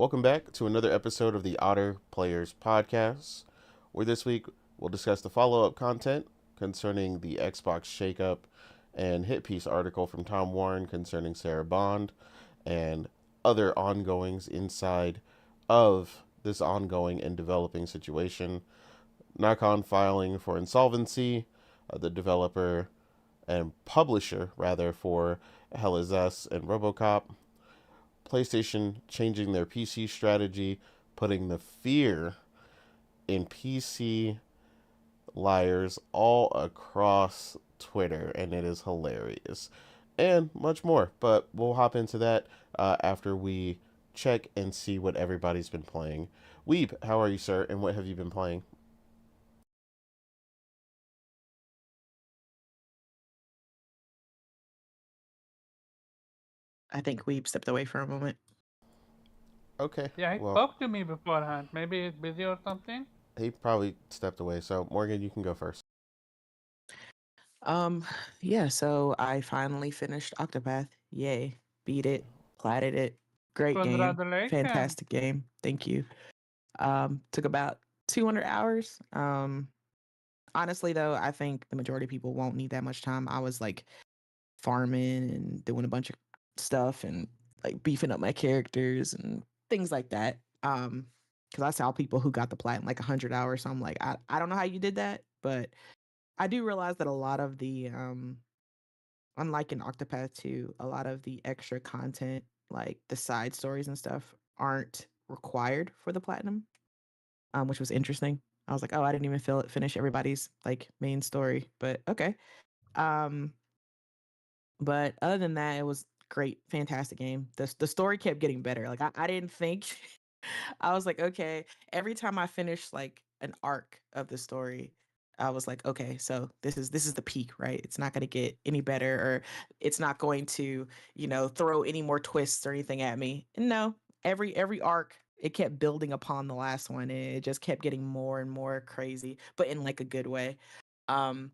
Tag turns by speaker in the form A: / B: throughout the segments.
A: Welcome back to another episode of the Otter Players Podcast, where this week we'll discuss the follow up content concerning the Xbox shakeup and hit piece article from Tom Warren concerning Sarah Bond and other ongoings inside of this ongoing and developing situation. Nikon filing for insolvency, the developer and publisher, rather, for Hell is Us and Robocop. PlayStation changing their PC strategy, putting the fear in PC liars all across Twitter, and it is hilarious. And much more, but we'll hop into that after we check and see what everybody's been playing. Weeb, how are you, sir, and what have you been playing?
B: I think Weeb stepped away for a moment.
A: Okay,
C: Yeah, he
A: well,
C: spoke to me beforehand. Maybe he's busy or something.
A: he probably stepped away, so Morgan, you can go first.
B: Um, yeah, so I finally finished Octopath. Yay. Beat it, platted it. Great game.
C: Congratulations.
B: Fantastic game. Thank you. Took about 200 hours. Honestly though, I think the majority of people won't need that much time. I was like farming and doing a bunch of stuff and like beefing up my characters and things like that. Because I saw people who got the plat in like 100 hours. So I'm like, I don't know how you did that, but I do realize that a lot of the unlike in Octopath 2, a lot of the extra content, like the side stories and stuff, aren't required for the platinum, which was interesting. I was like, oh, I didn't even finish everybody's like main story, but okay. Um, but other than that, it was great, fantastic game. The story kept getting better. Like I didn't think I was like, okay. Every time I finished like an arc of the story, I was like, okay, so this is the peak, right? It's not gonna get any better, or it's not going to, throw any more twists or anything at me. And no, every arc it kept building upon the last one. And it just kept getting more and more crazy, but in like a good way. Um,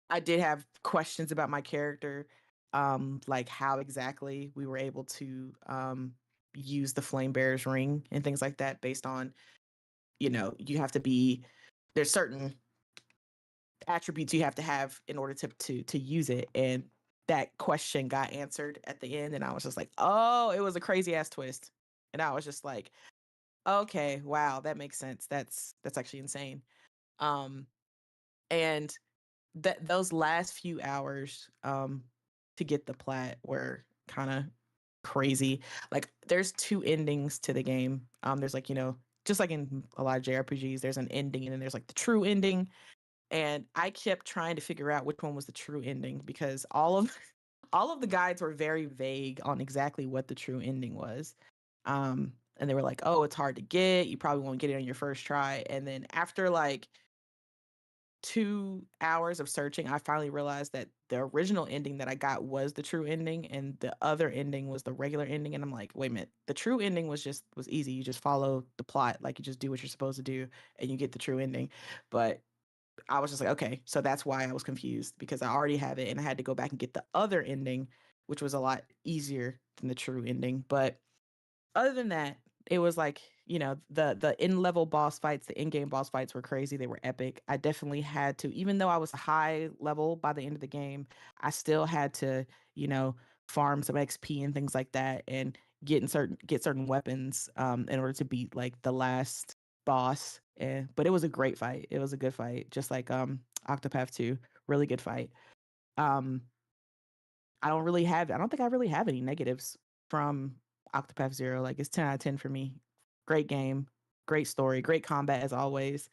B: I did have questions about my character, like how exactly we were able to use the flame bearer's ring and things like that based on, you have to be there's certain attributes you have to have in order to use it. And that question got answered at the end, and I was just like, oh, it was a crazy ass twist. And I was just like, okay, wow, that makes sense. That's actually insane. Um and that those last few hours to get the plat were kind of crazy. Like there's two endings to the game. There's like, just like in a lot of JRPGs, there's an ending and then there's like the true ending. And I kept trying to figure out which one was the true ending because all of the guides were very vague on exactly what the true ending was. And they were like, "Oh, it's hard to get. You probably won't get it on your first try." And then after like 2 hours of searching, I finally realized that the original ending that I got was the true ending, and the other ending was the regular ending. And I'm like, wait a minute, the true ending was easy. You just follow the plot, like you just do what you're supposed to do, and you get the true ending. But I was just like, okay, so that's why I was confused because I already have it, and I had to go back and get the other ending, which was a lot easier than the true ending. But other than that, it was like, the in level boss fights, the in game boss fights were crazy. They were epic. I definitely had to, even though I was high level by the end of the game, I still had to, you know, farm some XP and things like that, and get certain weapons in order to beat like the last boss. But it was a great fight. It was a good fight, just like Octopath 2, really good fight. Um, I don't think I really have any negatives from Octopath Zero. Like it's 10 out of 10 for me. Great game, great story, great combat as always.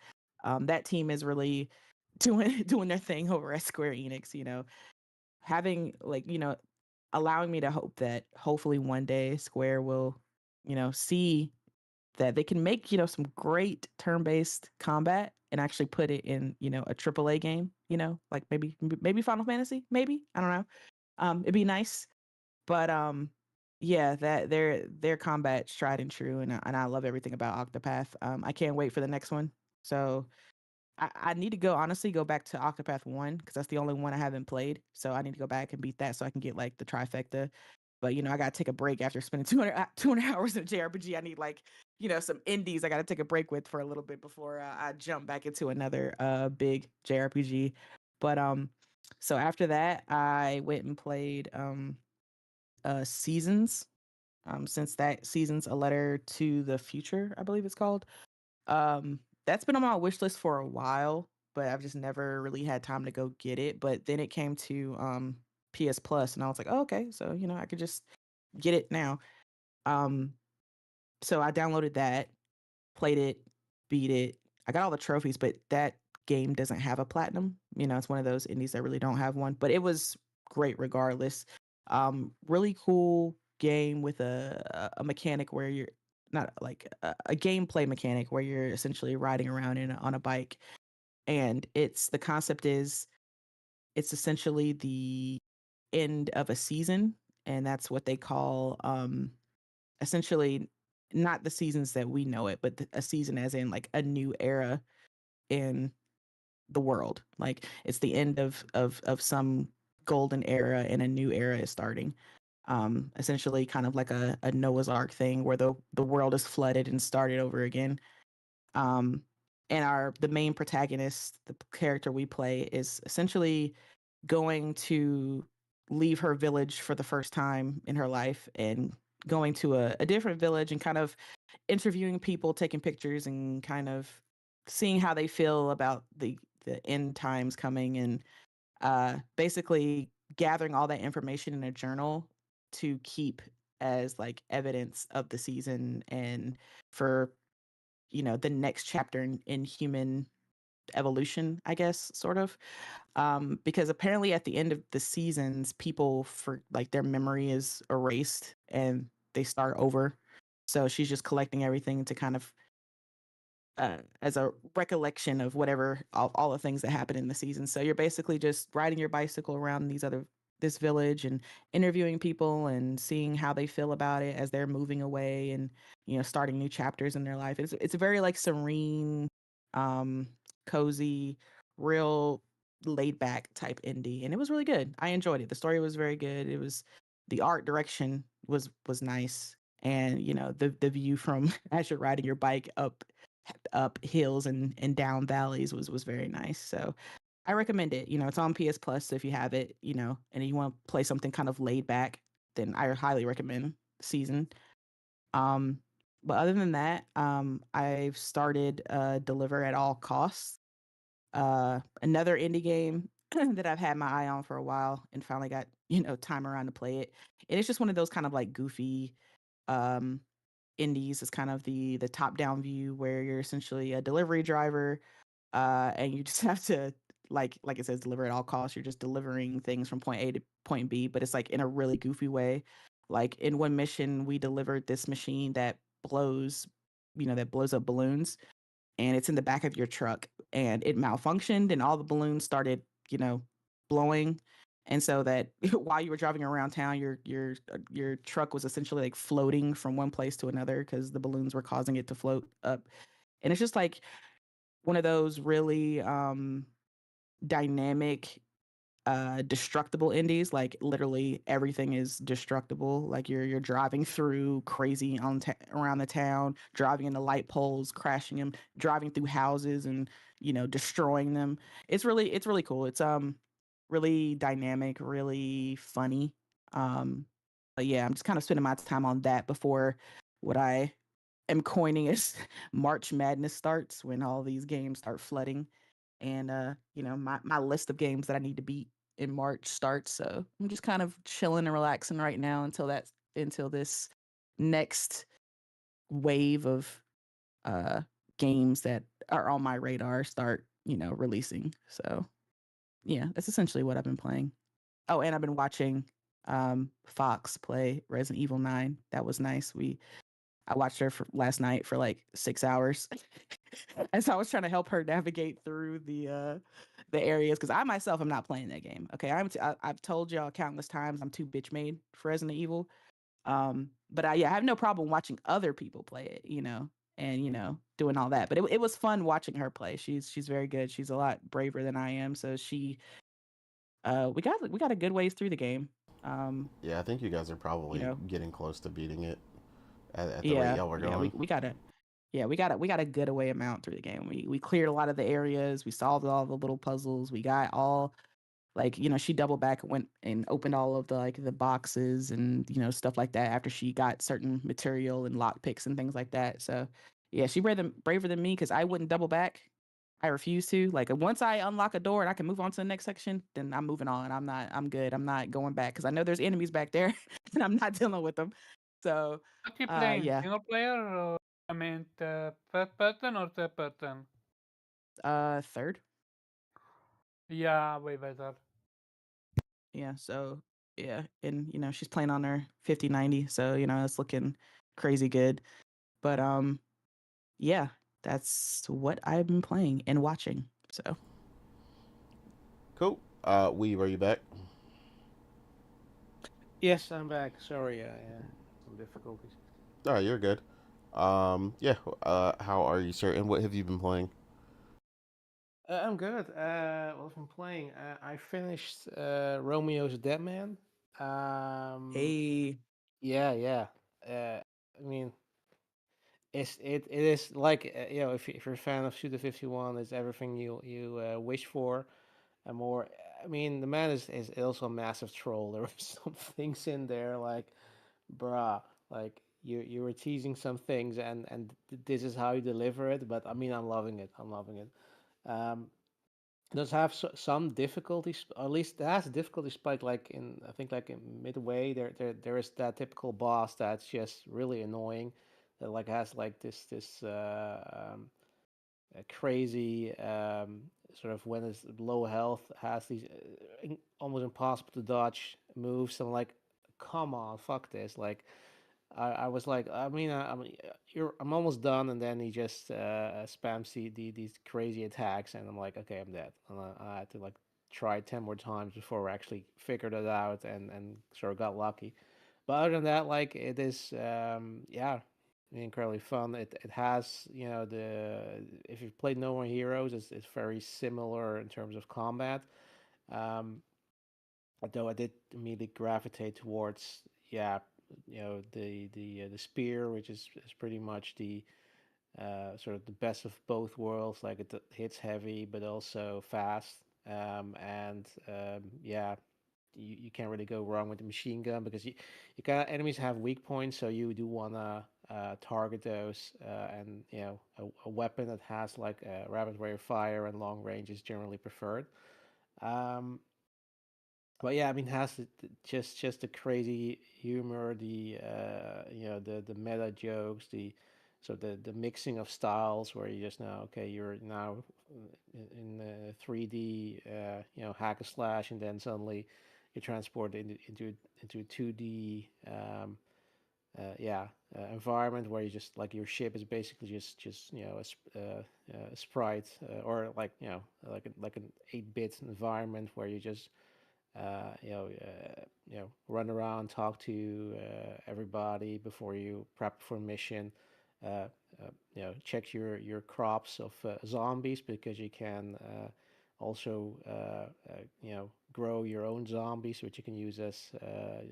B: That team is really doing their thing over at Square Enix, having like, allowing me to hope that hopefully one day Square will, see that they can make, some great turn-based combat and actually put it in, a AAA game, like maybe Final Fantasy, maybe. I don't know. It'd be nice, but yeah, that their combat tried and true, and I love everything about Octopath. I can't wait for the next one. So I need to go back to Octopath 1 because that's the only one I haven't played. So I need to go back and beat that so I can get like the trifecta. But I got to take a break after spending 200 hours in a JRPG. I need like some indies I got to take a break with for a little bit before I jump back into another big JRPG. But so after that, I went and played Seasons. Since that Seasons, A Letter to the Future, I believe it's called. That's been on my wish list for a while, but I've just never really had time to go get it. But then it came to PS Plus, and I was like, oh, okay, so I could just get it now. Um, so I downloaded that, played it, beat it. I got all the trophies, but that game doesn't have a platinum. It's one of those indies that really don't have one. But it was great regardless. Really cool game with a mechanic where you're not like a gameplay mechanic where you're essentially riding around on a bike, and the concept is it's essentially the end of a season, and that's what they call essentially not the seasons that we know it, but a season as in like a new era in the world. Like it's the end of some golden era and a new era is starting. Essentially kind of like a Noah's Ark thing where the world is flooded and started over again. Um, and the main protagonist, the character we play, is essentially going to leave her village for the first time in her life and going to a different village and kind of interviewing people, taking pictures, and kind of seeing how they feel about the end times coming, and basically gathering all that information in a journal to keep as like evidence of the season and for the next chapter in human evolution, I guess, sort of. Because apparently at the end of the seasons, people for like their memory is erased and they start over. So she's just collecting everything to kind of as a recollection of whatever all the things that happened in the season. So you're basically just riding your bicycle around this village and interviewing people and seeing how they feel about it as they're moving away and starting new chapters in their life. It's a very like serene, cozy, real laid back type indie, and it was really good. I enjoyed it. The story was very good. It was the art direction was nice, and the view from as you're riding your bike up hills and down valleys was very nice. So I recommend it. It's on PS Plus, so if you have it, and you want to play something kind of laid back, then I highly recommend Season. Um, but other than that, I've started Deliver at All Costs, another indie game that I've had my eye on for a while and finally got time around to play it. And it's just one of those kind of like goofy um indies. Is kind of the top down view where you're essentially a delivery driver, and you just have to like it says deliver at all costs. You're just delivering things from point A to point B, but it's like in a really goofy way. Like in one mission, we delivered this machine that blows, that blows up balloons, and it's in the back of your truck, and it malfunctioned, and all the balloons started, blowing. And so that while you were driving around town, your truck was essentially like floating from one place to another because the balloons were causing it to float up. And it's just like one of those really dynamic destructible indies. Like literally everything is destructible. Like you're driving through crazy around the town, driving into light poles, crashing them, driving through houses, and destroying them. It's really cool. It's really dynamic, really funny. But yeah, I'm just kind of spending my time on that before what I am coining as March Madness starts, when all these games start flooding, and my list of games that I need to beat in March starts. So I'm just kind of chilling and relaxing right now until this next wave of games that are on my radar start releasing. So yeah, that's essentially what I've been playing. Oh, and I've been watching Fox play Resident Evil 9. That was nice. I watched her last night for like 6 hours, as I was trying to help her navigate through the areas, because I myself am not playing that game. Okay, I've told y'all countless times I'm too bitch made for Resident Evil. But I have no problem watching other people play it, and doing all that. But it was fun watching her play. She's very good. She's a lot braver than I am, so we got a good ways through the game.
A: Yeah, I think you guys are
B: You
A: probably
B: know,
A: getting close to beating it at the rate
B: yeah,
A: y'all were
B: yeah,
A: going.
B: we got a yeah, we got a good away amount through the game. We cleared a lot of the areas. We solved all the little puzzles. We got all like, she doubled back and went and opened all of the like the boxes and stuff like that after she got certain material and lock picks and things like that. So yeah, she braver than me because I wouldn't double back. I refuse to. Like once I unlock a door and I can move on to the next section, then I'm moving on. I'm good. I'm not going back because I know there's enemies back there and I'm not dealing with them. So
C: What you playing?
B: yeah.
C: Single player or I mean first person or third person?
B: Third.
C: Yeah, way better.
B: Yeah, so yeah, and she's playing on her 5090, so it's looking crazy good. But yeah, that's what I've been playing and watching. So
A: Cool. Weave, are you back?
D: Yes, I'm back. Sorry, some difficulties.
A: All right, you're good. Yeah. How are you, sir? And what have you been playing?
D: I'm good. What I've been playing, I finished Romeo's Dead Man. Um,
B: hey,
D: yeah, yeah. I mean, it is like if you're a fan of Suda 51, it's everything you wish for and more. I mean, the man is also a massive troll. There were some things in there like, bruh, like you were teasing some things and this is how you deliver it. But I mean, I'm loving it. I'm loving it. Um, does have some difficulties, or at least it has a difficulty spike. Like in, I think like in midway, there is that typical boss that's just really annoying. That like has like this crazy sort of when it's low health has these almost impossible to dodge moves. I'm like, come on, fuck this. Like I was like, I'm almost done, and then he just spams these crazy attacks, and I'm like, okay, I'm dead. And I had to like try 10 more times before I actually figured it out and sort of got lucky. But other than that, like it is, yeah, incredibly fun. It has the if you've played No More Heroes, it's very similar in terms of combat. Um, Though I did immediately gravitate towards the spear, which is pretty much the sort of the best of both worlds. Like it hits heavy but also fast, and yeah, you can't really go wrong with the machine gun because you got enemies have weak points, so you do wanna target those, and a weapon that has like a rapid rate of fire and long range is generally preferred. Um, but yeah, I mean, it has just the crazy humor, the the meta jokes, the mixing of styles where you just know, okay, you're now in 3D, hack and slash, and then suddenly you're transported into 2D, environment where you just like your ship is basically just a sprite, or like like an 8-bit environment where you just run around, talk to everybody before you prep for a mission. Uh, check your crops of zombies because you can also grow your own zombies, which you can use as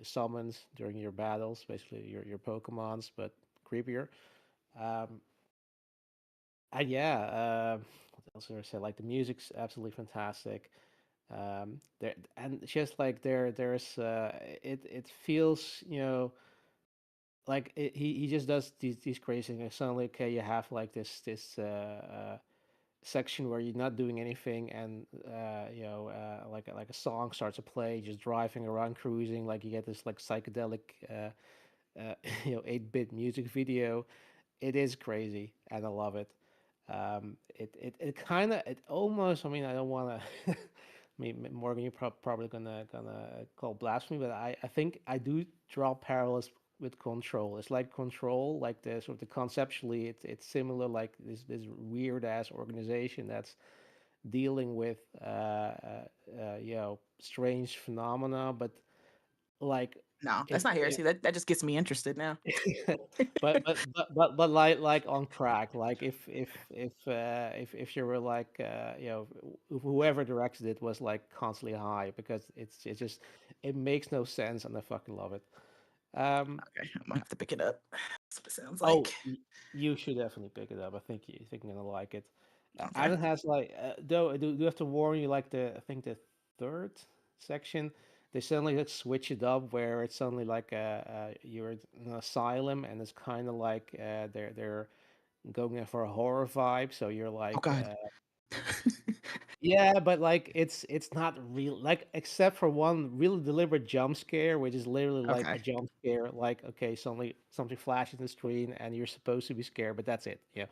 D: summons during your battles. Basically, your Pokemons, but creepier. Um, and yeah, what else did I say? Like the music's absolutely fantastic. There and just like there's it feels like he just does these crazy things. Suddenly, okay, you have like this section where you're not doing anything, and like a song starts to play, just driving around, cruising. Like you get this like psychedelic 8-bit music video. It is crazy, and I love it. It kind of, it almost. I mean, I don't want to. I mean, Morgan, you're probably gonna call blasphemy, but I think I do draw parallels with Control. It's like Control, like the sort of the conceptually, it's similar. Like this weird ass organization that's dealing with strange phenomena, but like
B: No,
D: It,
B: that's not
D: it
B: heresy. That just gets me interested now.
D: but like on crack. Like if you were like whoever directed it was like constantly high because it's just it makes no sense and I fucking love it. Um,
B: Okay, I'm gonna have to pick it up. That's what it sounds
D: oh,
B: like.
D: you should definitely pick it up. I think you're gonna like it.
B: Okay.
D: And it has like though I do have to warn you like I think the third section they suddenly like switch it up where it's suddenly like you're in an asylum and it's kind of like they're going in for a horror vibe. So you're
B: Oh
D: like,
B: God.
D: yeah, but like it's not real, like except for one really deliberate jump scare, which is literally like a
B: Okay.
D: jump scare. Like okay, suddenly something flashes in the screen and you're supposed to be scared, but that's it. Yeah,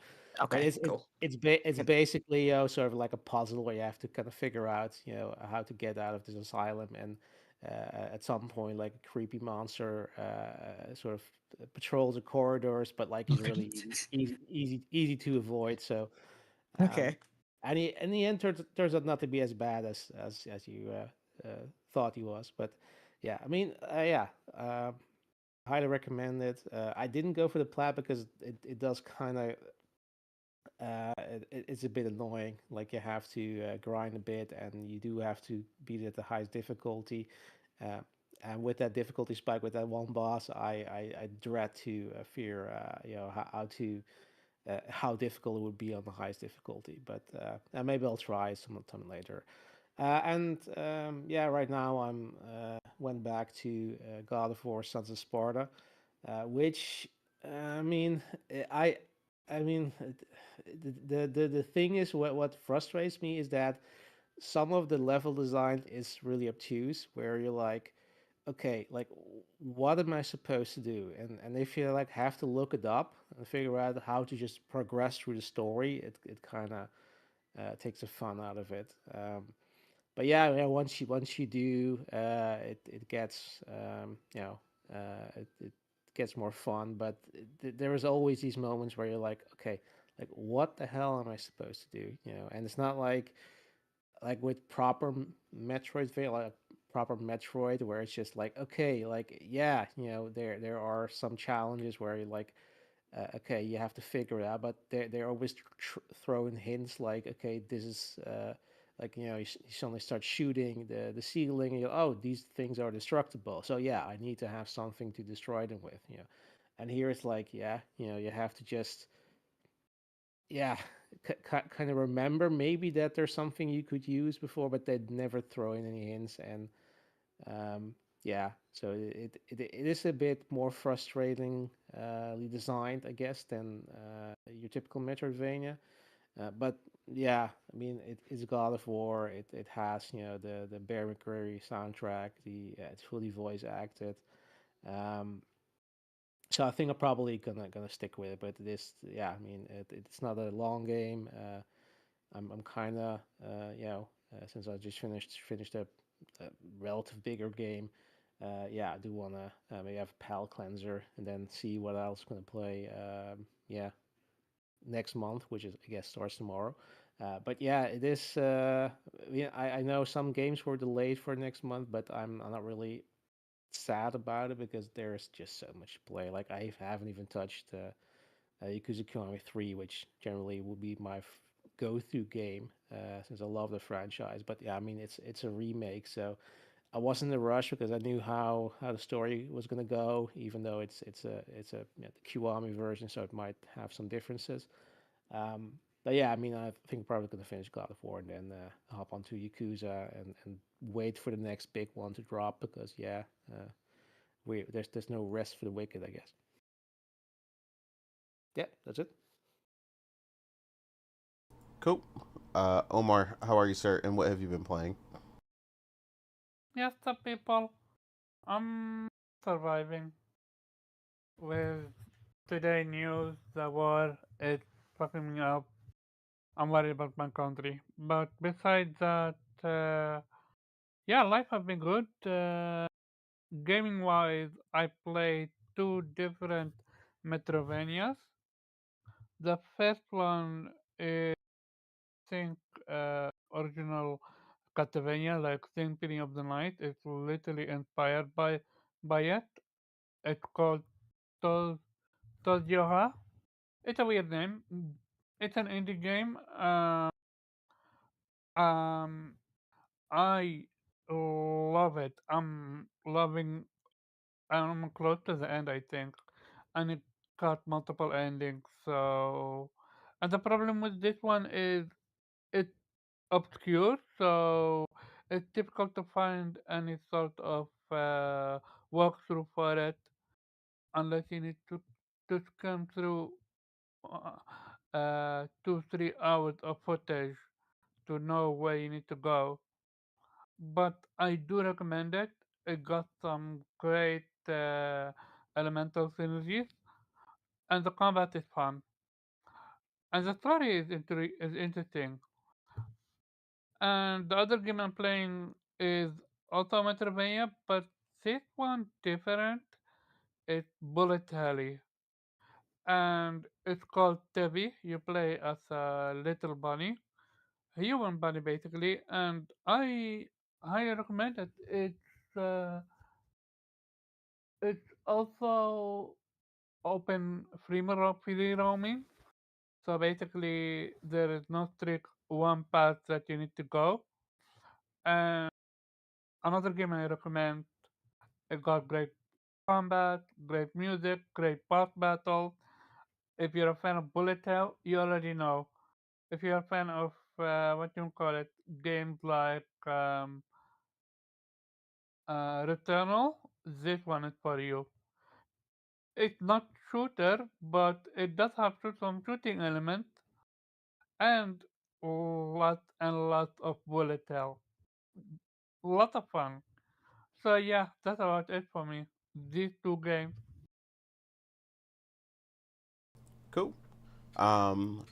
D: but
B: Okay. Cool.
D: it's
B: Can-
D: basically sort of like a puzzle where you have to kind of figure out how to get out of this asylum and. At some point, like a creepy monster sort of patrols the corridors, but like is
B: Okay.
D: really easy to avoid. So um,
B: Okay.
D: and in the end, turns out not to be as bad as you thought he was. But yeah, I mean, yeah, highly recommend it. I didn't go for the plat because it does kind of it's a bit annoying. Like you have to grind a bit, and you do have to beat it at the highest difficulty. Uh, and with that difficulty spike, with that one boss, I dread to fear, how difficult it would be on the highest difficulty. But maybe I'll try sometime later. Yeah, right now I'm went back to God of War: Sons of Sparta, which I mean, I I mean, the thing is what frustrates me is that some of the level design is really obtuse, where you're like, okay, like what am I supposed to do? And if you like have to look it up and figure out how to just progress through the story, it kind of takes the fun out of it. But yeah, once you do, it gets it gets more fun. But there is always these moments where you're like, okay, like what the hell am I supposed to do? And it's not like with proper Metroidvania, like proper Metroid, where it's just like, okay, like yeah, there are some challenges where you're like, okay, you have to figure it out, but they're always throwing hints like, okay, this is like you suddenly start shooting the ceiling, and oh, these things are destructible, so yeah, I need to have something to destroy them with, and here it's like, yeah, you have to just yeah, kind of remember maybe that there's something you could use before, but they'd never throw in any hints, and yeah, so it is a bit more frustratingly designed, I guess, than your typical Metroidvania. But yeah, I mean, it's God of War. It has the Bear McCreary soundtrack. It's fully voice acted. Um, so I think I'm probably gonna stick with it. But it is, yeah, I mean, it's not a long game. I'm kind of since I just finished a relative bigger game. Yeah, I do want to maybe have a palate cleanser and then see what else I'm gonna play. Yeah, next month, which is I guess starts tomorrow. But yeah, it is. Yeah, I know some games were delayed for next month, but I'm not really sad about it because there's just so much to play. Like I haven't even touched Yakuza Kiwami 3, which generally would be my go-to game since I love the franchise. But yeah, I mean it's a remake, so I wasn't in a rush because I knew how the story was gonna go, even though it's a the Kiwami version, so it might have some differences. Um, but yeah, I mean I think I'm probably gonna finish God of War and then hop onto Yakuza and wait for the next big one to drop because yeah, there's no rest for the wicked, I guess. Yeah, that's it.
A: Cool. Omar, how are you, sir? And what have you been playing?
C: Yes, the people. I'm surviving with today news. The war is fucking me up. I'm worried about my country. But besides that, yeah, life has been good. Gaming wise, I played two different Metrovanias. The first one is think original Castlevania, like Symphony of the Night. It's literally inspired by by it. It's called Tol Toljoha. It's a weird name. It's an indie game. Um, I love it. I'm close to the end, I think, and it got multiple endings. So, and the problem with this one is it's obscure, so it's difficult to find any sort of walkthrough for it unless you need to scan through 2-3 hours of footage to know where you need to go. But I do recommend it. It got some great elemental synergies, and the combat is fun, and the story is interesting. And the other game I'm playing is also Metroidvania, but this one different. It's bullet hell, and it's called Tevi. You play as a little bunny, a human bunny basically, and I highly recommend it. It's also open free roaming. So basically, there is no strict one path that you need to go. And another game I recommend. It got great combat, great music, great boss battle. If you're a fan of bullet hell, you already know. If you're a fan of what you call it, games like Returnal, this one is for you. It's not shooter, but it does have some shooting elements and lots of bullet hell. Lot of fun. So yeah, that's about it for me. These two games.
A: Cool. Um,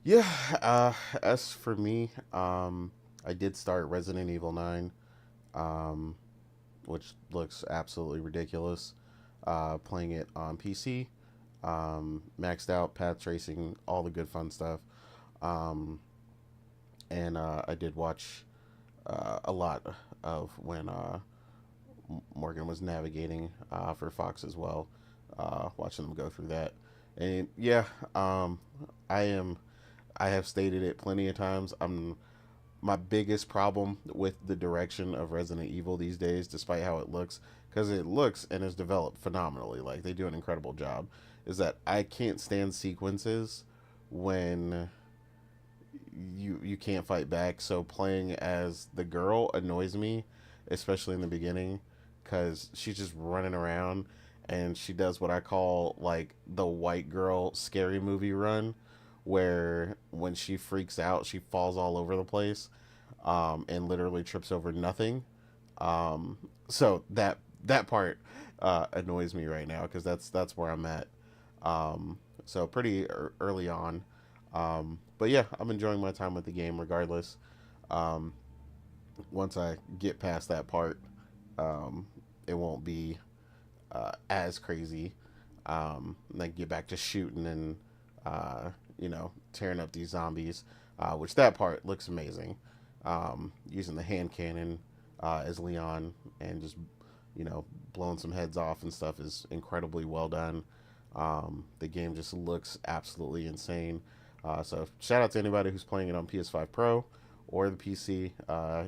A: yeah. As for me, I did start Resident Evil 9, um, which looks absolutely ridiculous. Playing it on PC, maxed out, path tracing, all the good fun stuff. Um, and I did watch a lot of when Morgan was navigating for Fox as well, watching them go through that. And yeah, um, I am. I have stated it plenty of times. I'm my biggest problem with the direction of Resident Evil these days, despite how it looks, because it looks and is developed phenomenally. Like they do an incredible job. Is that I can't stand sequences when you can't fight back. So playing as the girl annoys me, especially in the beginning, because she's just running around and she does what I call like the white girl scary movie run, where when she freaks out, she falls all over the place, and literally trips over nothing. So that part annoys me right now because that's where I'm at. So pretty early on, but yeah, I'm enjoying my time with the game regardless. Um, Once I get past that part, it won't be as crazy. Then get back to shooting and uh, tearing up these zombies, which that part looks amazing. Using the hand cannon as Leon and just blowing some heads off and stuff is incredibly well done. The game just looks absolutely insane. So shout out to anybody who's playing it on PS5 Pro or the PC.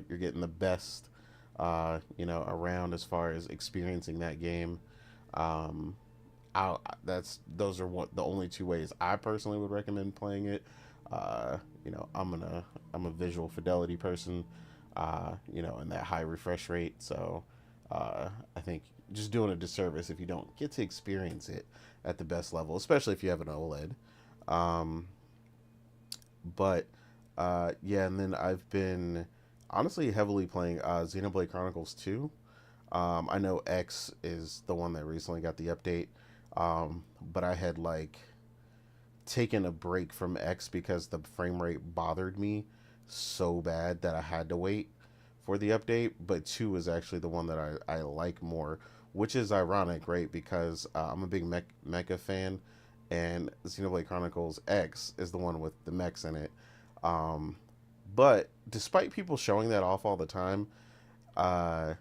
A: You're getting the best, around as far as experiencing that game. Um, those are the only two ways I personally would recommend playing it. I'm a visual fidelity person, and that high refresh rate. So I think just doing a disservice if you don't get to experience it at the best level, especially if you have an OLED. Um, but yeah, and then I've been honestly heavily playing Xenoblade Chronicles 2. I know X is the one that recently got the update, but I had like taken a break from X because the frame rate bothered me so bad that I had to wait for the update. But 2 is actually the one that I like more, which is ironic, right? Because I'm a big mecha fan, and Xenoblade Chronicles X is the one with the mechs in it. Um, but despite people showing that off all the time, uh,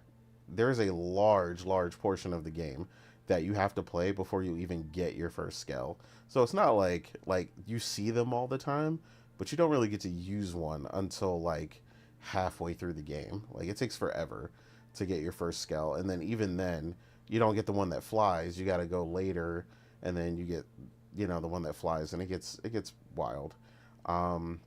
A: there is a large portion of the game that you have to play before you even get your first skill. So it's not like you see them all the time, but you don't really get to use one until like halfway through the game. Like it takes forever to get your first skill, and then even then, you don't get the one that flies. You got to go later, and then you get the one that flies, and it gets wild. Um,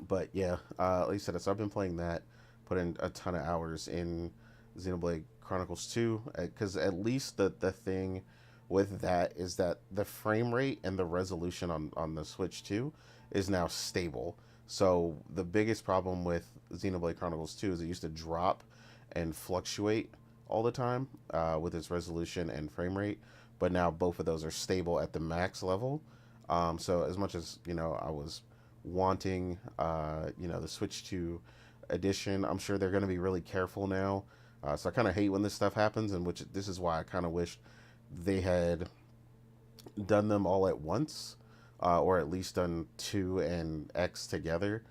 A: but yeah, like I said, so I've been playing that, put in a ton of hours in Xenoblade Chronicles 2, because at least the thing with that is that the frame rate and the resolution on the Switch 2 is now stable. So the biggest problem with Xenoblade Chronicles 2 is it used to drop and fluctuate all the time with its resolution and frame rate, but now both of those are stable at the max level. So as much as I was wanting the Switch 2 edition, I'm sure they're going to be really careful now. So I kind of hate when this stuff happens, and which this is why I kind of wish they had done them all at once, or at least done 2 and X together,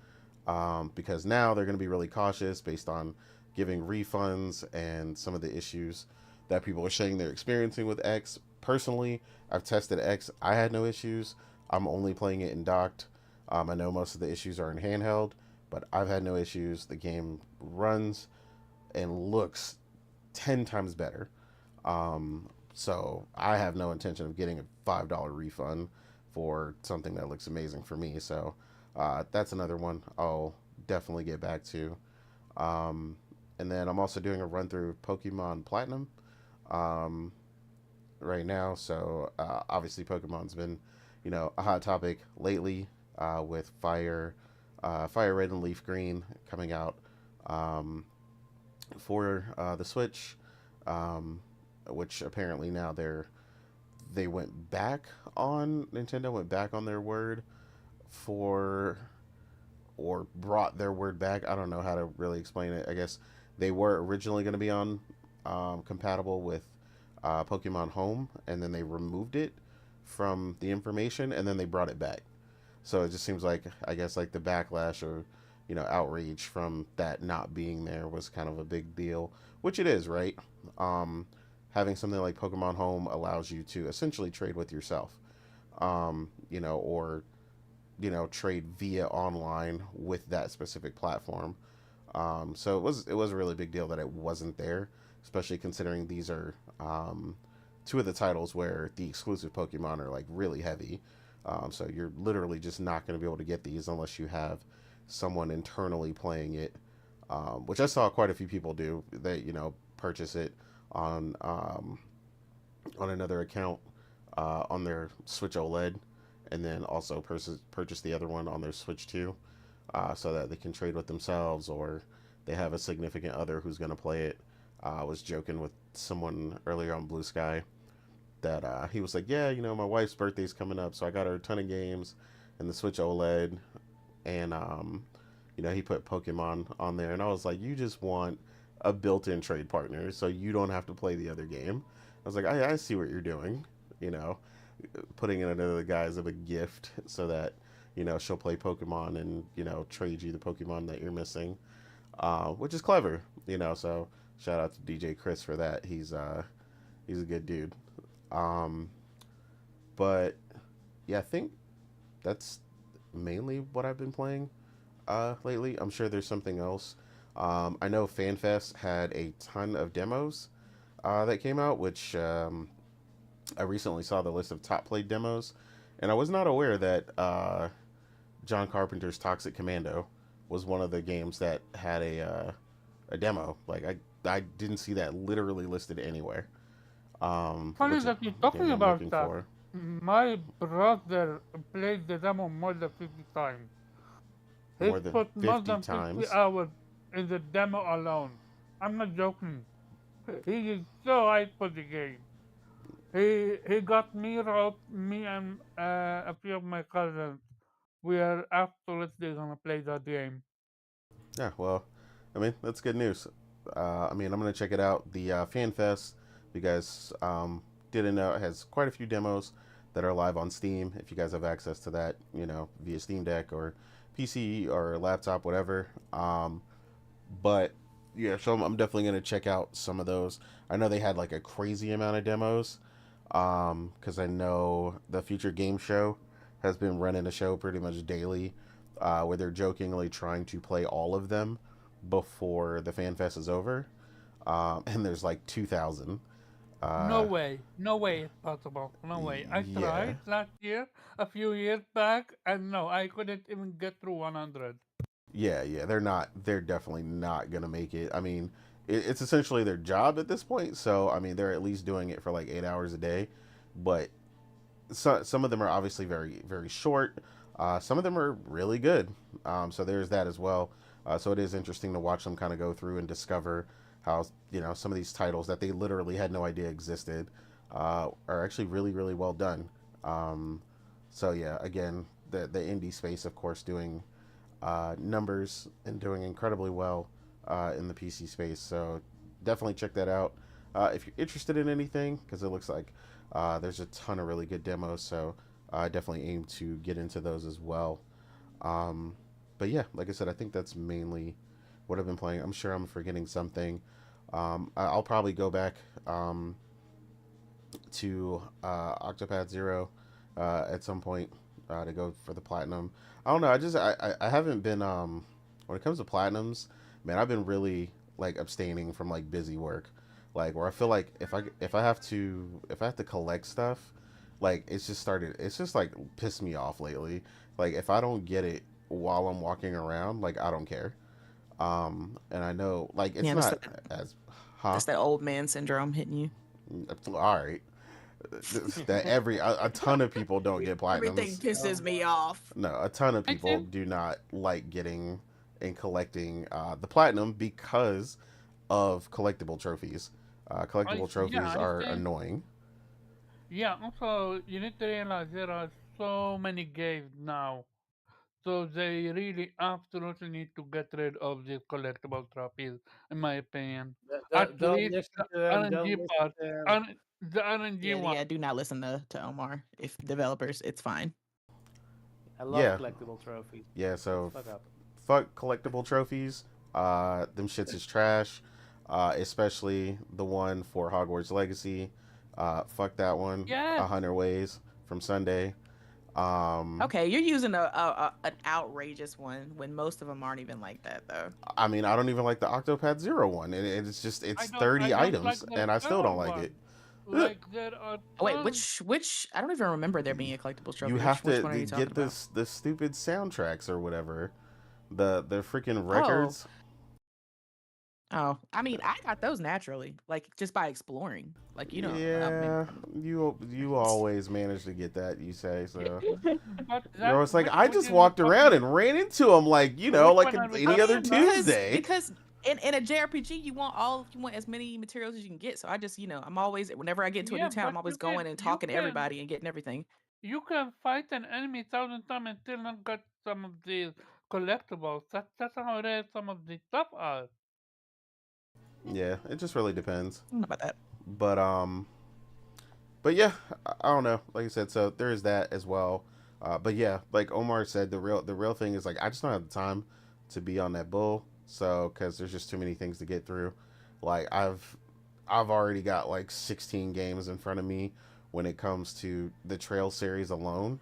A: because now they're going to be really cautious based on giving refunds and some of the issues that people are saying they're experiencing with X. Personally, I've tested X. I had no issues. I'm only playing it in docked. I know most of the issues are in handheld, but I've had no issues. The game runs and looks 10 times better. So I have no intention of getting a $5 refund for something that looks amazing for me. So that's another one I'll definitely get back to. And then I'm also doing a run through Pokemon Platinum right now. So obviously Pokemon's been, a hot topic lately with Fire Red and Leaf Green coming out for the Switch, which apparently now they went back on Nintendo went back on their word for or brought their word back. I don't know how to really explain it. I guess they were originally going to be on compatible with Pokemon Home, and then they removed it from the information, and then they brought it back. So it just seems like, I guess, like the backlash or outrage from that not being there was kind of a big deal, which it is, right? Having something like Pokemon Home allows you to essentially trade with yourself, or trade via online with that specific platform. So it was a really big deal that it wasn't there, especially considering these are two of the titles where the exclusive Pokemon are like really heavy. So you're literally just not going to be able to get these unless you have someone internally playing it, which I saw quite a few people do. They purchase it on another account on their Switch OLED, and then also purchase the other one on their Switch 2, so that they can trade with themselves, or they have a significant other who's going to play it. I was joking with someone earlier on Blue Sky that he was like, yeah, my wife's birthday's coming up, so I got her a ton of games and the Switch OLED, and he put Pokemon on there, and I was like, you just want a built-in trade partner, so you don't have to play the other game. I was like, I see what you're doing, putting in another guy as a gift so that she'll play Pokemon and trade you the Pokemon that you're missing, which is clever, So shout out to DJ Chris for that. He's a good dude. But yeah, I think that's mainly what I've been playing lately. I'm sure there's something else. I know FanFest had a ton of demos that came out, which I recently saw the list of top played demos, and I was not aware that John Carpenter's Toxic Commando was one of the games that had a demo. Like I didn't see that literally listed anywhere.
C: Funny
A: Which
C: that you're
A: game
C: talking
A: I'm
C: about
A: looking
C: that.
A: for.
C: My brother played the demo more than 50 times. He
A: More than
C: put more
A: 50
C: than 50
A: times.
C: hours in the demo alone. I'm not joking. He is so hyped for the game. He got me roped, me and a few of my cousins. We are absolutely gonna play that game.
A: Yeah, well, I mean, that's good news. I mean, I'm going to check it out. The Fan Fest, if you guys didn't know, it has quite a few demos that are live on Steam. If you guys have access to that, via Steam Deck or PC or laptop, whatever. But Yeah, so I'm definitely gonna check out some of those. I know they had like a crazy amount of demos, because I know the Future Game Show has been running a show pretty much daily, where they're jokingly trying to play all of them before the Fan Fest is over, and there's like 2,000.
C: No
A: Uh,
C: way. No way it's possible. No way. I
A: yeah,
C: tried last year, a few years back, and no, I couldn't even get through 100.
A: yeah. They're not. They're definitely not gonna make it. I mean, it's essentially their job at this point. So I mean, they're at least doing it for like 8 hours a day, but some of them are obviously very short. Some of them are really good. So there's that as well. So it is interesting to watch them kind of go through and discover how some of these titles that they literally had no idea existed are actually really well done. Um, so yeah, again, the indie space, of course, doing numbers and doing incredibly well in the PC space. So definitely check that out if you're interested in anything, because it looks like there's a ton of really good demos. So I definitely aim to get into those as well. Um, but yeah, like I said, I think that's mainly what I've been playing. I'm sure I'm forgetting something. I'll probably go back to Octopath Zero at some point to go for the platinum. I don't know. I haven't been when it comes to platinums, man. I've been really like abstaining from like busy work, like where I feel like if I have to collect stuff, like it's just like pissed me off lately. Like if I don't get it while I'm walking around, like I don't care. And I know like it's
B: Yeah,
A: not as huh.
B: that's that old man syndrome hitting you.
A: All right, that a ton of people don't get
B: Everything
A: platinums.
B: pisses me off.
A: No, a ton of
C: I
A: people
C: think,
A: do not like getting and collecting the platinum because of collectible trophies. Collectible
C: yeah,
A: trophies
C: I
A: are
C: think,
A: annoying.
C: yeah, also, you need to realize there are so many games now. So they really absolutely need to get rid of the collectible trophies, in my opinion. At
D: Don't
C: least
D: listen
C: the
D: to them. Don't
C: RNG
D: listen
C: part,
D: to them.
C: the RNG
B: Yeah,
C: one.
B: yeah. Do not listen to Omar. If developers, it's fine.
D: I love
A: Yeah,
D: collectible trophies.
A: yeah.
D: Shut the
A: So
D: fuck up.
A: fuck collectible trophies. Them shits is trash. Especially the one for Hogwarts Legacy. Fuck that one.
C: Yes,
A: 100 ways from Sunday. Um,
B: Okay, you're using a an outrageous one when most of them aren't even like that though.
A: I mean, I don't even like the Octopath Zero one, and it's just
C: I
A: it's
C: don't. I
A: 30
C: don't like
A: items,
C: the
A: and I still
C: third
A: don't like it.
C: one. Like there are
B: Oh, wait,
C: tons.
B: which I don't even remember there being a collectibles
A: You
B: trophy.
A: have
B: Which
A: to
B: one are you talking
A: get
B: about?
A: the stupid soundtracks or whatever, the freaking
B: Oh,
A: records.
B: oh. I mean, I got those naturally, like just by exploring. Like you know, maybe.
A: Yeah, you always manage to get that. You say so.
C: But
A: You're
C: that,
A: always like, I
C: which
A: just
C: is the
A: walked around
C: copy?
A: and ran into him, like
C: Which
A: like
C: one are we
B: I
A: any other
C: talking
B: mean,
C: about?
A: Tuesday.
B: because in a JRPG you want as many materials as you can get. So I just I'm always whenever I get to a new
C: Yeah,
B: town,
C: but
B: I'm always going and talking to everybody and getting everything.
C: you can fight an enemy 1,000 times and still not get some of these collectibles. That's how rare some of the stuff are.
A: Yeah, it just really depends.
B: I don't know about that.
A: But but yeah, I don't know. Like I said, so there is that as well. But yeah, like Omar said, the real thing is like I just don't have the time to be on that bull. So because there's just too many things to get through. Like I've already got like 16 games in front of me when it comes to the Trail series alone.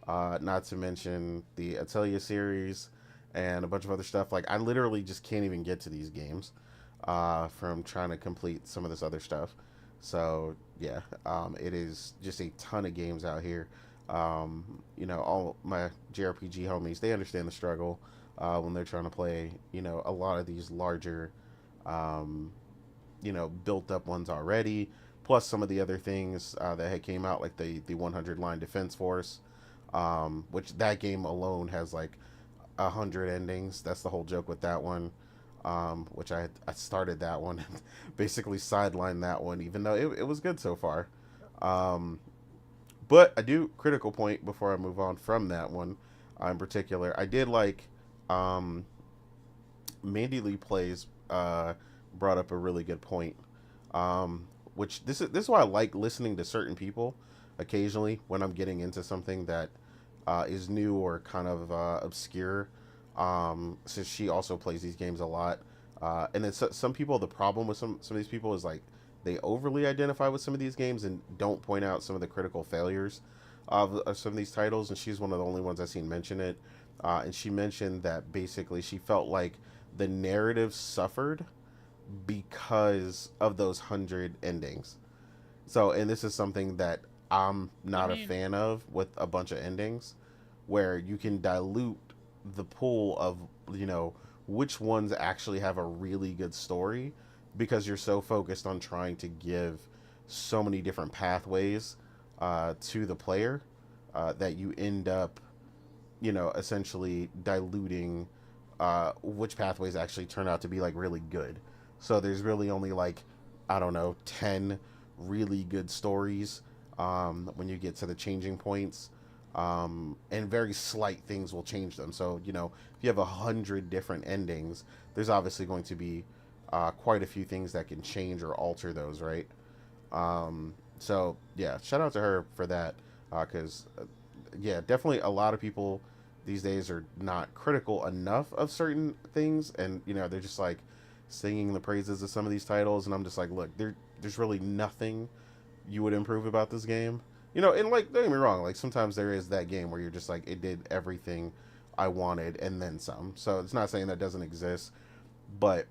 A: Not to mention the Atelier series and a bunch of other stuff. Like I literally just can't even get to these games from trying to complete some of this other stuff. So yeah, it is just a ton of games out here. All my JRPG homies, they understand the struggle when they're trying to play, a lot of these larger, um, built up ones already. Plus some of the other things that had came out, like the 100 line defense force, which that game alone has like 100 endings. That's the whole joke with that one. Which I started that one and basically sidelined that one, even though it was good so far. Um, but I do critical point before I move on from that one in particular. I did like um, Mandy Lee plays brought up a really good point. Which this is why I like listening to certain people occasionally when I'm getting into something that is new or kind of obscure. Since she also plays these games a lot, And then some people, the problem with some of these people is like they overly identify with some of these games and don't point out some of the critical failures of some of these titles. And she's one of the only ones I've seen mention it. And she mentioned that basically she felt like the narrative suffered because of those 100 endings. So, and this is something that I'm
C: I
A: not a
C: mean,
A: fan of with a bunch of endings, where you can dilute the pool of, you know, which ones actually have a really good story because you're so focused on trying to give so many different pathways to the player that you end up, you know, essentially diluting which pathways actually turn out to be like really good. So there's really only like, I don't know, 10 really good stories when you get to the changing points. And very slight things will change them. So, you know, if you have 100 different endings, there's obviously going to be quite a few things that can change or alter those, right? So, yeah, shout out to her for that because yeah, definitely a lot of people these days are not critical enough of certain things, and you know they're just like singing the praises of some of these titles, and I'm just like, look, there's really nothing you would improve about this game, you know. And like, don't get me wrong, like sometimes there is that game where you're just like, it did everything I wanted and then some. So it's not saying that doesn't exist, but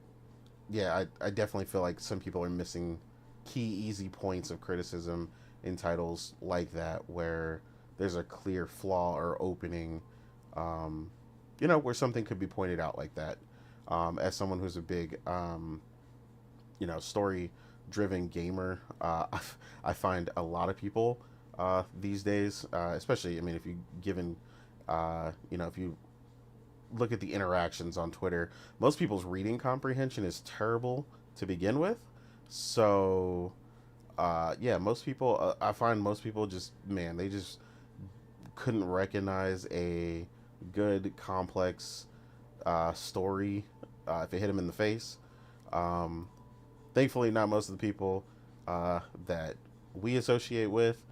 A: yeah, I definitely feel like some people are missing key easy points of criticism in titles like that where there's a clear flaw or opening, um, you know, where something could be pointed out like that. As someone who's a big, you know, story driven gamer, I find a lot of people these days, especially, I mean, if you given, you know, if you look at the interactions on Twitter, most people's reading comprehension is terrible to begin with. So, yeah, most people, I find most people just, man, they just couldn't recognize a good, complex story if it hit them in the face. Um, Thankfully, not most of the people that we associate with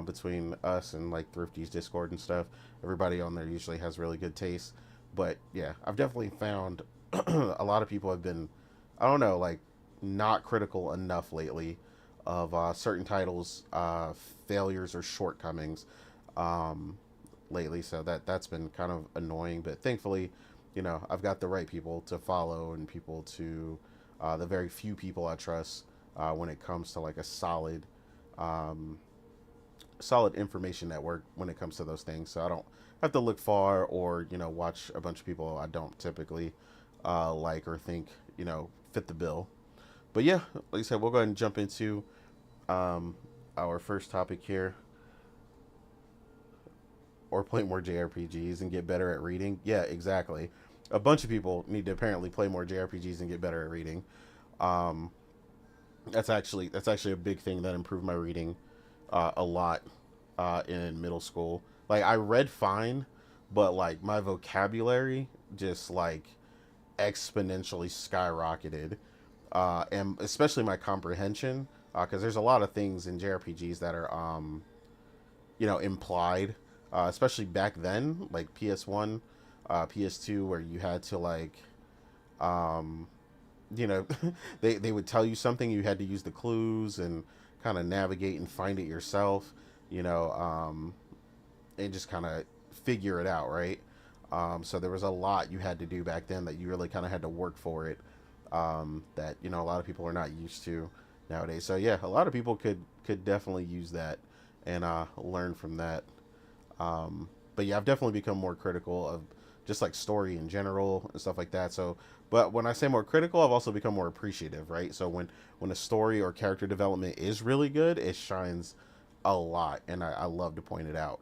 A: between us and like Thrifty's Discord and stuff. Everybody on there usually has really good taste. But yeah, I've definitely found a lot of people have been, I don't know, like not critical enough lately of certain titles' failures or shortcomings um, lately. So that's been kind of annoying. But thankfully, you know, I've got the right people to follow and people to the very few people I trust when it comes to like a um, solid information network when it comes to those things. So I don't have to look far or you know watch a bunch of people I don't typically like or think you know fit the bill. But yeah, like I said, we'll go ahead and jump into um, our first topic here. Or play more JRPGs and get better at reading. Yeah, exactly. A bunch of people need to apparently play more JRPGs and get better at reading. Um, that's actually a big thing that improved my reading a lot in middle school. Like I read fine, but like my vocabulary just like exponentially skyrocketed, and especially my comprehension because there's a lot of things in JRPGs that are you know implied, especially back then, like PS1, PS2, where you had to like um, you know they would tell you something, you had to use the clues and kind of navigate and find it yourself, you know, and just kind of figure it out, right? So there was a lot you had to do back then that you really kind of had to work for it, that you know a lot of people are not used to nowadays. So yeah, a lot of people could definitely use that and learn from that. But yeah, I've definitely become more critical of just like story in general and stuff like that. So, but when I say more critical, I've also become more appreciative, right? So when a story or character development is really good, it shines a lot, and I love to point it out.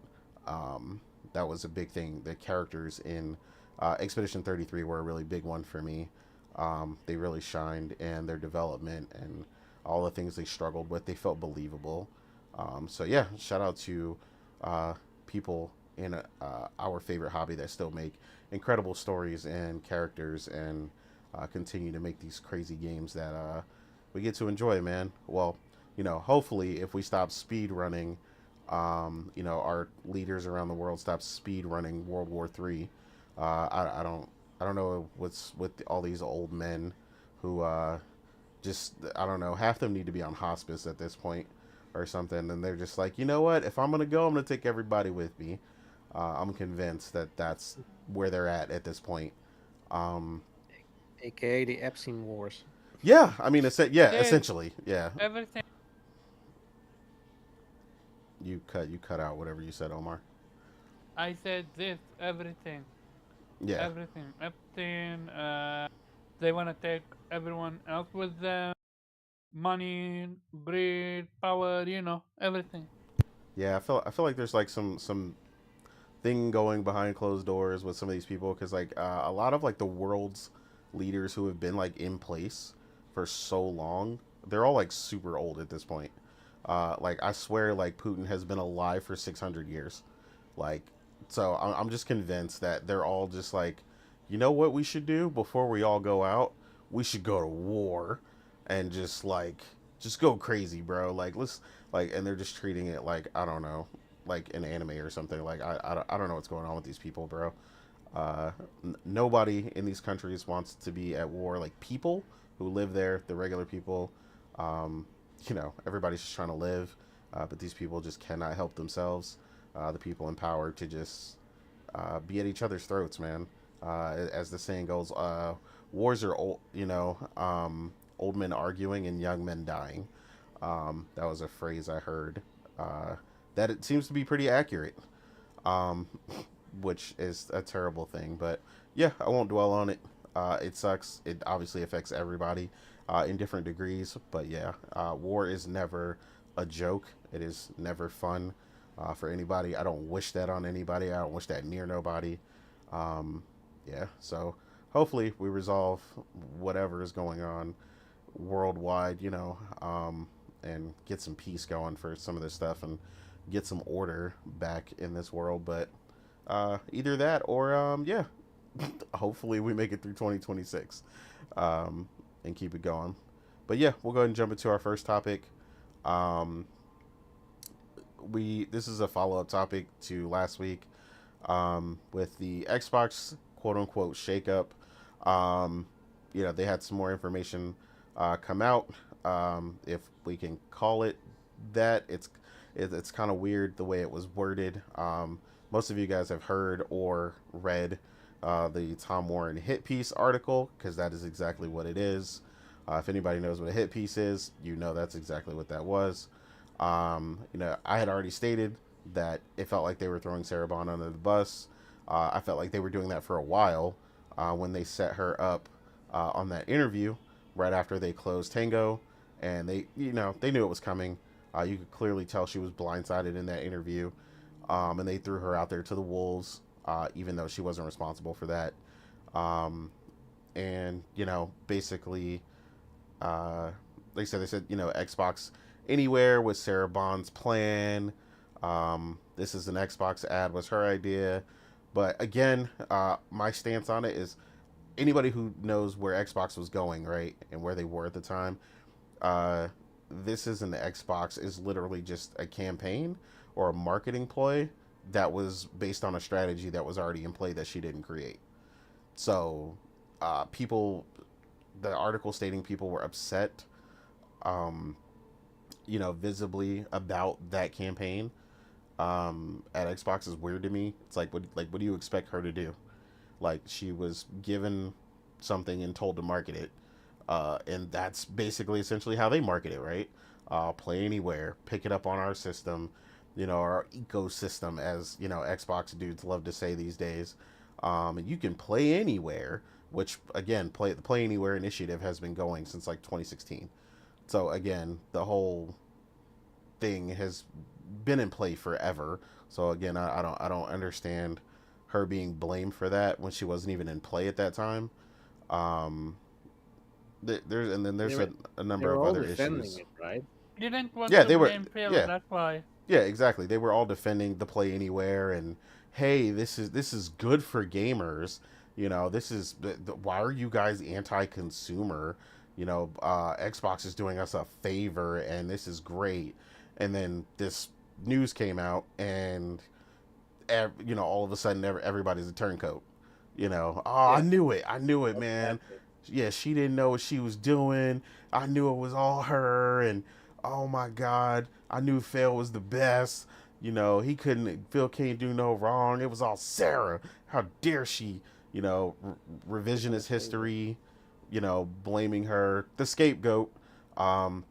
A: That was a big thing. The characters in Expedition 33 were a really big one for me. They really shined, and their development and all the things they struggled with, they felt believable. So yeah, shout out to uh, people in our favorite hobby that still make incredible stories and characters and continue to make these crazy games that we get to enjoy, man. Well, you know, hopefully, if we stop speed running, you know, our leaders around the world stop speed running World War III. I don't know what's with all these old men who just, I don't know, half them need to be on hospice at this point or something, and they're just like, you know what, if I'm gonna go, I'm gonna take everybody with me. I'm convinced that that's where they're at this point. Um,
D: AKA the Epstein Wars.
A: yeah, I mean, yeah,
C: This,
A: essentially, yeah.
C: everything.
A: You cut out whatever you said, Omar.
C: I said this, everything.
A: Yeah,
C: Everything. Epstein, they want to take everyone else with them. Money, greed, power, everything.
A: yeah. I feel like there's like some thing going behind closed doors with some of these people because like a lot of like the world's leaders who have been like in place for so long, they're all like super old at this point. Like I swear, like Putin has been alive for 600 years. Like, so I'm just convinced that they're all just like, you know what we should do before we all go out? We should go to war and just go crazy, bro. Like let's like, and they're just treating it like I don't know, like an anime or something. Like I don't know what's going on with these people, bro. Nobody in these countries wants to be at war. Like people who live there, the regular people, um, everybody's just trying to live, but these people just cannot help themselves. The people in power to just be at each other's throats, man. As the saying goes, wars are old, old men arguing and young men dying. That was a phrase I heard. That it seems to be pretty accurate, um, which is a terrible thing. But yeah, I won't dwell on it. It sucks. It obviously affects everybody in different degrees. But yeah, war is never a joke. It is never fun for anybody. I don't wish that on anybody. I don't wish that near nobody. Um, yeah, so hopefully we resolve whatever is going on worldwide, and get some peace going for some of this stuff and get some order back in this world. But either that or, yeah, hopefully we make it through 2026 and keep it going. But yeah, we'll go ahead and jump into our first topic. Um, this is a follow up topic to last week with the Xbox quote unquote shakeup. Um, they had some more information come out. If we can call it that, it's kind of weird the way it was worded. Most of you guys have heard or read the Tom Warren hit piece article because that is exactly what it is. If anybody knows what a hit piece is, that's exactly what that was. I had already stated that it felt like they were throwing Sarah Bond under the bus. I felt like they were doing that for a while when they set her up on that interview right after they closed Tango, and they knew it was coming. You could clearly tell she was blindsided in that interview, and they threw her out there to the wolves, even though she wasn't responsible for that. And basically, they said Xbox Anywhere was Sarah Bond's plan. This is an Xbox ad was her idea. But again, my stance on it is anybody who knows where Xbox was going, right, and where they were at the time, this isn't the Xbox is literally just a campaign or a marketing ploy that was based on a strategy that was already in play that she didn't create. So, the article stating people were upset, um, visibly about that campaign at Xbox is weird to me. It's like, what do you expect her to do? Like, she was given something and told to market it, and that's basically essentially how they market it, right? Play anywhere, pick it up on our system, our ecosystem, as Xbox dudes love to say these days. And you can play anywhere, which again, the Play Anywhere initiative has been going since like 2016. So again, the whole thing has been in play forever. So again, I don't understand her being blamed for that when she wasn't even in play at that time. Um, there's a
D: They
A: number
D: were
A: of
D: all
A: other
D: defending
A: issues.
D: it, right?
C: Didn't want
A: Yeah,
C: to
A: they were.
C: blame Phil,
A: Yeah,
C: that's why.
A: yeah, exactly. They were all defending the Play Anywhere and hey, this is good for gamers. This is why are you guys anti-consumer? Xbox is doing us a favor, and this is great. And then this news came out, and all of a sudden everybody's a turncoat. Oh,
D: Yeah,
A: I knew it, man.
D: exactly.
A: yeah, she didn't know what she was doing. I knew it was all her, and oh my god, I knew Phil was the best. You know, he couldn't. Phil can't do no wrong. It was all Sarah. How dare she? You know, revisionist history. You know, blaming her, the scapegoat. Um,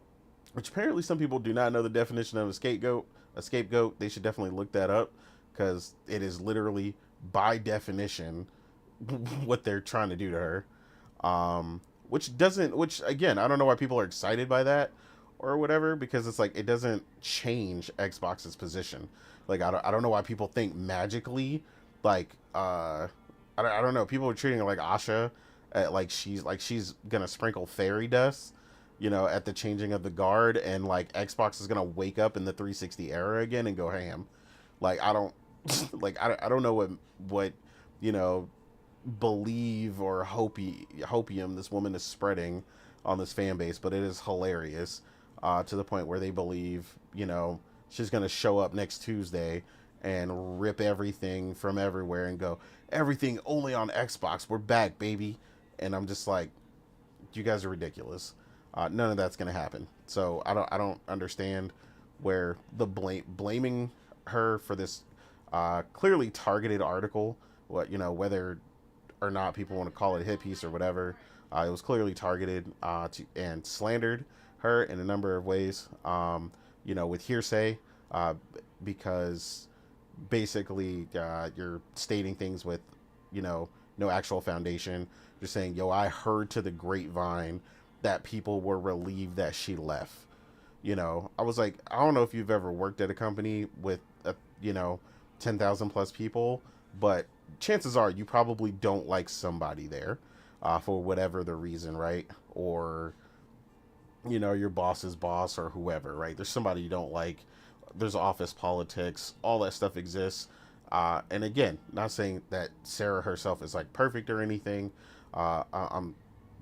A: which apparently some people do not know the definition of a scapegoat. A scapegoat, they should definitely look that up because it is literally by definition what they're trying to do to her. Which doesn't, which again, I don't know why people are excited by that or whatever because it's like it doesn't change Xbox's position. Like I don't know why people think magically, like I don't know. People are treating her like Asha, like she's gonna sprinkle fairy dust, you know, at the changing of the guard, and like Xbox is gonna wake up in the 360 era again and go ham. Like I don't, I don't know what you know believe or hopium this woman is spreading on this fan base, but it is hilarious to the point where they believe, you know, she's going to show up next Tuesday and rip everything from everywhere and go, everything only on Xbox. We're back, baby. And I'm just like, you guys are ridiculous. None of that's going to happen. So I don't understand where the blaming her for this clearly targeted article. What you know, whether or not people want to call it a hit piece or whatever. It was clearly targeted to and slandered her in a number of ways. You know, with hearsay, because basically you're stating things with, you know, no actual foundation. You're saying, "Yo, I heard to the grapevine that people were relieved that she left." You know, I was like, I don't know if you've ever worked at a company with, you know, 10,000 plus people, but chances are you probably don't like somebody there for whatever the reason, right? Or, you know, your boss's boss or whoever, right? There's somebody you don't like. There's office politics. All that stuff exists. And again, not saying that Sarah herself is like perfect or anything. I'm,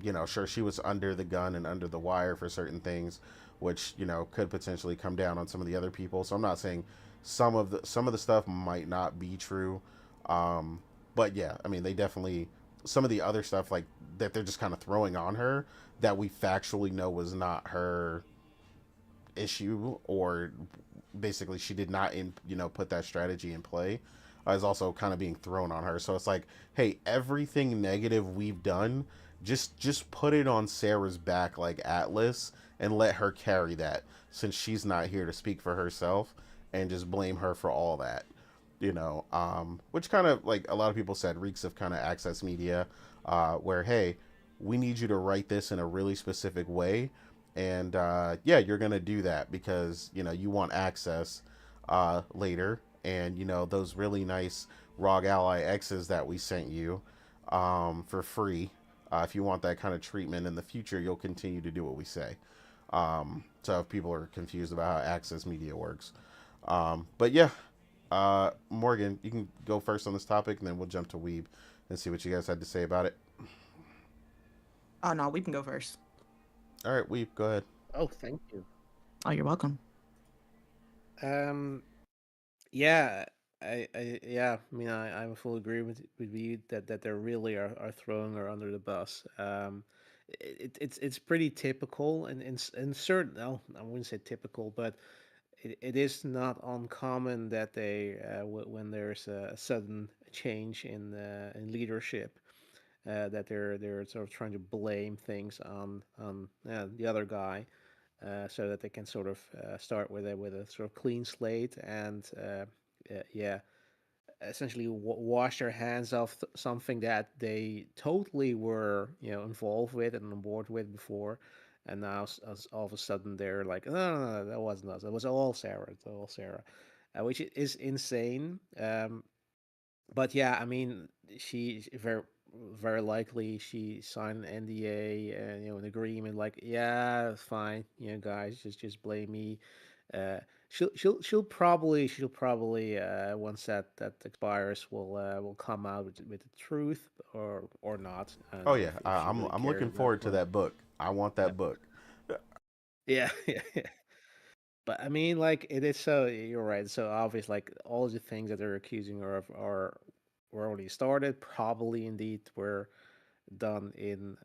A: you know, sure she was under the gun and under the wire for certain things, which you know could potentially come down on some of the other people. So I'm not saying some of the stuff might not be true, um, but yeah, I mean they definitely some of the other stuff like that they're just kind of throwing on her that we factually know was not her issue, or basically she did not you know put that strategy in play, is also kind of being thrown on her. So it's like, hey, everything negative we've done, just put it on Sarah's back like Atlas and let her carry that since she's not here to speak for herself, and just blame her for all that, you know, which kind of like a lot of people said reeks of kind of access media, where hey, we need you to write this in a really specific way, and yeah, you're gonna do that because you know you want access later, and you know those really nice ROG Ally X's that we sent you for free. If you want that kind of treatment in the future, you'll continue to do what we say. So if people are confused about how access media works, but yeah, Morgan, you can go first on this topic, and then we'll jump to Weeb and see what you guys had to say about it.
B: Oh no, we can go first.
A: All right, Weeb, go ahead.
D: Oh, thank you.
B: Oh, you're welcome.
D: Um, yeah, yeah. I mean, I'm in full agreement with you that they really are throwing her under the bus. It's pretty typical, and in certain, no, I wouldn't say typical, but it is not uncommon that they when there's a sudden change in leadership, that they're sort of trying to blame things on the other guy, so that they can sort of start with a sort of clean slate and yeah, essentially wash their hands off something that they totally were, you know, involved with and on board with before, and now all of a sudden they're like, no, that wasn't us. It was all Sarah. It's all Sarah, which is insane. But yeah, I mean, she very likely she signed an NDA and, you know, an agreement like, yeah, it's fine, you know, guys, just blame me. Uh, she'll probably once that expires will come out with the truth or not. I don't
A: Oh
D: know
A: yeah,
D: if she really
A: I'm
D: cares
A: looking
D: about
A: forward to
D: or not.
A: that book. I want
D: Yeah,
A: that book.
D: yeah, yeah. But I mean, like it is so. You're right. So obvious. Like all the ththings that they're accusing her of are were already started. Probably indeed were done in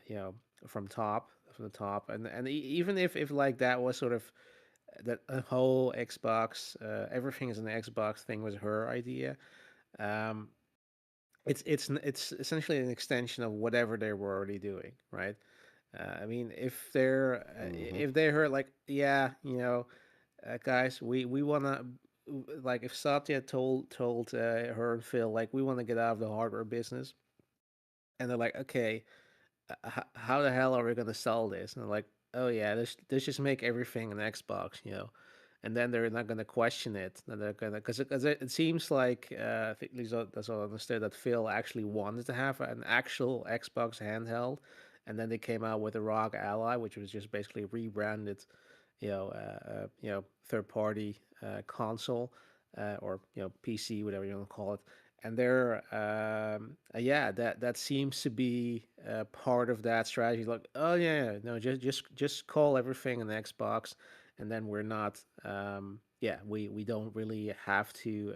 D: you know, from the top, and even if like that was sort of that a whole Xbox, everything is an Xbox thing was her idea. Um, it's essentially an extension of whatever they were already doing, right? I mean,
A: Mm-hmm.
D: if they heard like, yeah, you know, guys, we wanna, like if Satya told her and Phil like we want to get out of the hardware business, and they're like, okay, how the hell are we gonna sell this? And they're like, oh yeah, let's just make everything an Xbox, you know, and then they're not gonna question it. And they're gonna because it seems like I think at least that's all I understood that Phil actually wanted to have an actual Xbox handheld, and then they came out with the ROG Ally, which was just basically rebranded, you know, third party console, or you know, PC, whatever you want to call it. And they're yeah, that seems to be part of that strategy. Like, oh yeah, no, just call everything an Xbox, and then we're not. Yeah, we don't really have to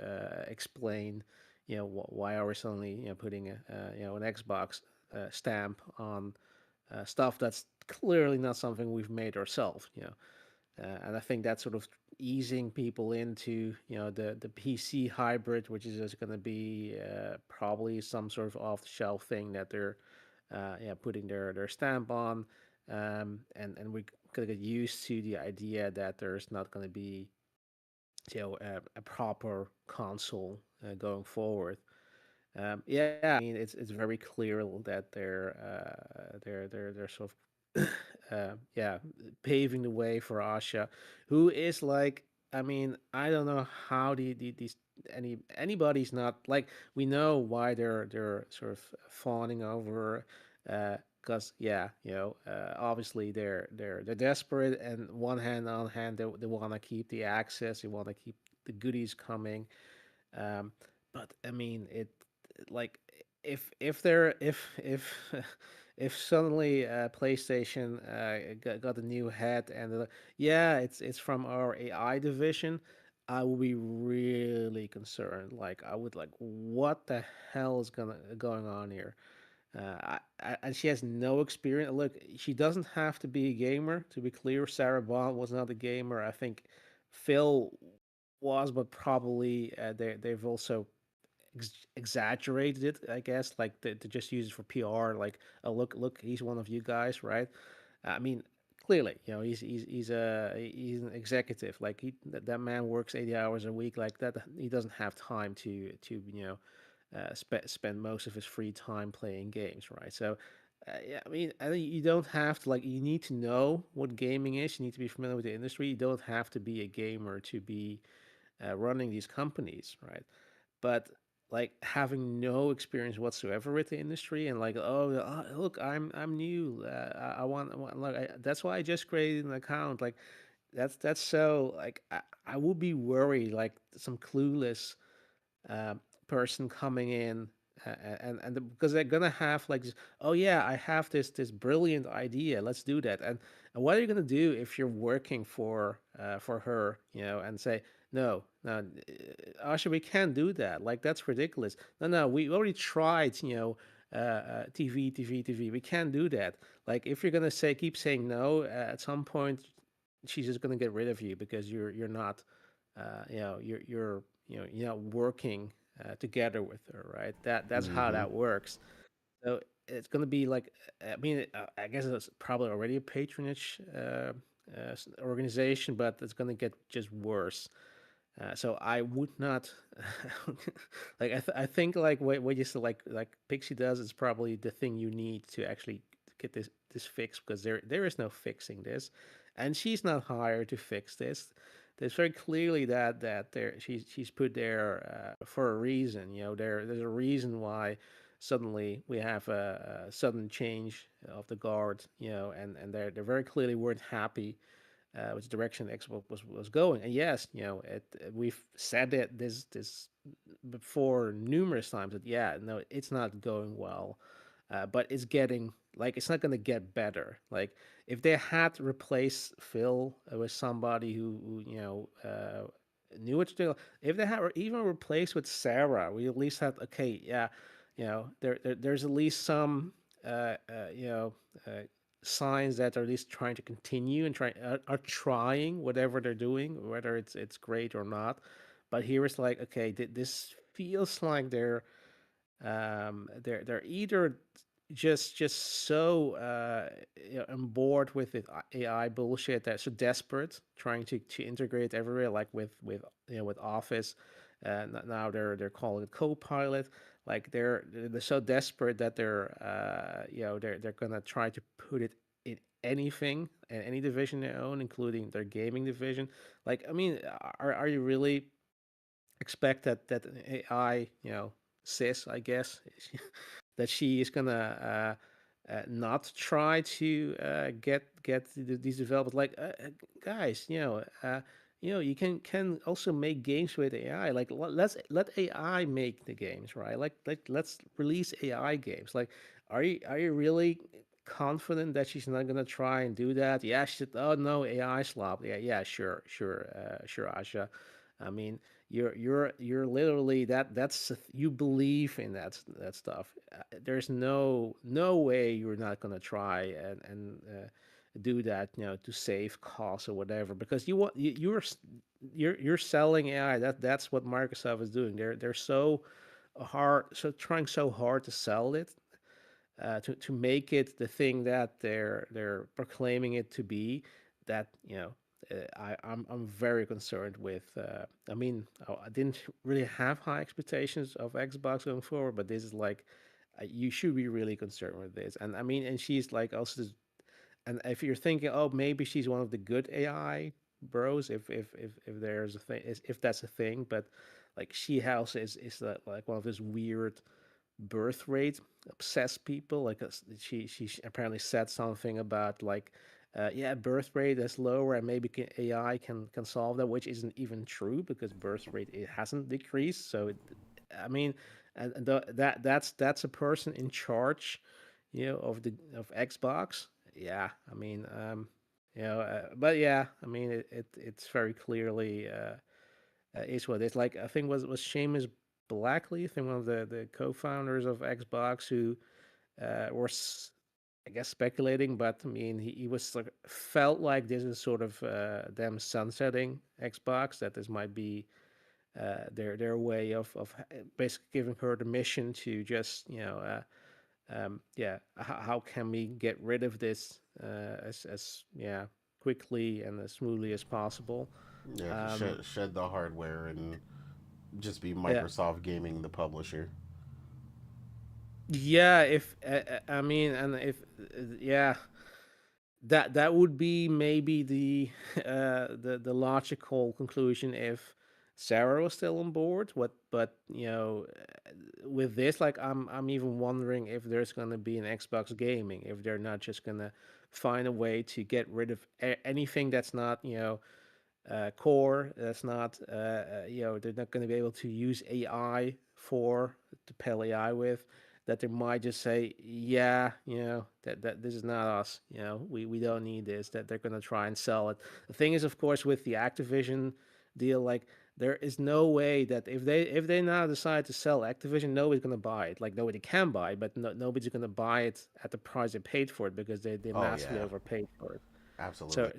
D: explain, you know, why are we suddenly, you know, putting a you know, an Xbox stamp on stuff that's clearly not something we've made ourselves. You know, and I think that's sort of easing people into, you know, the PC hybrid, which is just going to be probably some sort of off the shelf thing that they're yeah, putting their stamp on, and we're gonna get used to the idea that there's not going to be, you know, a proper console going forward. Yeah, I mean, it's very clear that they're sort of yeah, paving the way for Asha, who is like, I mean, I don't know how these anybody's not like, we know why they're sort of fawning over, because yeah, you know, obviously they're desperate, and one hand on hand they want to keep the access, they want to keep the goodies coming, um, but I mean, like if they're if if suddenly PlayStation got a new head, and yeah, it's from our AI division, I would be really concerned. Like I would like, what the hell is going on here? And she has no experience. Look, she doesn't have to be a gamer. To be clear, Sarah Bond was not a gamer. I think Phil was, but probably they've also exaggerated it, I guess, like to just use it for PR. Like, oh look, he's one of you guys, right? I mean, clearly, you know, he's an executive. Like that man works 80 hours a week. Like that, he doesn't have time to you know, spend most of his free time playing games, right? So. Yeah, I mean, I think you don't have to, like, you need to know what gaming is. You need to be familiar with the industry. You don't have to be a gamer to be running these companies, right? But like having no experience whatsoever with the industry, and like, oh, look, I'm new, I want look, that's why I just created an account. Like that's so like, I would be worried, like some clueless uh, person coming in, because they're gonna have like this, oh yeah, I have this brilliant idea, let's do that. And what are you gonna do if you're working for her, you know, and say, no, no, Asha, we can't do that, like that's ridiculous. No, no, we already tried, you know, TV, we can't do that. Like if you're gonna say, keep saying no, at some point she's just gonna get rid of you because you're not, you know, you're not working together with her, right? That's how
A: Mm-hmm.
D: that works. So it's going to be like, I mean, I guess it's probably already a patronage organization, but it's going to get just worse. So I would not like, I think like what you said, like Pixie does is probably the thing you need to actually get this fixed, because there is no fixing this, and she's not hired to fix this. There's very clearly that there she's put there for a reason. You know, there's a reason why suddenly we have a sudden change of the guard. You know, and they very clearly weren't happy which direction Xbox was going. And yes, you know, we've said it this before numerous times, that yeah, no, it's not going well, but it's getting, like, it's not going to get better. Like if they had replaced Phil with somebody who you know, knew what to do, if they had even replaced with Sarah, we at least had, okay, yeah, there's at least some you know uh, signs that are at least trying to continue and are trying whatever they're doing, whether it's great or not. But here it's like, okay, this feels like they're either just so on board with the AI bullshit, they're so desperate trying to integrate everywhere, like with with Office. Now they're calling it Copilot. Like they're so desperate that they're gonna try to put it in anything and any division they own, including their gaming division. Like, I mean, are you really expect that an AI, sis, I guess, that she is gonna not try to get these developers. Like, guys, you can also make games with AI. Like, let's let AI make the games, right? Like let's release AI games. Like, are you really confident that she's not gonna try and do that? Yeah, she said, oh no, AI slop. Yeah, sure, Asha. I mean, you're literally you believe in that stuff. There's no way you're not gonna try and do that, to save costs or whatever, because you're selling AI. That's what Microsoft is doing. They're so trying so hard to sell it, to make it the thing that they're proclaiming it to be. That I'm very concerned with. I mean, I didn't really have high expectations of Xbox going forward, but this is like, you should be really concerned with this. And I mean, and she's like also, and if you're thinking, oh, maybe she's one of the good AI bros, if there's a thing, if that's a thing, but like she house like one of those weird birth rate obsessed people. Like, she apparently said something about like, yeah, birth rate is lower and maybe AI can solve that, which isn't even true because birth rate, it hasn't decreased. So I mean, and that's a person in charge, of Xbox. Yeah, I mean, but yeah, I mean, it's very clearly is what it's like. I think was Seamus Blackley, I think one of the co-founders of Xbox, who was, I guess, speculating, but I mean, he was like, felt like this is sort of them sunsetting Xbox, that this might be their way of basically giving her the mission to just, yeah, how can we get rid of this as yeah, quickly and as smoothly as possible.
A: Yeah, to
D: Um,
A: shed the hardware and just be
D: yeah,
A: Microsoft Gaming the publisher.
D: yeah. If I mean, and if yeah, that would be maybe the logical conclusion if Sarah was still on board. What, but with this, like, I'm even wondering if there's gonna be an Xbox Gaming, if they're not just gonna find a way to get rid of anything that's not, core. That's not, they're not going to be able to use AI to pell AI with. That they might just say, yeah, that this is not us. We don't need this. That they're going to try and sell it. The thing is, of course, with the Activision deal, like, there is no way that if they now decide to sell Activision, nobody's going to buy it. Like, nobody can buy it, but nobody's going to buy it at the price they paid for it, because they
A: Oh
D: massively
A: yeah,
D: overpaid for it.
A: absolutely.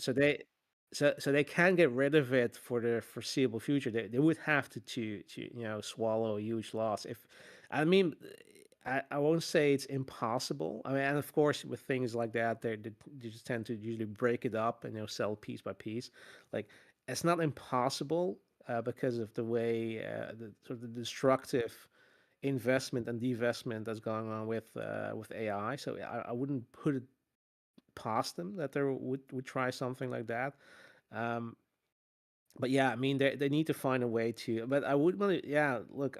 D: So they can get rid of it for the foreseeable future. They would have to swallow a huge loss. If I mean, I won't say it's impossible. I mean, and of course, with things like that, they just tend to usually break it up and sell piece by piece. Like, it's not impossible, because of the way, the sort of the destructive investment and divestment that's going on with AI. So I wouldn't put it past them that they would try something like that. Um, but yeah, I mean, they need to find a way to. But I would really, yeah. Look,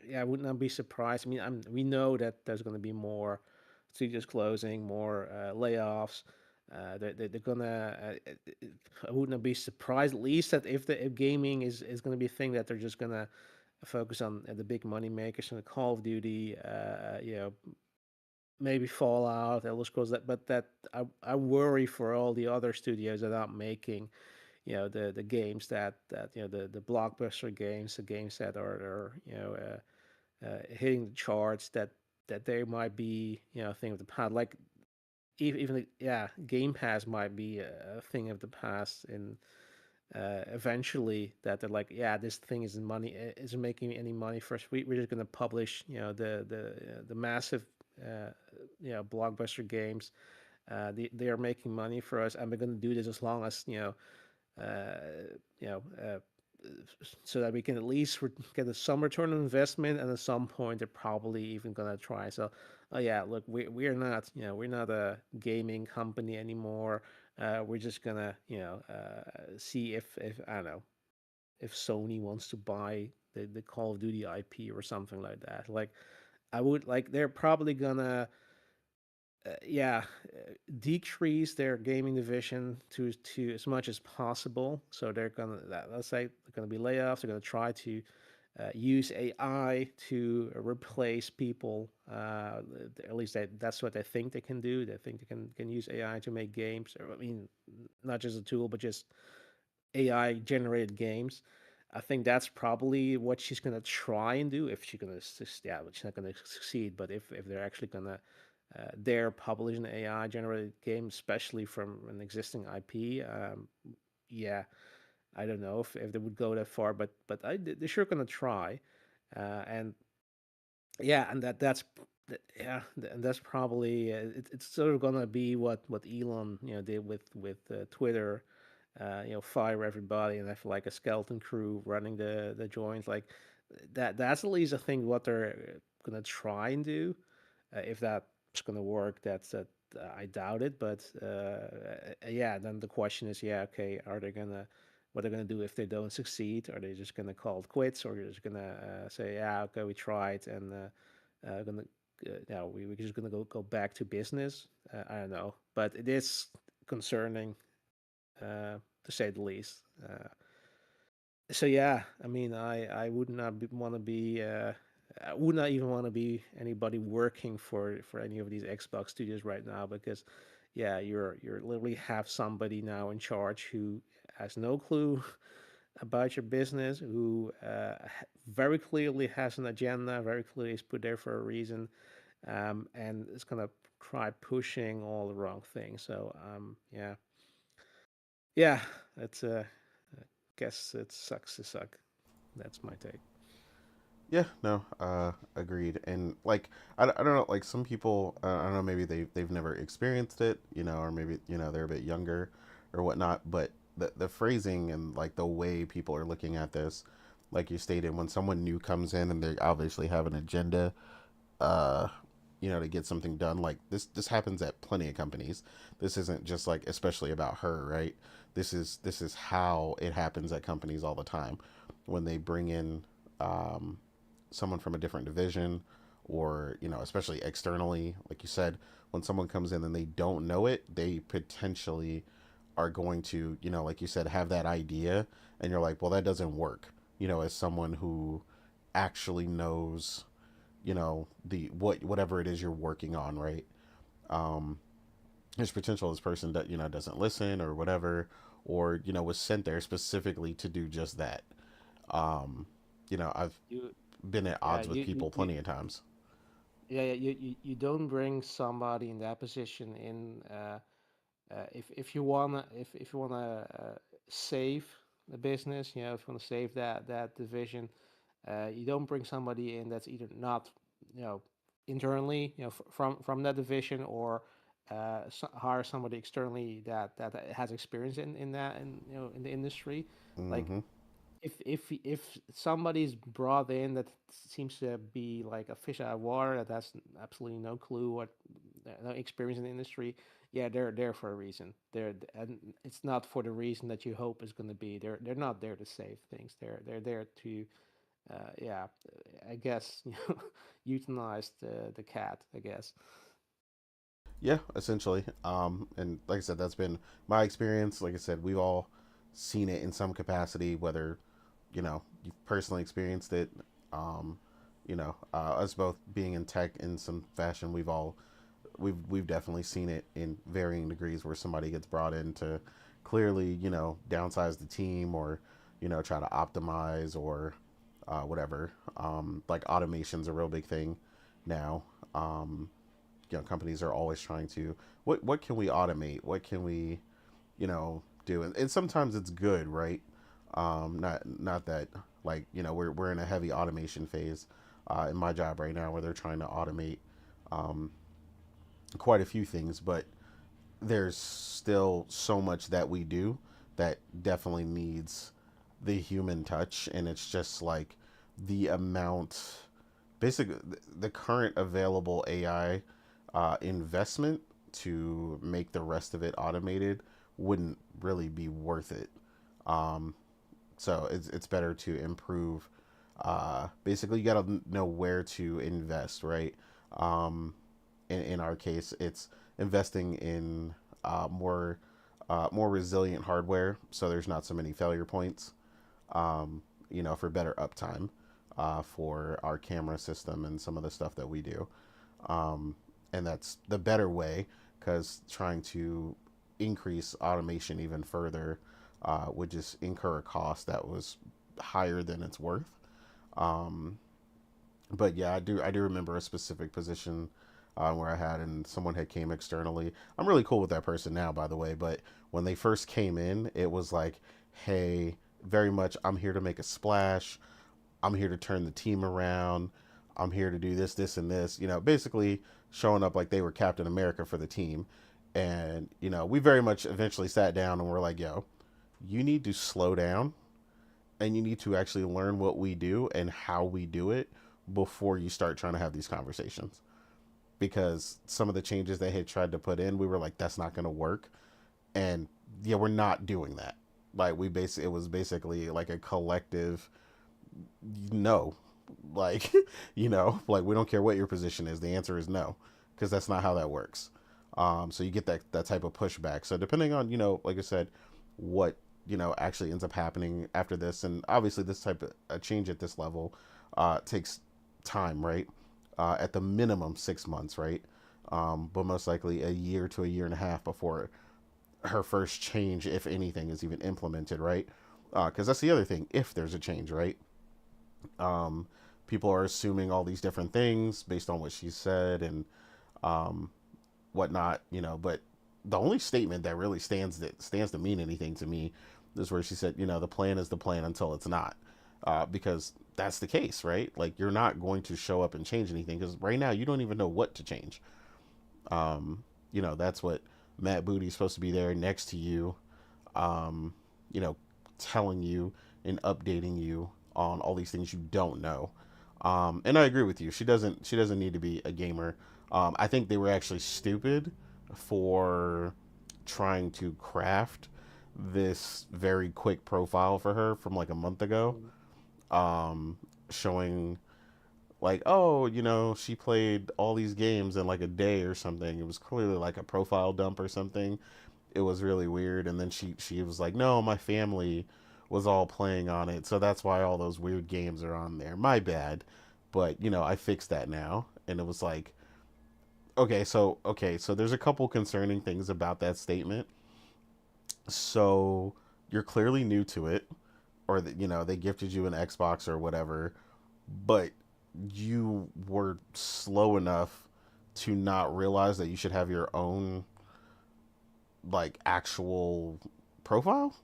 D: yeah, I would not be surprised. I mean, we know that there's going to be more studios closing, more layoffs. They're gonna. I would not be surprised, at least, that if gaming is going to be a thing, that they're just gonna focus on the big money makers and the Call of Duty, maybe Fallout, Elder Scrolls. But that I worry for all the other studios that aren't making, the games that the blockbuster games, the games that are hitting the charts, that they might be, a thing of the past. Like even yeah, Game Pass might be a thing of the past, and eventually that they're like, yeah, this thing isn't making any money for us. We're just gonna publish, the massive, uh, blockbuster games. They are making money for us, and we're gonna do this as long as uh, you know, uh, so that we can at least get some return on investment, and at some point they're probably even gonna try. So, oh yeah, look, we're not, we're not a gaming company anymore. We're just gonna, see if I don't know, if Sony wants to buy the Call of Duty IP or something like that. Like, I would like, they're probably gonna yeah, decrease their gaming division to as much as possible. So they're gonna, let's say they're gonna be layoffs. They're gonna try to use AI to replace people. At least that's what they think they can do. They think they can use AI to make games. Or, I mean, not just a tool, but just AI generated games. I think that's probably what she's gonna try and do. If she's gonna, yeah, but she's not gonna succeed. But if they're actually gonna dare publish an AI generated game, especially from an existing IP, yeah, I don't know if they would go that far, but they're sure gonna try, and yeah, and yeah, and that's probably it's sort of gonna be what Elon did with Twitter, fire everybody and have like a skeleton crew running the joint like that's at least I think what they're gonna try and do. If that's gonna work, I doubt it, but yeah, then the question is, yeah, okay, are they gonna what they're gonna do if they don't succeed? Are they just gonna call it quits, or are they just gonna say, yeah, okay, we tried, and gonna yeah, we're just gonna go back to business? I don't know, but it is concerning, to say the least. So yeah, I mean, I would not want to be. I would not even want to be anybody working for any of these Xbox studios right now, because yeah, you're literally have somebody now in charge who has no clue about your business, who very clearly has an agenda, very clearly is put there for a reason, and it's gonna try pushing all the wrong things. So yeah, yeah, it's guess it sucks to suck. That's my take.
A: Yeah, no, agreed. And like, I don't know, like some people, I don't know, maybe they've never experienced it, or maybe they're a bit younger or whatnot. But the phrasing and like the way people are looking at this, like you stated, when someone new comes in and they obviously have an agenda, uh, to get something done. Like this happens at plenty of companies. This isn't just like especially about her, right? This is how it happens at companies all the time when they bring in um, someone from a different division, or especially externally, like you said, when someone comes in and they don't know it, they potentially are going to, like you said, have that idea, and you're like, well, that doesn't work. As someone who actually knows, the whatever it is you're working on, right? um there's potential this person that doesn't listen or whatever, or was sent there specifically to do just that. um I've
D: You
A: been at
D: yeah
A: odds with people plenty of times.
D: yeah, you don't bring somebody in that position in, if you wanna, if you wanna save the business, if you wanna save that division, you don't bring somebody in that's either not, you know internally, from that division, or hire somebody externally that has experience in that, in the industry. Like,
A: Mm-hmm.
D: if somebody's brought in that seems to be like a fish out of water, that has absolutely no clue, what no experience in the industry, yeah, they're there for a reason. And it's not for the reason that you hope is going to be. They're not there to save things. They're there to, yeah, I guess, euthanize the cat, I guess.
A: Yeah, essentially. And like I said, that's been my experience. Like I said, we've all seen it in some capacity, whether you've personally experienced it. um us both being in tech in some fashion, we've definitely seen it in varying degrees, where somebody gets brought in to clearly downsize the team, or try to optimize, or whatever. Like automation's a real big thing now. Companies are always trying to what can we automate? What can we do? And sometimes it's good, right? Not that like we're in a heavy automation phase in my job right now where they're trying to automate um, quite a few things, but there's still so much that we do that definitely needs the human touch, and it's just like the amount, basically, the current available AI investment to make the rest of it automated wouldn't really be worth it. Um, so it's better to improve. Basically, you got to know where to invest, right? Um, in our case, it's investing in more resilient hardware, so there's not so many failure points. For better uptime for our camera system and some of the stuff that we do. Um, and that's the better way because trying to increase automation even further would just incur a cost that was higher than it's worth. Um, but yeah, I do remember a specific position where I had and someone had came externally. I'm really cool with that person now, by the way. But when they first came in, it was like, hey, very much, I'm here to make a splash. I'm here to turn the team around. I'm here to do this, this, and this. Basically showing up like they were Captain America for the team. And we very much eventually sat down and we're like, yo, you need to slow down and you need to actually learn what we do and how we do it before you start trying to have these conversations. Because some of the changes they had tried to put in, we were like, that's not going to work. And yeah, we're not doing that. Like it was basically like a collective no. Like, like we don't care what your position is. The answer is no, because that's not how that works. So you get that type of pushback. So depending on, like I said, what actually ends up happening after this, and obviously this type of a change at this level takes time, right? At the minimum 6 months, right? But most likely a year to a year and a half before her first change, if anything, is even implemented, right? Because that's the other thing. If there's a change, right? Um, People are assuming all these different things based on what she said and um, whatnot, But the only statement that really stands to mean anything to me is where she said, the plan is the plan until it's not, because that's the case, right? Like you're not going to show up and change anything because right now you don't even know what to change. That's what Matt Booty's supposed to be there next to you, um, you know, telling you and updating you on all these things you don't know. And I agree with you. She doesn't need to be a gamer. I think they were actually stupid for trying to craft this very quick profile for her from like a month ago, showing like, oh, she played all these games in like a day or something. It was clearly like a profile dump or something. It was really weird. And then she was like, no, my family was all playing on it, so that's why all those weird games are on there. My bad, but I fixed that now. And it was like, okay, so there's a couple concerning things about that statement. So you're clearly new to it, or that they gifted you an Xbox or whatever, but you were slow enough to not realize that you should have your own like actual profile.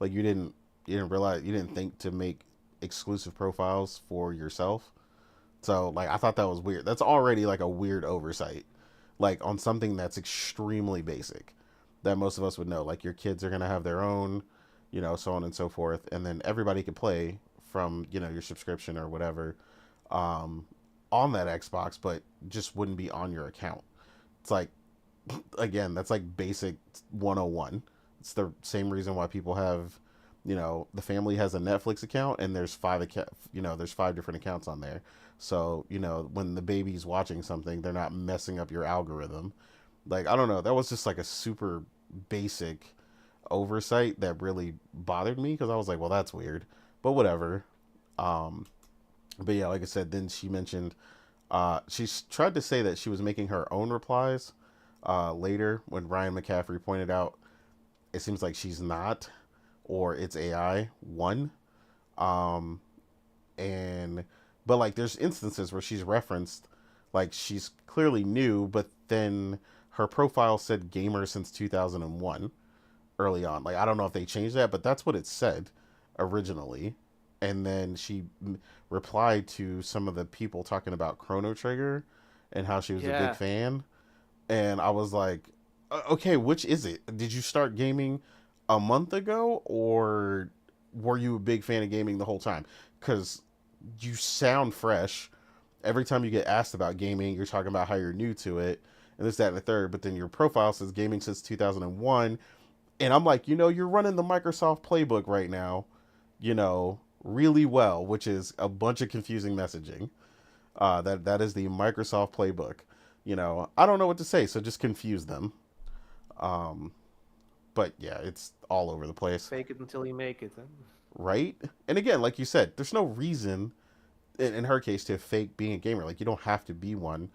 A: Like you didn't realize, you didn't think to make exclusive profiles for yourself. So like I thought that was weird. That's already like a weird oversight, like on something that's extremely basic that most of us would know. Like your kids are gonna have their own, so on and so forth, and then everybody could play from your subscription or whatever, um, on that Xbox, but just wouldn't be on your account. It's like, again, that's like basic 101. It's the same reason why people have, the family has a Netflix account and there's five different accounts on there. So, when the baby's watching something, they're not messing up your algorithm. Like, I don't know. That was just like a super basic oversight that really bothered me because I was like, well, that's weird, but whatever. Um, but yeah, like I said, then she mentioned, she's tried to say that she was making her own replies later when Ryan McCaffrey pointed out it seems like she's not, or it's AI one. Um, and but like there's instances where she's referenced like she's clearly new, but then her profile said gamer since 2001 early on. Like I don't know if they changed that, but that's what it said originally. And then she replied to some of the people talking about Chrono Trigger and how she was a big
D: Yeah.
A: fan. And I was like, okay, which is it? Did you start gaming a month ago, or were you a big fan of gaming the whole time? Because you sound fresh. Every time you get asked about gaming, you're talking about how you're new to it, and this, that, and the third. But then your profile says gaming since 2001, and I'm like, you're running the Microsoft playbook right now, really well, which is a bunch of confusing messaging. That is the Microsoft playbook. I don't know what to say, so just confuse them. Um, but yeah, it's all over the place,
D: Fake it until you make it. Huh?
A: right? And again, like you said, there's no reason in her case to fake being a gamer. Like you don't have to be one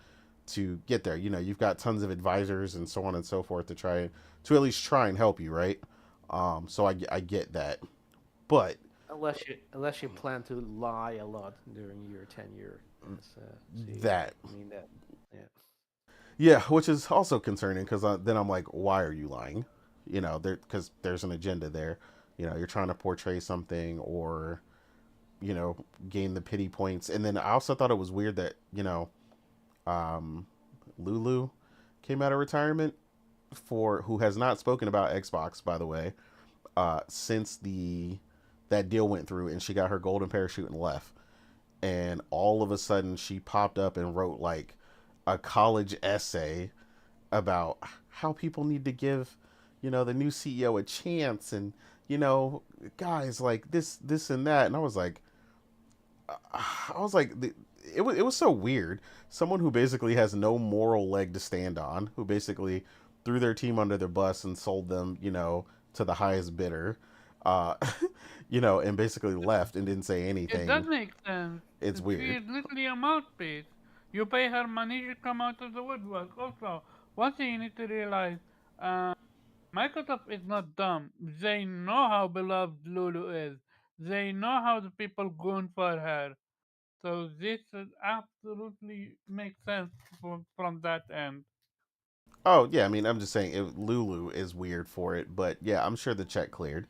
A: to get there. You've got tons of advisors and so on and so forth to try to at least try and help you, right? So I get that, but
D: Unless you plan to lie a lot during your tenure. See,
A: that
D: I mean that. Yeah.
A: yeah, which is also concerning because then I'm like, why are you lying? Because there's an agenda there. You're trying to portray something or gain the pity points. And then I also thought it was weird that um, Lulu came out of retirement for who has not spoken about Xbox, by the way, since the that deal went through and she got her golden parachute and left. And all of a sudden she popped up and wrote like a college essay about how people need to give the new CEO a chance, and guys like this and that. And I was like it was so weird. Someone who basically has no moral leg to stand on, who basically threw their team under their bus and sold them, to the highest bidder, uh, and basically left and didn't say
C: It does
A: anything.
C: make sense.
A: It's
C: She
A: weird.
C: is literally a mouthpiece. You pay her money, she come out of the woodwork. Also, one thing you need to realize, uh, Microsoft is not dumb. They know how beloved Lulu is. They know how the people goon for her. So this absolutely makes sense from that end.
A: Oh yeah, I mean, I'm just saying Lulu is weird for it, but yeah, I'm sure the check cleared,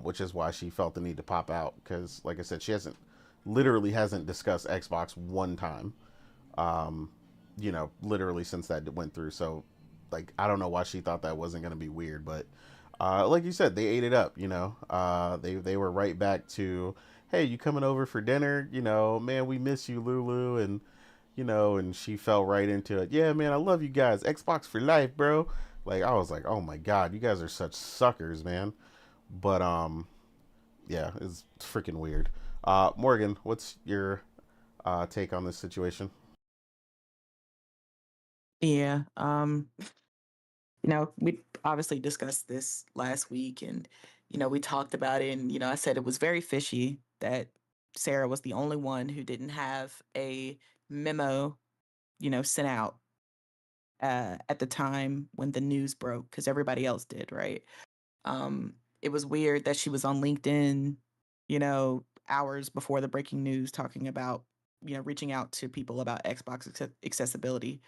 A: which is why she felt the need to pop out because, like I said, she literally hasn't discussed Xbox one time, um, literally since that went through. So, like, I don't know why she thought that wasn't gonna be weird, but like you said, they ate it up. They were right back to, hey, you coming over for dinner? Man, we miss you, Lulu, and she fell right into it. Yeah, man, I love you guys. Xbox for life, bro. Like I was like, oh my god, you guys are such suckers, man. But yeah, it's freaking weird. Morgan, what's your take on this situation?
B: Yeah. We obviously discussed this last week and, we talked about it and, I said it was very fishy that Sarah was the only one who didn't have a memo, sent out at the time when the news broke because everybody else did, right? It was weird that she was on LinkedIn, hours before the breaking news talking about, reaching out to people about Xbox accessibility.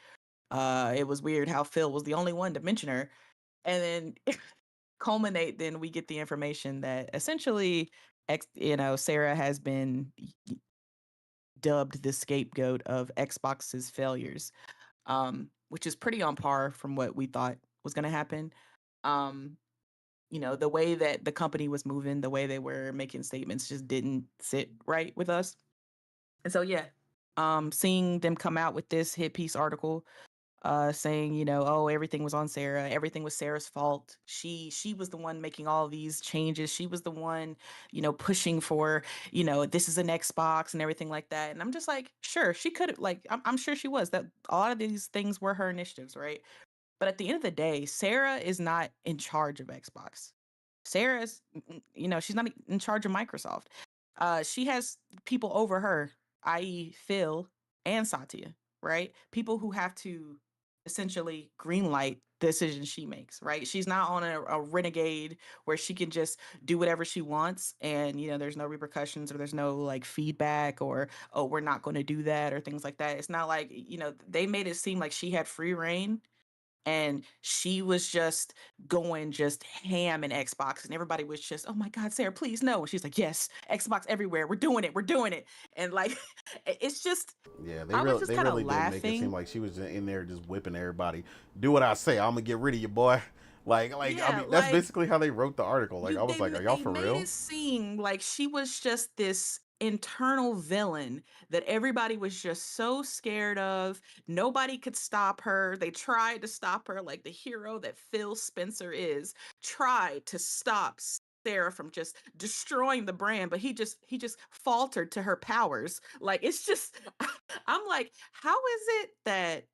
B: It was weird how Phil was the only one to mention her. And then culminate, then we get the information that essentially, Sarah has been dubbed the scapegoat of Xbox's failures, which is pretty on par from what we thought was going to happen. Um, the way that the company was moving, the way they were making statements just didn't sit right with us. And so, yeah, seeing them come out with this hit piece article saying, oh, everything was on Sarah, everything was Sarah's fault. She was the one making all these changes. She was the one, pushing for, this is an Xbox and everything like that. And I'm just like, sure, she could have like I'm sure she was that a lot of these things were her initiatives, right? But at the end of the day, Sarah is not in charge of Xbox. Sarah is, she's not in charge of Microsoft. She has people over her, i.e., Phil and Satya, right? People who have to essentially green light the decision she makes, right? She's not on a renegade where she can just do whatever she wants and, there's no repercussions or there's no like feedback or, oh, we're not going to do that or things like that. It's not like, they made it seem like she had free reign and she was just going just ham in Xbox and everybody was just, oh my God, Sarah, please no. And she's like, yes, Xbox everywhere. We're doing it. We're doing it. And like, it's just,
A: Yeah,
B: I was just
A: they
B: kind of
A: really did make it seem
B: laughing.
A: like she was in there just whipping everybody. Do what I say. I'm gonna get rid of you, boy. I
B: Yeah,
A: mean, that's
B: like
A: basically how they wrote the article. Like,
B: you
A: I was like, are y'all
B: they
A: for
B: made
A: real?
B: it seem like she was just this internal villain that everybody was just so scared of. Nobody could stop her. They tried to stop her, like the hero that Phil Spencer is, tried to stop Sarah from just destroying the brand, but he just faltered to her powers. Like it's just I'm like, how is it that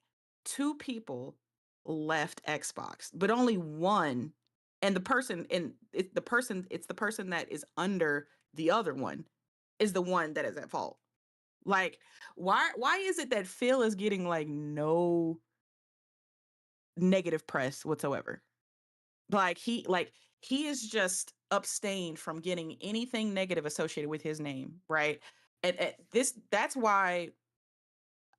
B: two people left Xbox, but only one, and it's the person that is under the other one is the one that is at fault. Like, why is it that Phil is getting like no negative press whatsoever? Like he is just abstained from getting anything negative associated with his name, right? And that's why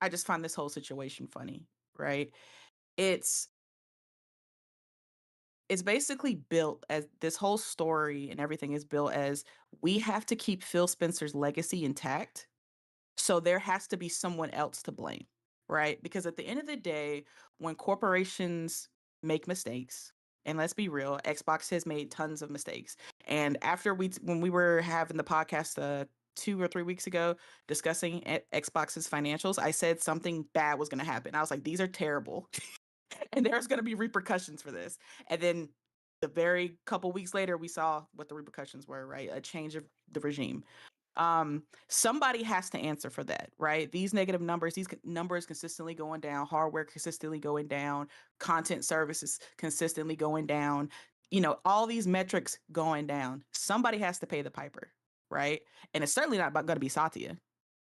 B: I just find this whole situation funny, right? It's it's basically built as this whole story and everything is built as we have to keep Phil Spencer's legacy intact. So there has to be someone else to blame, right? Because at the end of the day, when corporations make mistakes, and let's be real, Xbox has made tons of mistakes. And when we were having the podcast 2 or 3 weeks ago discussing Xbox's financials, I said something bad was going to happen. I was like, these are terrible and there's going to be repercussions for this. And then the very couple weeks later, we saw what the repercussions were, right? A change of the regime. Somebody has to answer for that, right? These negative numbers, numbers consistently going down, hardware consistently going down, content services consistently going down, all these metrics going down. Somebody has to pay the piper, right? And it's certainly not going to be Satya,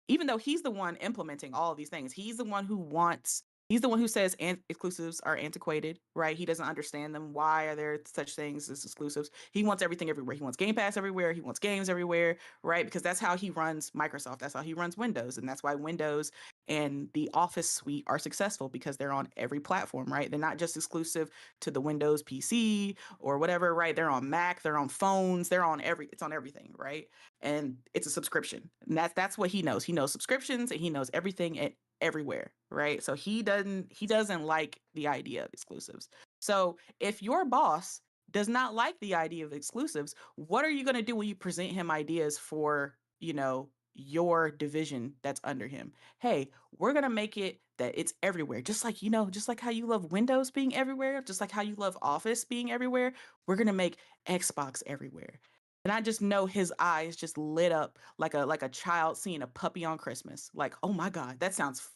B: even though he's the one implementing all of these things. He's the one who says exclusives are antiquated, right? He doesn't understand them. Why are there such things as exclusives? He wants everything everywhere. He wants Game Pass everywhere. He wants games everywhere, right? Because that's how he runs Microsoft. That's how he runs Windows. And that's why Windows and the Office suite are successful, because they're on every platform, right? They're not just exclusive to the Windows PC or whatever, right? They're on Mac, they're on phones, it's on everything, right? And it's a subscription. And that's what he knows. He knows subscriptions and he knows everything everywhere, right? So he doesn't like the idea of exclusives. So if your boss does not like the idea of exclusives, what are you going to do when you present him ideas for, your division that's under him? Hey, we're going to make it that it's everywhere. Just like how you love Windows being everywhere, just like how you love Office being everywhere, we're going to make Xbox everywhere. And I just know his eyes just lit up like a child seeing a puppy on Christmas. Like, oh my God, that sounds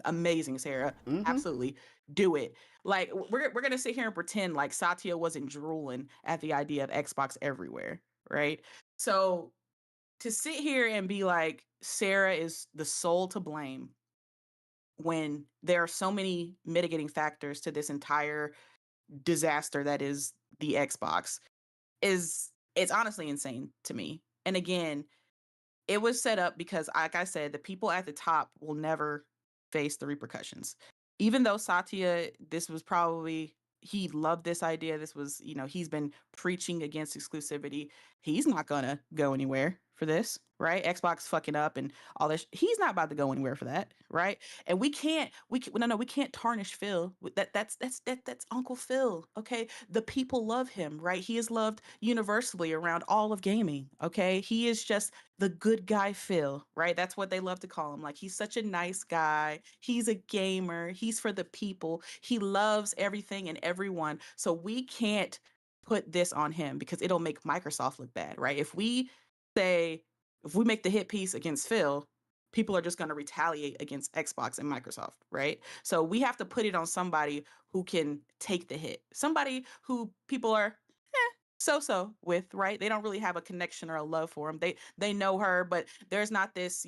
B: amazing, Sarah.
A: Mm-hmm.
B: Absolutely, do it. Like we're gonna sit here and pretend like Satya wasn't drooling at the idea of Xbox everywhere, right? So to sit here and be like Sarah is the sole to blame when there are so many mitigating factors to this entire disaster that is the Xbox is it's honestly insane to me. And again, it was set up because, like I said, the people at the top will never face the repercussions. Even though Satya, this was probably, he loved this idea. This was, he's been preaching against exclusivity. He's not gonna go anywhere for this, right? Xbox fucking up and all this. He's not about to go anywhere for that, right? And we can't tarnish Phil. That's Uncle Phil. Okay, the people love him, right? He is loved universally around all of gaming. Okay, he is just the good guy Phil, right? That's what they love to call him. Like, he's such a nice guy. He's a gamer. He's for the people. He loves everything and everyone. So we can't put this on him because it'll make Microsoft look bad, right? If we make the hit piece against Phil, people are just going to retaliate against Xbox and Microsoft, right? So we have to put it on somebody who can take the hit. Somebody who people are so with, right? They don't really have a connection or a love for him. They know her, but there's not this,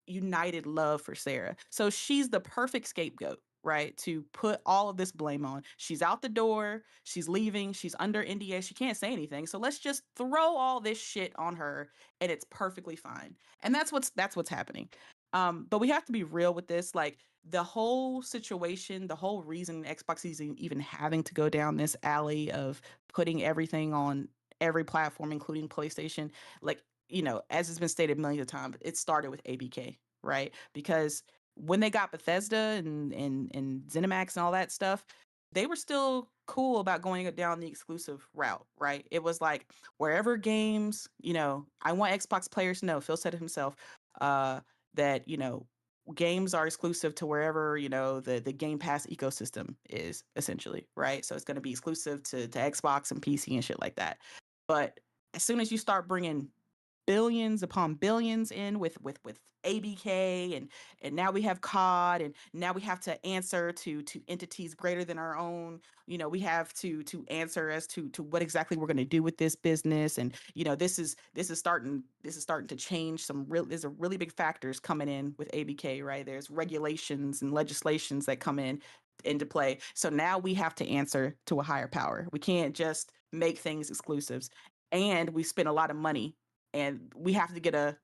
B: united love for Sarah. So she's the perfect scapegoat, right, to put all of this blame on. She's out the door, she's leaving, she's under NDA, she can't say anything. So let's just throw all this shit on her and it's perfectly fine. And that's what's happening. But we have to be real with this. Like the whole situation, the whole reason Xbox is even having to go down this alley of putting everything on every platform, including PlayStation, like, as has been stated millions of times, it started with ABK, right? Because when they got Bethesda and ZeniMax and all that stuff, they were still cool about going down the exclusive route, right? It was like wherever games, I want Xbox players to know, Phil said it himself, that, games are exclusive to wherever, the Game Pass ecosystem is essentially, right? So it's going to be exclusive to Xbox and PC and shit like that. But as soon as you start bringing billions upon billions in with ABK and now we have COD and now we have to answer to entities greater than our own. We have to answer as to what exactly we're going to do with this business, and this is starting to change there's a really big factors coming in with ABK, right? There's regulations and legislations that come into play. So now we have to answer to a higher power. We can't just make things exclusives, and we spend a lot of money and we have to get a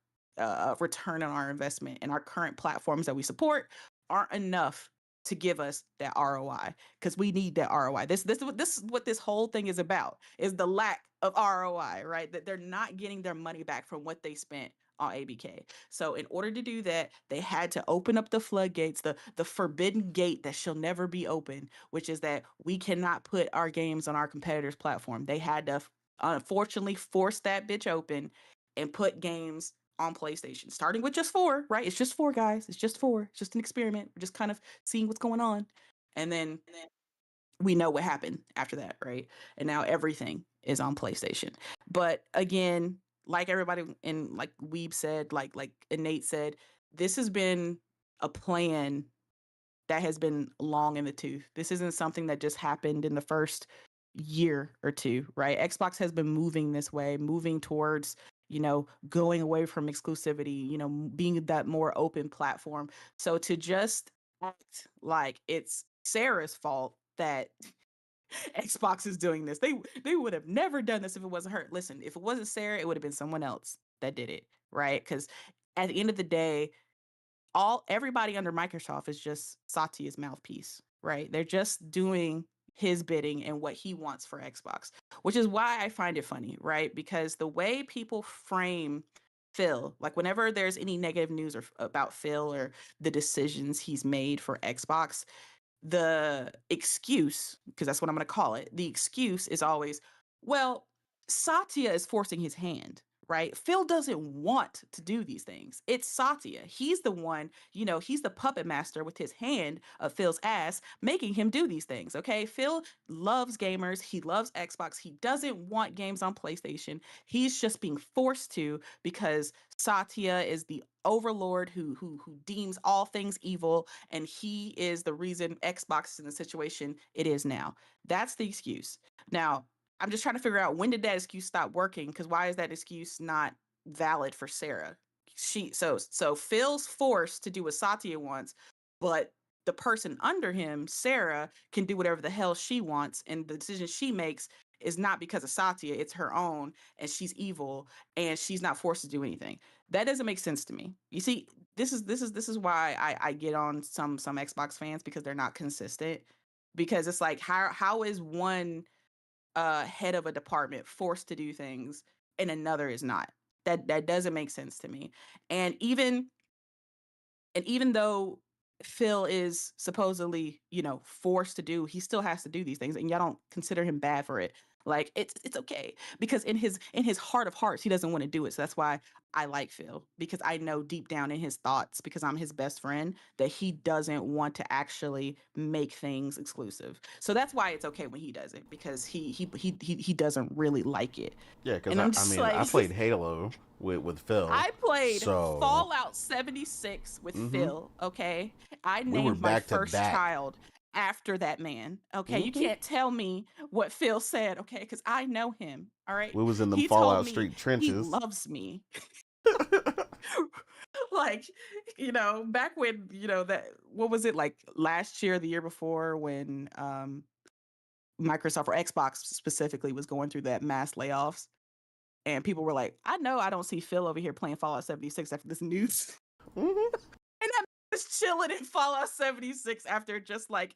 B: return on our investment. And our current platforms that we support aren't enough to give us that ROI, because we need that ROI. This is what this whole thing is about, is the lack of ROI, right? That they're not getting their money back from what they spent on ABK. So in order to do that, they had to open up the floodgates, the forbidden gate that shall never be open, which is that we cannot put our games on our competitors' platform. They had to unfortunately force that bitch open and put games on PlayStation, starting with just 4, right? It's just 4, guys. It's just 4. It's just an experiment. We're just kind of seeing what's going on. And then we know what happened after that, right? And now everything is on PlayStation. But again, like everybody and like Weeb said, like Nate said, this has been a plan that has been long in the tooth. This isn't something that just happened in the first year or two, right? Xbox has been moving this way, moving towards, going away from exclusivity, being that more open platform. So to just act like it's Sarah's fault that Xbox is doing this, they would have never done this if it wasn't her. Listen, if it wasn't Sarah, it would have been someone else that did it, right? Because at the end of the day, everybody under Microsoft is just Satya's mouthpiece, right? They're just doing his bidding and what he wants for Xbox, which is why I find it funny, right? Because the way people frame Phil, like whenever there's any negative news about Phil or the decisions he's made for Xbox, the excuse, because that's what I'm going to call it, the excuse is always, well, Satya is forcing his hand, right? Phil doesn't want to do these things. It's Satya. He's the one, he's the puppet master with his hand of Phil's ass, making him do these things, okay? Phil loves gamers. He loves Xbox. He doesn't want games on PlayStation. He's just being forced to because Satya is the overlord who deems all things evil, and he is the reason Xbox is in the situation it is now. That's the excuse. Now, I'm just trying to figure out, when did that excuse stop working? Because why is that excuse not valid for Sarah? So Phil's forced to do what Satya wants, but the person under him, Sarah, can do whatever the hell she wants, and the decision she makes is not because of Satya, it's her own, and she's evil, and she's not forced to do anything. That doesn't make sense to me. You see, this is why I get on some Xbox fans, because they're not consistent. Because it's like, how is one head of a department forced to do things and another is not? That doesn't make sense to me. And even though Phil is supposedly, forced to do, he still has to do these things, and y'all don't consider him bad for it. Like, it's okay, because in his heart of hearts, he doesn't want to do it. So that's why I like Phil, because I know deep down in his thoughts, because I'm his best friend, that he doesn't want to actually make things exclusive. So that's why it's okay when he does it, because he doesn't really like it.
A: Yeah, because
B: And I'm
A: I
B: just
A: mean, I
B: like,
A: played Halo with Phil.
B: I played
A: so
B: Fallout 76 with Phil, okay? I
A: We were
B: named my
A: back to
B: first
A: back.
B: child after that man, okay? You can't tell me what Phil said, okay? Because I know him, all right?
A: We was in them
B: He told
A: Fallout
B: me
A: Street
B: he
A: trenches.
B: loves me. Like, back when, that what was it like last year, the year before when Microsoft or Xbox specifically was going through that mass layoffs and people were like, I know I don't see Phil over here playing Fallout 76 after this news.
A: Mhm.
B: And that was chilling in Fallout 76 after just like,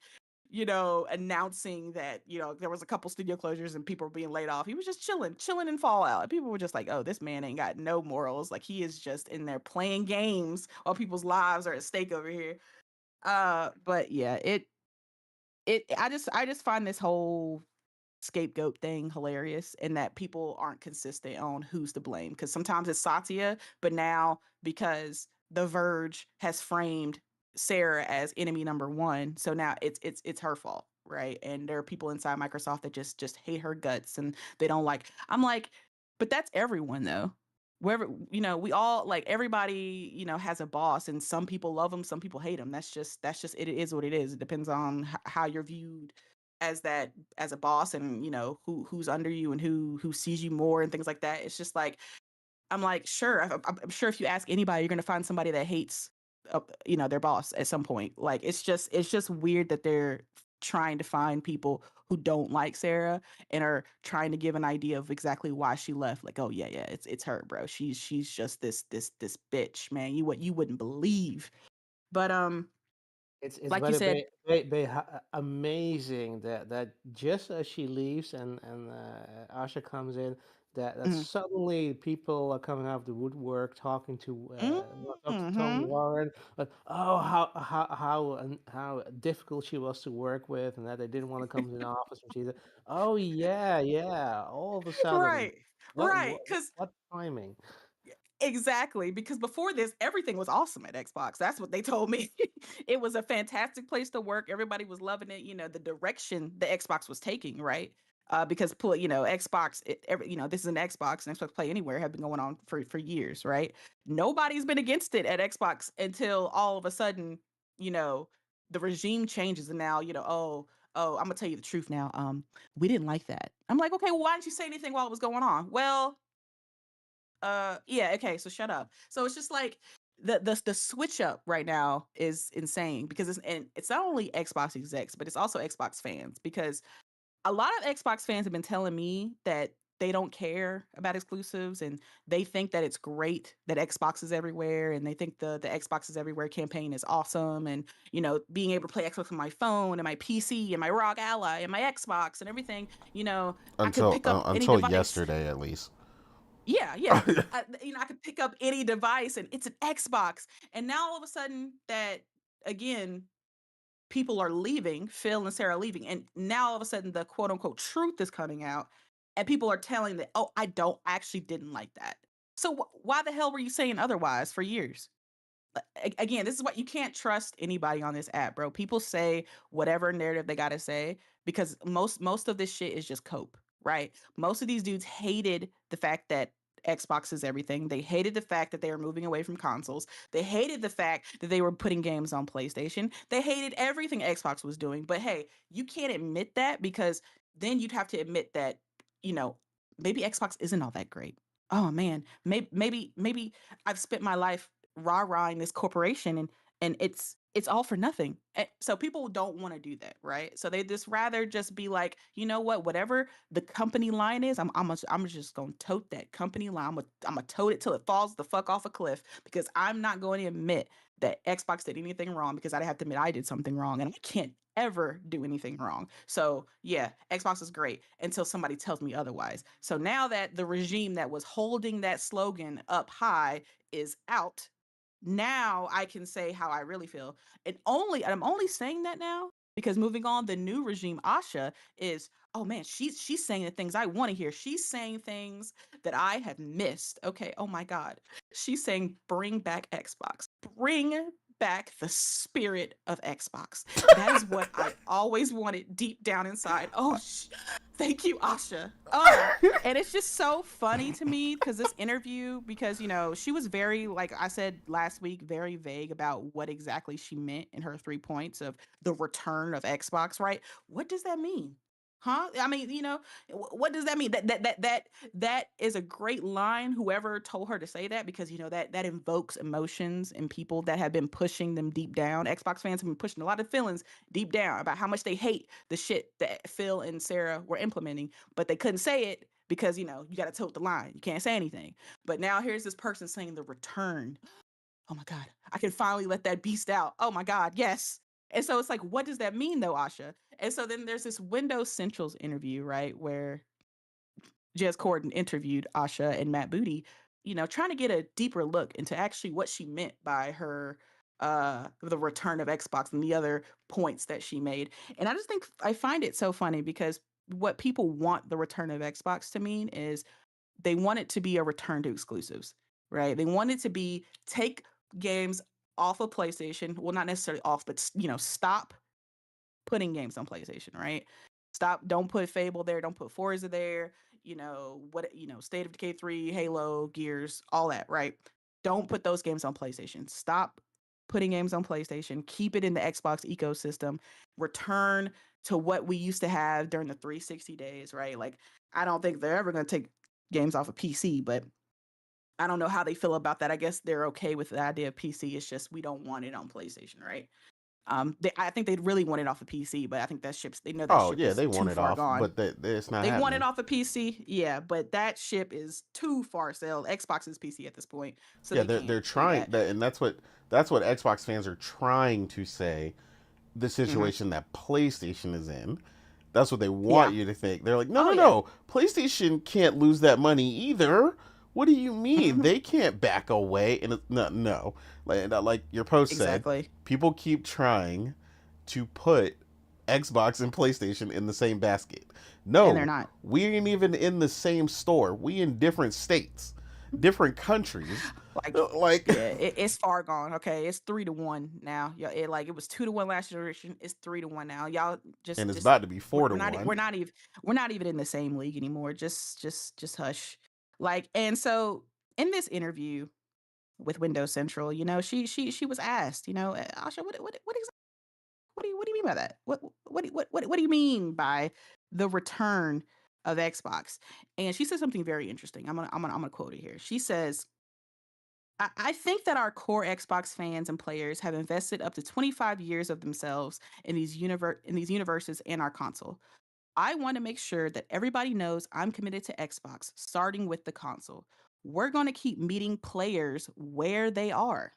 B: announcing that, there was a couple studio closures and people were being laid off. He was just chilling in Fallout. And people were just like, oh, this man ain't got no morals. Like he is just in there playing games while people's lives are at stake over here. But yeah, I just find this whole scapegoat thing hilarious and that people aren't consistent on who's to blame because sometimes it's Satya, but now because The Verge has framed Sarah as enemy number one, so now it's her fault, right? And there are people inside Microsoft that just hate her guts and they don't like. I'm like, but that's everyone though. Wherever we all like everybody has a boss, and some people love them, some people hate them. That's just it is what it is. It depends on how you're viewed as a boss, and who's under you and who sees you more and things like that. It's just like I'm like, sure, I'm sure if you ask anybody, you're gonna find somebody that hates their boss at some point. Like it's just weird that they're trying to find people who don't like Sarah and are trying to give an idea of exactly why she left. Like, oh yeah, it's her, bro. She's just this bitch, man. You wouldn't believe. But
D: It's
B: like you
D: very
B: said.
D: amazing that just as she leaves and Asha comes in, that
B: Mm,
D: suddenly people are coming out of the woodwork talking to Tom
B: mm-hmm.
D: Warren, like, oh, how difficult she was to work with, and that they didn't want to come to the office. And she said, oh yeah, all of a sudden,
B: Right.
D: what
B: Right.
D: what
B: Because
D: what timing?
B: exactly. Because before this, everything was awesome at Xbox. That's what they told me. It was a fantastic place to work. Everybody was loving it. The direction the Xbox was taking, right? Because Xbox, this is an Xbox and Xbox Play Anywhere have been going on for years, right? Nobody's been against it at Xbox until all of a sudden, you know, the regime changes and now, I'm gonna tell you the truth now. We didn't like that. I'm like, okay, well, why didn't you say anything while it was going on? Well, yeah, okay, so shut up. So it's just like the switch up right now is insane because it's not only Xbox execs, but it's also Xbox fans because a lot of Xbox fans have been telling me that they don't care about exclusives and they think that it's great that Xbox is everywhere and they think the Xbox is everywhere campaign is awesome and being able to play Xbox on my phone and my PC and my ROG Ally and my Xbox and everything, I could
A: Until
B: pick up any
A: until
B: device.
A: yesterday, at least.
B: Yeah. I could pick up any device and it's an Xbox. And now all of a sudden that again, people are leaving, Phil and Sarah are leaving, and now all of a sudden the quote unquote truth is coming out, and people are telling that, oh, I actually didn't like that. So why the hell were you saying otherwise for years? Again, this is what you can't trust anybody on this app, bro. People say whatever narrative they gotta say because most of this shit is just cope, right? Most of these dudes hated the fact that Xbox is everything. They hated the fact that they were moving away from consoles. They hated the fact that they were putting games on PlayStation. They hated everything Xbox was doing. But hey, you can't admit that because then you'd have to admit that, you know, maybe Xbox isn't all that great. Oh man, maybe I've spent my life rah-rahing this corporation and it's all for nothing. So people don't want to do that, right? So they just rather just be like, you know what, whatever the company line is, I'm just gonna tote that company line. I'm gonna tote it till it falls the fuck off a cliff because I'm not going to admit that Xbox did anything wrong because I'd have to admit I did something wrong and I can't ever do anything wrong. So yeah, Xbox is great until somebody tells me otherwise. So now that the regime that was holding that slogan up high is out, now I can say how I really feel. And I'm only saying that now because moving on, the new regime, Asha, is oh man, she's saying the things I want to hear. She's saying things that I have missed. Okay, oh my God. She's saying bring back Xbox. Bring back the spirit of Xbox. That is what I always wanted deep down inside. Oh, thank you, Asha. And it's just so funny to me because this interview, because she was very, like I said last week, very vague about what exactly she meant in her 3 points of the return of Xbox, right? What does that mean? Huh? I mean, what does that mean? That is a great line. Whoever told her to say that, because that invokes emotions in people that have been pushing them deep down. Xbox fans have been pushing a lot of feelings deep down about how much they hate the shit that Phil and Sarah were implementing, but they couldn't say it because you got to tote the line. You can't say anything. But now here's this person saying the return. Oh my God, I can finally let that beast out. Oh my God, yes. And so it's like, what does that mean though, Asha? And so then there's this Windows Central's interview, right, where Jez Corden interviewed Asha and Matt Booty, trying to get a deeper look into actually what she meant by her the return of Xbox and the other points that she made. And I find it so funny because what people want the return of Xbox to mean is they want it to be a return to exclusives, right? They want it to be take games off of PlayStation. Well, not necessarily off, but stop putting games on PlayStation, right? Stop. Don't put Fable there. Don't put Forza there. State of Decay 3, Halo, Gears, all that, right? Don't put those games on PlayStation. Stop putting games on PlayStation. Keep it in the Xbox ecosystem. Return to what we used to have during the 360 days, right? Like, I don't think they're ever going to take games off of PC, but I don't know how they feel about that. I guess they're okay with the idea of PC. It's just we don't want it on PlayStation, right? I think they'd really want it off of PC, but I think they know that
A: Oh
B: ship
A: yeah,
B: is
A: they
B: too
A: want it
B: far
A: off,
B: gone.
A: but it's not
B: They want it
A: happening.
B: off of PC, yeah, but that ship is too far sailed. Xbox is PC at this point, so
A: Yeah,
B: they
A: they're
B: can't do
A: trying
B: that.
A: that, and that's what Xbox fans are trying to say. The
B: Hmm.
A: situation that PlayStation is in. That's what they want
B: Yeah.
A: you to think. They're like, no,
B: Oh
A: no,
B: yeah.
A: no. PlayStation can't lose that money either. What do you mean?
B: Hmm.
A: They can't back away. And no, no. Like your post said,
B: Exactly.
A: people keep trying to put Xbox and PlayStation in the same basket.
B: And they're
A: No,
B: not.
A: we ain't even in the same store. We in different states, different countries.
B: Like,
A: Like,
B: yeah, it's far gone. Okay, it's 3-1 now. Yeah, it was 2-1 last generation. It's 3-1 now. Y'all
A: and it's
B: just
A: about to be four to
B: we're
A: one.
B: not even in the same league anymore. Just hush. Like, and so in this interview with Windows Central, she was asked, Asha, what do you mean by that? What do you mean by the return of Xbox? And she said something very interesting. I'm gonna quote it here. She says, I think that our core Xbox fans and players have invested up to 25 years of themselves in these universes and our console. I want to make sure that everybody knows I'm committed to Xbox, starting with the console. We're going to keep meeting players where they are.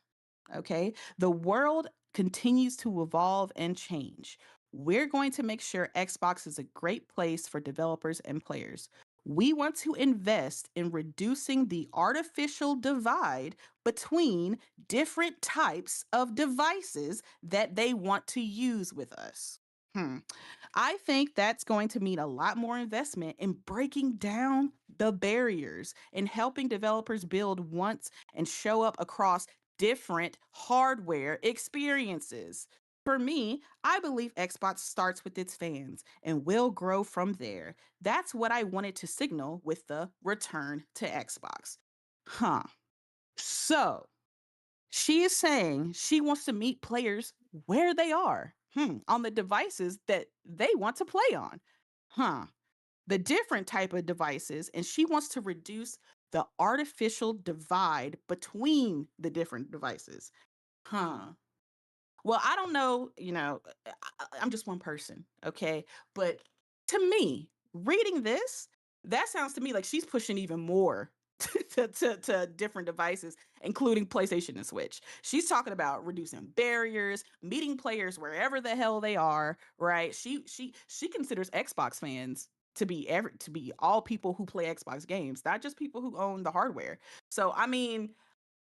B: Okay. The world continues to evolve and change. We're going to make sure Xbox is a great place for developers and players. We want to invest in reducing the artificial divide between different types of devices that they want to use with us. I think that's going to mean a lot more investment in breaking down the barriers and helping developers build once and show up across different hardware experiences. For me, I believe Xbox starts with its fans and will grow from there. That's what I wanted to signal with the return to Xbox. Huh. So, she is saying she wants to meet players where they are, on the devices that they want to play on. Huh. The different type of devices, and she wants to reduce the artificial divide between the different devices. Huh. Well, I don't know, I'm just one person, okay? But to me, reading this, that sounds to me like she's pushing even more to different devices, including PlayStation and Switch. She's talking about reducing barriers, meeting players wherever the hell they are, right? She considers Xbox fans to be all people who play Xbox games, not just people who own the hardware. So, I mean,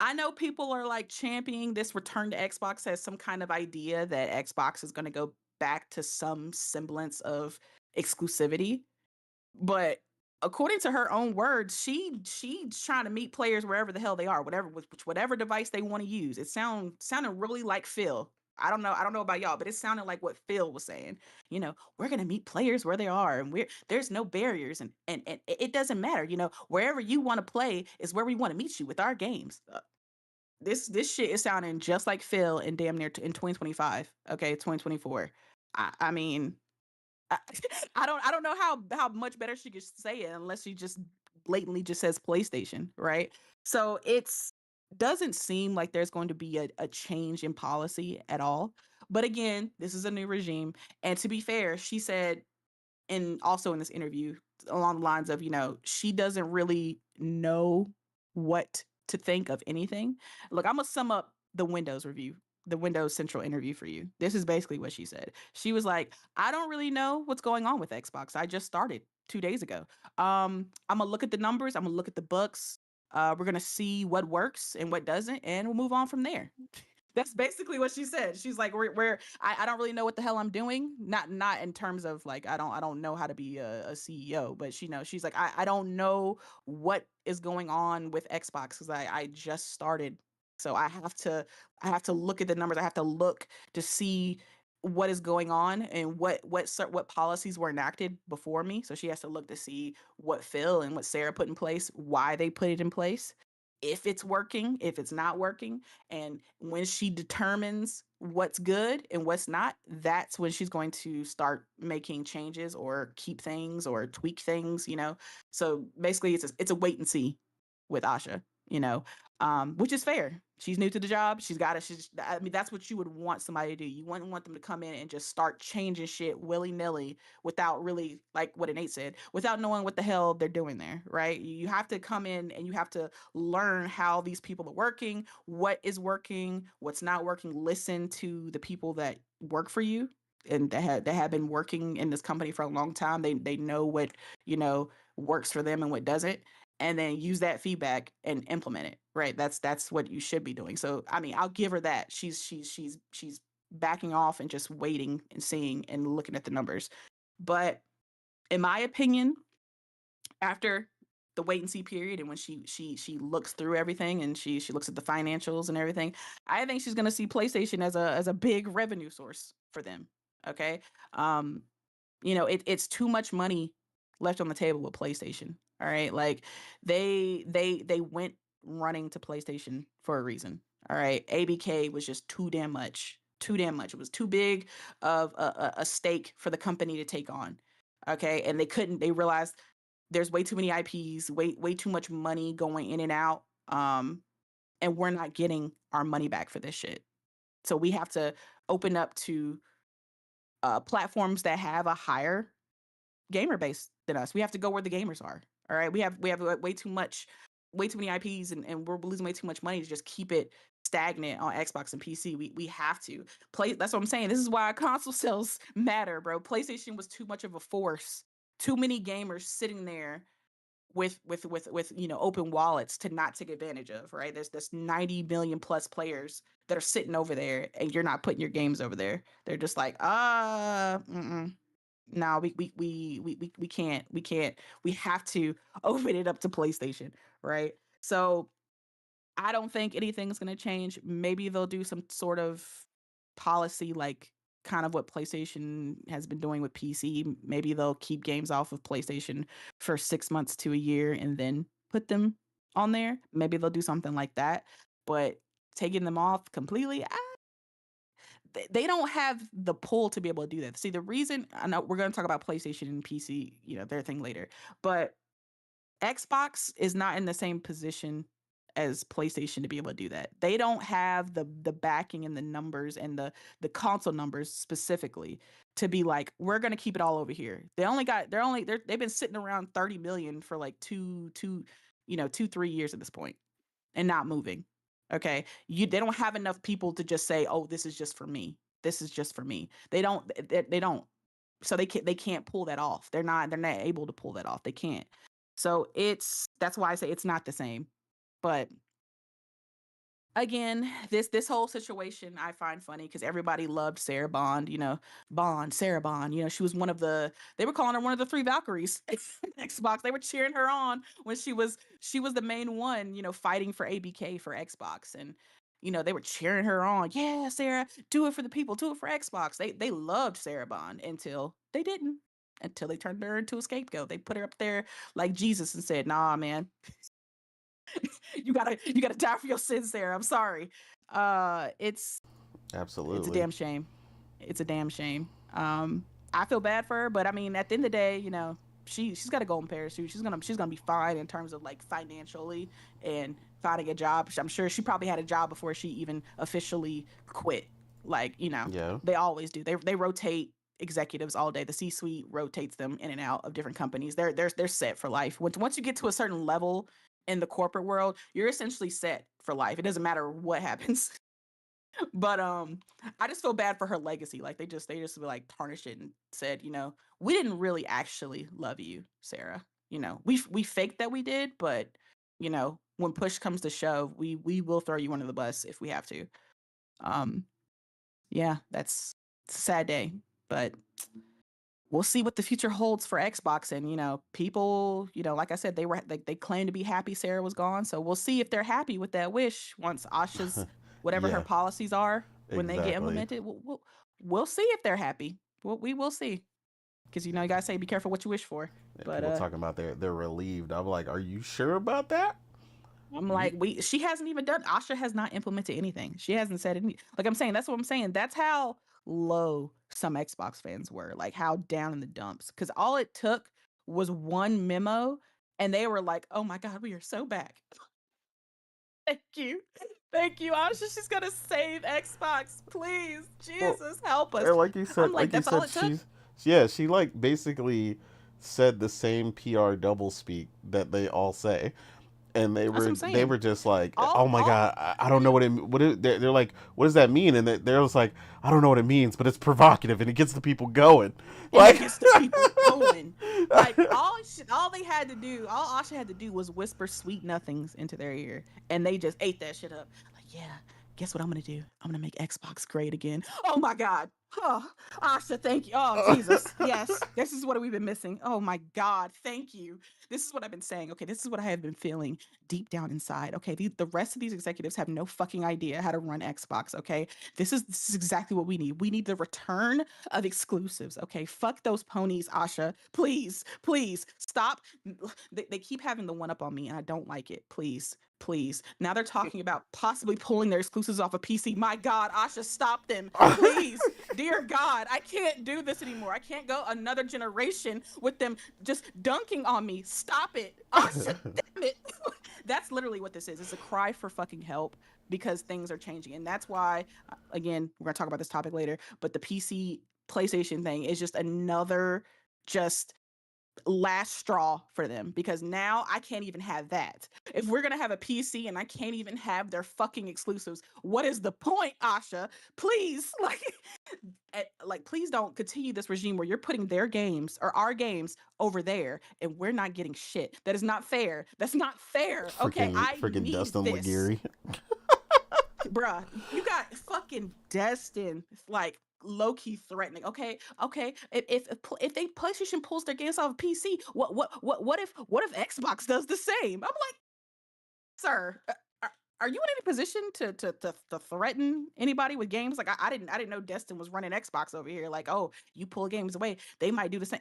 B: I know people are like championing this return to Xbox as some kind of idea that Xbox is going to go back to some semblance of exclusivity. But according to her own words, she's trying to meet players wherever the hell they are, whatever device they want to use. It sounded really like Phil. I don't know about y'all, but it sounded like what Phil was saying. We're gonna meet players where they are, and there's no barriers, and it doesn't matter. Wherever you want to play is where we want to meet you with our games. This shit is sounding just like Phil in damn near in 2025. Okay, 2024. I mean, I don't know how much better she could say it unless she just blatantly just says PlayStation, right? So it's doesn't seem like there's going to be a change in policy at all. But again, this is a new regime. And to be fair, she said, and also in this interview, along the lines of, she doesn't really know what to think of anything. Look, I'm gonna sum up the Windows Central interview for you. This is basically what she said. She was like, I don't really know what's going on with Xbox. I just started 2 days ago. I'm gonna look at the numbers, I'm gonna look at the books. We're gonna see what works and what doesn't, and we'll move on from there. That's basically what she said. She's like, I don't really know what the hell I'm doing. Not in terms of like, I don't know how to be a CEO, but she's like, I don't know what is going on with Xbox because I just started. So I have to look at the numbers. I have to look to see what is going on and what policies were enacted before me. So she has to look to see what Phil and what Sarah put in place, why they put it in place, if it's working, if it's not working. And when she determins what's good and what's not, that's when she's going to start making changes or keep things or tweak things. So basically it's a wait and see with Asha, which is fair. She's new to the job. I mean, that's what you would want somebody to do. You wouldn't want them to come in and just start changing shit willy-nilly without really, like what Nate said, without knowing what the hell they're doing there, right? You have to come in and you have to learn how these people are working, what is working, what's not working. Listen to the people that work for you and that have been working in this company for a long time. They know what works for them and what doesn't, and then use that feedback and implement it. Right? That's what you should be doing. So I mean, I'll give her that. She's backing off and just waiting and seeing and looking at the numbers. But in my opinion, after the wait and see period and when she looks through everything and she looks at the financials and everything, I think she's going to see PlayStation as a big revenue source for them. Okay. um it's too much money left on the table with PlayStation. All right, like they went running to PlayStation for a reason. All right, ABK was just too damn much, too damn much. It was too big of a stake for the company to take on. Okay, and they couldn't. They realized there's way too many IPs, way too much money going in and out, and we're not getting our money back for this shit. So we have to open up to platforms that have a higher gamer base than us. We have to go where the gamers are. All right. We have way too many IPs and we're losing way too much money to just keep it stagnant on Xbox and PC. We have to play. That's what I'm saying. This is why console sales matter, bro. PlayStation was too much of a force. Too many gamers sitting there with open wallets to not take advantage of, right? There's 90 million plus players that are sitting over there and you're not putting your games over there. They're just like, no, we can't. We have to open it up to PlayStation, right? So I don't think anything's going to change. Maybe they'll do some sort of policy like kind of what PlayStation has been doing with PC. Maybe they'll keep games off of PlayStation for 6 months to a year and then put them on there. Maybe they'll do something like that. But taking them off completely, they don't have the pull to be able to do that. See, the reason, I know we're going to talk about PlayStation and PC, their thing later, but Xbox is not in the same position as PlayStation to be able to do that. They don't have the backing and the numbers and the console numbers specifically to be like, we're going to keep it all over here. They've been sitting around 30 million for like 3 years at this point and not moving. Okay. They don't have enough people to just say, oh, this is just for me. This is just for me. They don't. So they can't pull that off. They're not able to pull that off. They can't. So that's why I say it's not the same. But again, this whole situation I find funny because everybody loved Sarah Bond, Sarah Bond. She was they were calling her one of the three Valkyries. Xbox. They were cheering her on when she was the main one, fighting for ABK for Xbox. And they were cheering her on. Yeah, Sarah, do it for the people, do it for Xbox. They loved Sarah Bond until they didn't. Until they turned her into a scapegoat. They put her up there like Jesus and said, nah, man, you gotta die for your sins, Sarah. I'm sorry. It's a
A: Absolutely.
B: damn shame. It's a damn shame. I feel bad for her, but I mean, at the end of the day, she's got a golden parachute. She's gonna be fine in terms of like financially and finding a job. I'm sure she probably had a job before she even officially quit. Like,
A: Yeah.
B: they always do. They rotate executives all day. The C-suite rotates them in and out of different companies. They're set for life. Once you get to a certain level in the corporate world, you're essentially set for life. It doesn't matter what happens. But I just feel bad for her legacy. Like they just like tarnished it and said, we didn't really actually love you, Sarah. We faked that we did, but when push comes to shove, we will throw you under the bus if we have to. Um, yeah, it's a sad day, but we'll see what the future holds for Xbox. And people, like I said, they claim to be happy Sarah was gone, so we'll see if they're happy with that wish once Asha's whatever her
A: Yeah.
B: policies are when they get
A: Exactly.
B: implemented. We'll see if they're happy. We will see, because you gotta say be careful what you wish for.
A: Yeah,
B: But
A: people talking about they're relieved. I'm like, are you sure about that?
B: I'm like, she hasn't even done. Asha has not implemented anything. She hasn't said any. Like I'm saying, that's what I'm saying. That's how low some Xbox fans were. Like how down in the dumps. Because all it took was one memo, and they were like, "Oh my God, we are so back." Thank you, thank you, Asha. She's gonna save Xbox, please.
A: Well,
B: Jesus, help us.
A: and
B: I'm
A: like
B: like,
A: you
B: that's all
A: said,
B: it took.
A: she like basically said the same PR double speak that they all say, and
B: That's what I'm
A: they
B: saying.
A: were just like, oh
B: All
A: my
B: all
A: god,
B: they
A: I
B: had to
A: don't know
B: do.
A: they're like, what does that mean? And they're just like, I don't know what it means, but it's provocative and it gets the people going.
B: And it
A: Like,
B: gets the people going. Like all they had to do, all Asha had to do was whisper sweet nothings into their ear, and they just ate that shit up. Like, yeah, guess what I'm gonna do? I'm gonna make Xbox great again. Oh my God. Oh, Asha, thank you. Oh Jesus, yes, this is what we've been missing. Oh my God, thank you. This is what I've been saying. Okay, this is what I have been feeling deep down inside. Okay, the rest of these executives have no fucking idea how to run Xbox. Okay, this is exactly what we need. We need the return of exclusives. Okay, fuck those ponies, Asha. Please, please stop. They keep having the one up on me, and I don't like it. Please, please. Now they're talking about possibly pulling their exclusives off of PC. My God, Asha, stop them, please. Dear God, I can't do this anymore. I can't go another generation with them just dunking on me. Stop it, Asha. Damn it. That's literally what this is. It's a cry for fucking help because things are changing, and that's why. Again, we're gonna talk about this topic later, but the PC PlayStation thing is just another just last straw for them, because now I can't even have that. If we're gonna have a PC and I can't even have their fucking exclusives, what is the point, Asha? Please, like please don't continue this regime where you're putting their games or our games over there and we're not getting shit. That is not fair. That's not fair. Okay, I
A: freaking
B: need
A: Dustin
B: this.
A: Laguerre.
B: Bruh, you got fucking Destin like low key threatening. Okay. If they PlayStation pulls their games off of PC, what if Xbox does the same? I'm like, sir, are you in any position to threaten anybody with games? Like I didn't know Destin was running Xbox over here. Like, oh, you pull games away, they might do the same.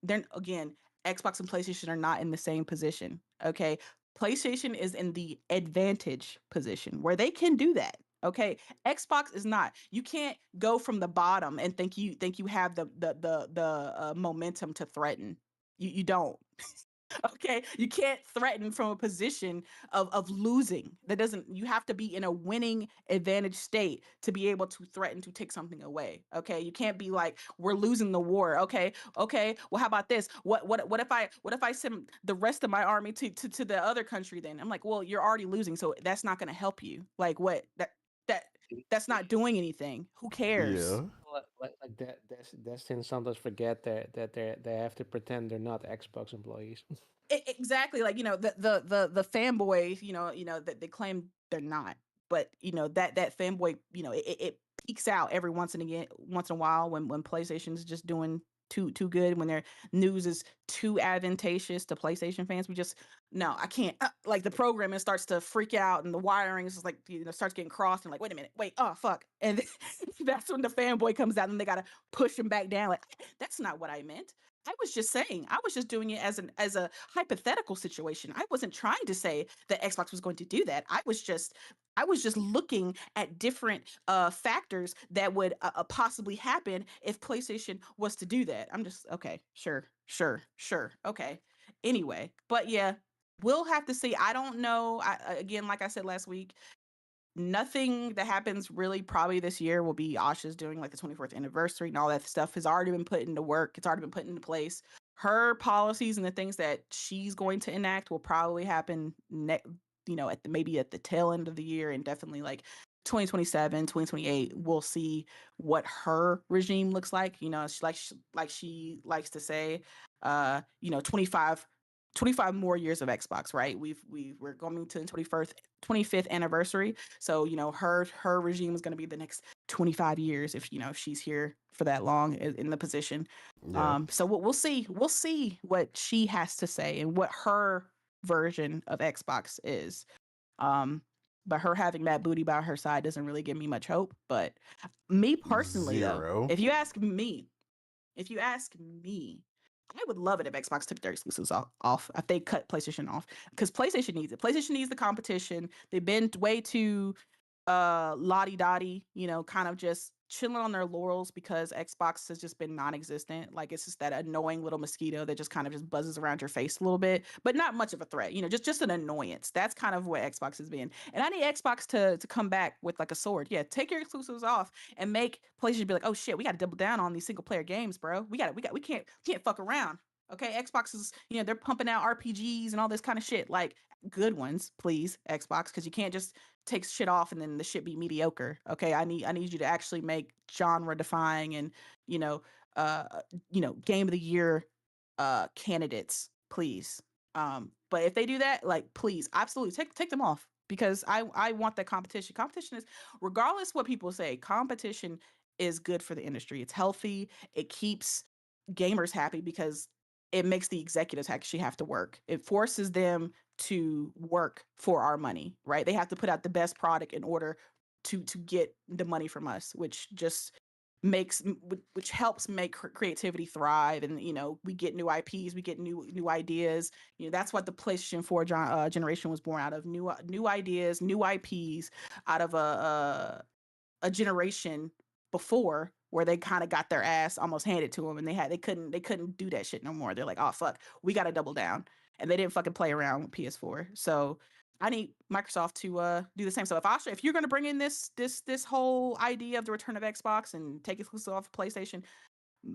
B: Then again, Xbox and PlayStation are not in the same position. Okay, PlayStation is in the advantage position where they can do that. Okay, Xbox is not. You can't go from the bottom and think you have the momentum to threaten. You don't. Okay, you can't threaten from a position of losing. That doesn't. You have to be in a winning advantage state to be able to threaten to take something away. Okay, you can't be like, we're losing the war. Okay, well, how about this? What if I send the rest of my army to the other country? Then I'm like, well, you're already losing, so that's not going to help you. Like, what that that's not doing anything. Who cares?
A: Yeah.
D: Like that, Destin sometimes forget they have to pretend they're not Xbox employees.
B: Exactly, like the fanboy, that they claim they're not, but that fanboy, it peaks out every once in a while when PlayStation's just doing too good, when their news is too advantageous to PlayStation fans. We just no, I can't, like the programming starts to freak out and the wiring is just like starts getting crossed and like, wait a minute, wait, oh fuck, and that's when the fanboy comes out and they gotta push him back down, like, that's not what I meant. I was just saying, I was just doing it as a hypothetical situation. I wasn't trying to say that Xbox was going to do that. I was just looking at different factors that would possibly happen if PlayStation was to do that. I'm just okay, sure, okay. Anyway, but yeah, we'll have to see. I don't know. Again, like I said last week, nothing that happens really probably this year will be Asha's doing like the 24th anniversary and all that stuff has already been put into work. It's already been put into place. Her policies and the things that she's going to enact will probably happen at maybe at the tail end of the year, and definitely like 2027, 2028, we'll see what her regime looks like. Like she likes to say, 25 more years of Xbox, right? We're going to the 25th anniversary. So, her regime is going to be the next 25 years if she's here for that long in the position.
A: Yeah.
B: So we'll see. We'll see what she has to say and what her version of Xbox is. But her having Matt Booty by her side doesn't really give me much hope. But me personally,
A: Zero.
B: though, if you ask me, I would love it if Xbox took their exclusives off. If they cut PlayStation off, because PlayStation needs it. PlayStation needs the competition. They've been way too lottie dottie, kind of just chilling on their laurels because Xbox has just been non-existent. Like it's just that annoying little mosquito that just kind of just buzzes around your face a little bit, but not much of a threat. Just an annoyance. That's kind of what Xbox has been. And I need Xbox to come back with like a sword. Yeah, take your exclusives off and make PlayStation be like, oh shit, we got to double down on these single player games, bro. We can't fuck around. Okay, Xbox is, they're pumping out RPGs and all this kind of shit. Like good ones, please, Xbox, because you can't just take shit off and then the shit be mediocre. Okay, I need you to actually make genre defying and uh game of the year candidates, please. But if they do that, like please, absolutely take them off because I want that competition. Competition is, regardless what people say, competition is good for the industry. It's healthy. It keeps gamers happy because it makes the executives actually have to work. It forces them to work for our money, right? They have to put out the best product in order to get the money from us, which just which helps make creativity thrive. And we get new IPs, we get new ideas. That's what the PlayStation 4 generation was born out of: new ideas, new IPs, out of a generation before where they kind of got their ass almost handed to them, and they couldn't do that shit no more. They're like, oh fuck, we got to double down, and they didn't fucking play around with PS4. So I need Microsoft to do the same. So if you're going to bring in this whole idea of the return of Xbox and take exclusive off of PlayStation,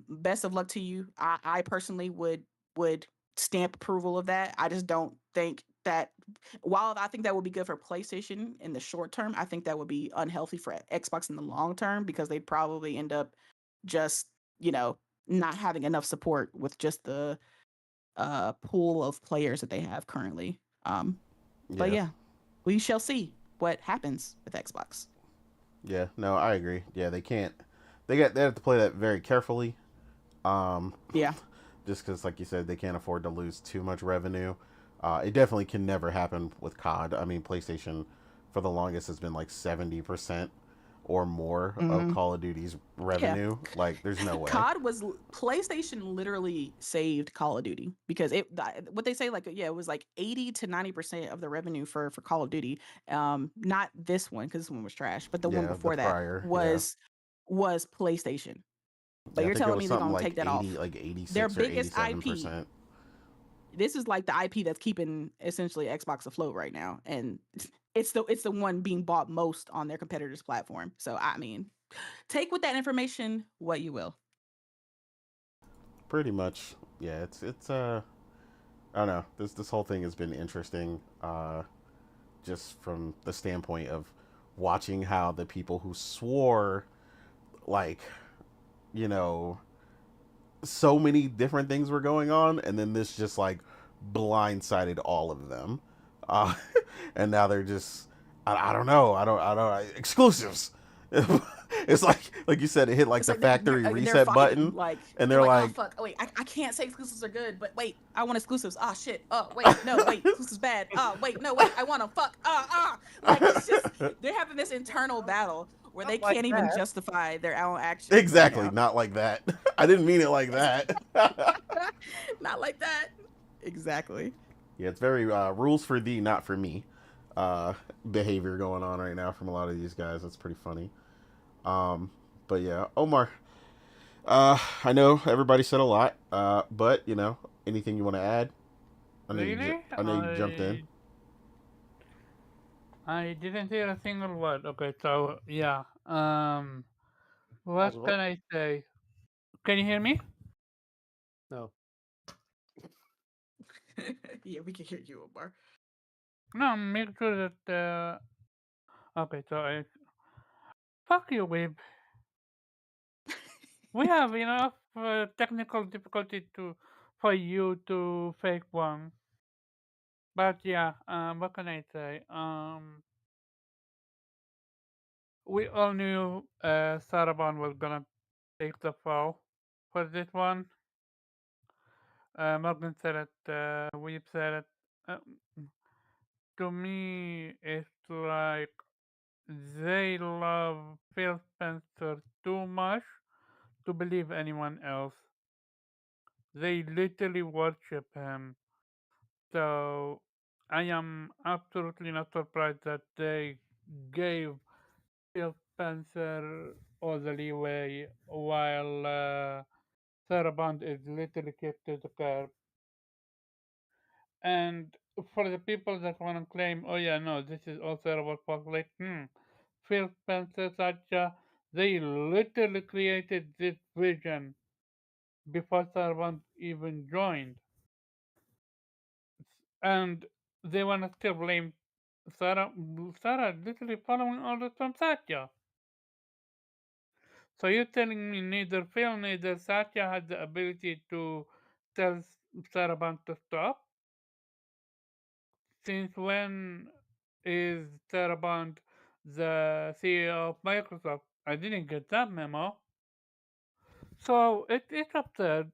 B: best of luck to you. I personally would stamp approval of that. I just don't think that, while I think that would be good for PlayStation in the short term, I think that would be unhealthy for Xbox in the long term because they'd probably end up just, not having enough support with just the pool of players that they have currently. But yeah, we shall see what happens with Xbox.
A: Yeah, no, I agree. Yeah, they can't. They have to play that very carefully.
B: Yeah.
A: Just because, like you said, they can't afford to lose too much revenue. It definitely can never happen with COD. I mean, PlayStation for the longest has been like 70% or more of Call of Duty's revenue. Yeah. Like, there's no way.
B: PlayStation literally saved Call of Duty because what they say, like, it was like 80 to 90% of the revenue for Call of Duty. Not this one because this one was trash, but the one before that was PlayStation. But you're telling me they're gonna take that off?
A: Like 86
B: their
A: or
B: biggest
A: 87%.
B: IP. This is like the IP that's keeping essentially Xbox afloat right now, and it's the one being bought most on their competitors' platform. So I mean, take with that information what you will.
A: Pretty much, yeah. It's I don't know. This whole thing has been interesting, just from the standpoint of watching how the people who swore, like, so many different things were going on, and then this just like blindsided all of them, and now they're just I don't know exclusives. It's like you said, it hit like the factory reset button, and they're like,
B: oh, fuck. Oh, wait, I can't say exclusives are good, but wait, I want exclusives. Oh shit. Oh wait, no, wait, exclusives bad. Oh wait, no, wait, I want them. Fuck. Like it's just they're having this internal battle where they can't even justify their own actions.
A: Exactly, not like that. I didn't mean it like that.
B: Not like that. Exactly.
A: Yeah, it's very rules for thee, not for me. Behavior going on right now from a lot of these guys. That's pretty funny. Um, but yeah, Omar. I know everybody said a lot. But anything you want to add?
C: Really?
A: I know you jumped in.
C: I didn't hear a single word. Okay, so yeah. What
D: Possible?
C: can I say? Can you hear me?
D: No.
B: Yeah, we can hear you, Omar.
C: No, make sure that. Okay, so fuck you, Wib. We have enough technical difficulty for you to fake one. But yeah, what can I say? We all knew Sarabon was gonna take the fall for this one. Morgan said it. We've said it. To me, it's like they love Phil Spencer too much to believe anyone else. They literally worship him. So I am absolutely not surprised that they gave Phil Spencer all the leeway while Sarah Bond is literally kept to the curb. And for the people that want to claim, oh yeah, no, this is all Sarah fault, like, Phil Spencer, Satya, they literally created this vision before Sarah Bond even joined. And they want to still blame Sarah. Sarah literally following orders from Satya. So you're telling me neither Phil neither Satya had the ability to tell Saraband to stop? Since when is Saraband the CEO of Microsoft? I didn't get that memo. So it's absurd.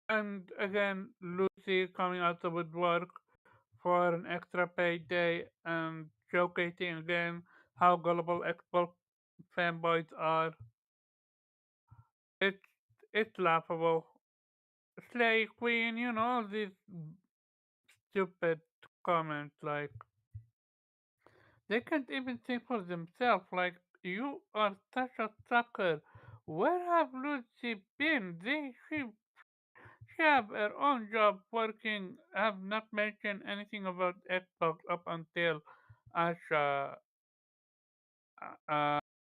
C: And again, Lucy coming out of woodwork for an extra payday and showcasing again how gullible Xbox fanboys are. It's it's laughable. Slay Queen, these stupid comments like they can't even think for themselves. Like you are such a sucker. Where have Lucy been? She have her own job working. Have not mentioned anything about Xbox up until Asha,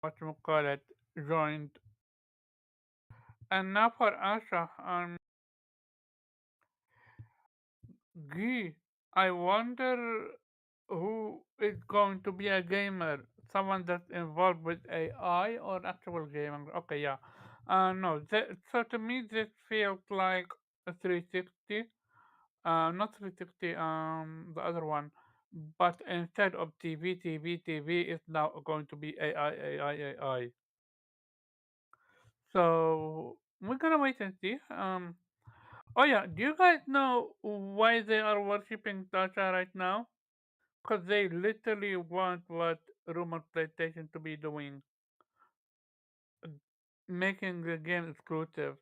C: what you call it, joined. And now for Asha, gee, I wonder who is going to be a gamer. Someone that's involved with AI or actual gaming. Okay, yeah. No, so to me this feels like a 360. Not 360. The other one. But instead of TV is now going to be AI. So we're gonna wait and see. Oh yeah, do you guys know why they are worshipping Tasha right now? Because they literally want what rumored PlayStation to be doing, making the game exclusive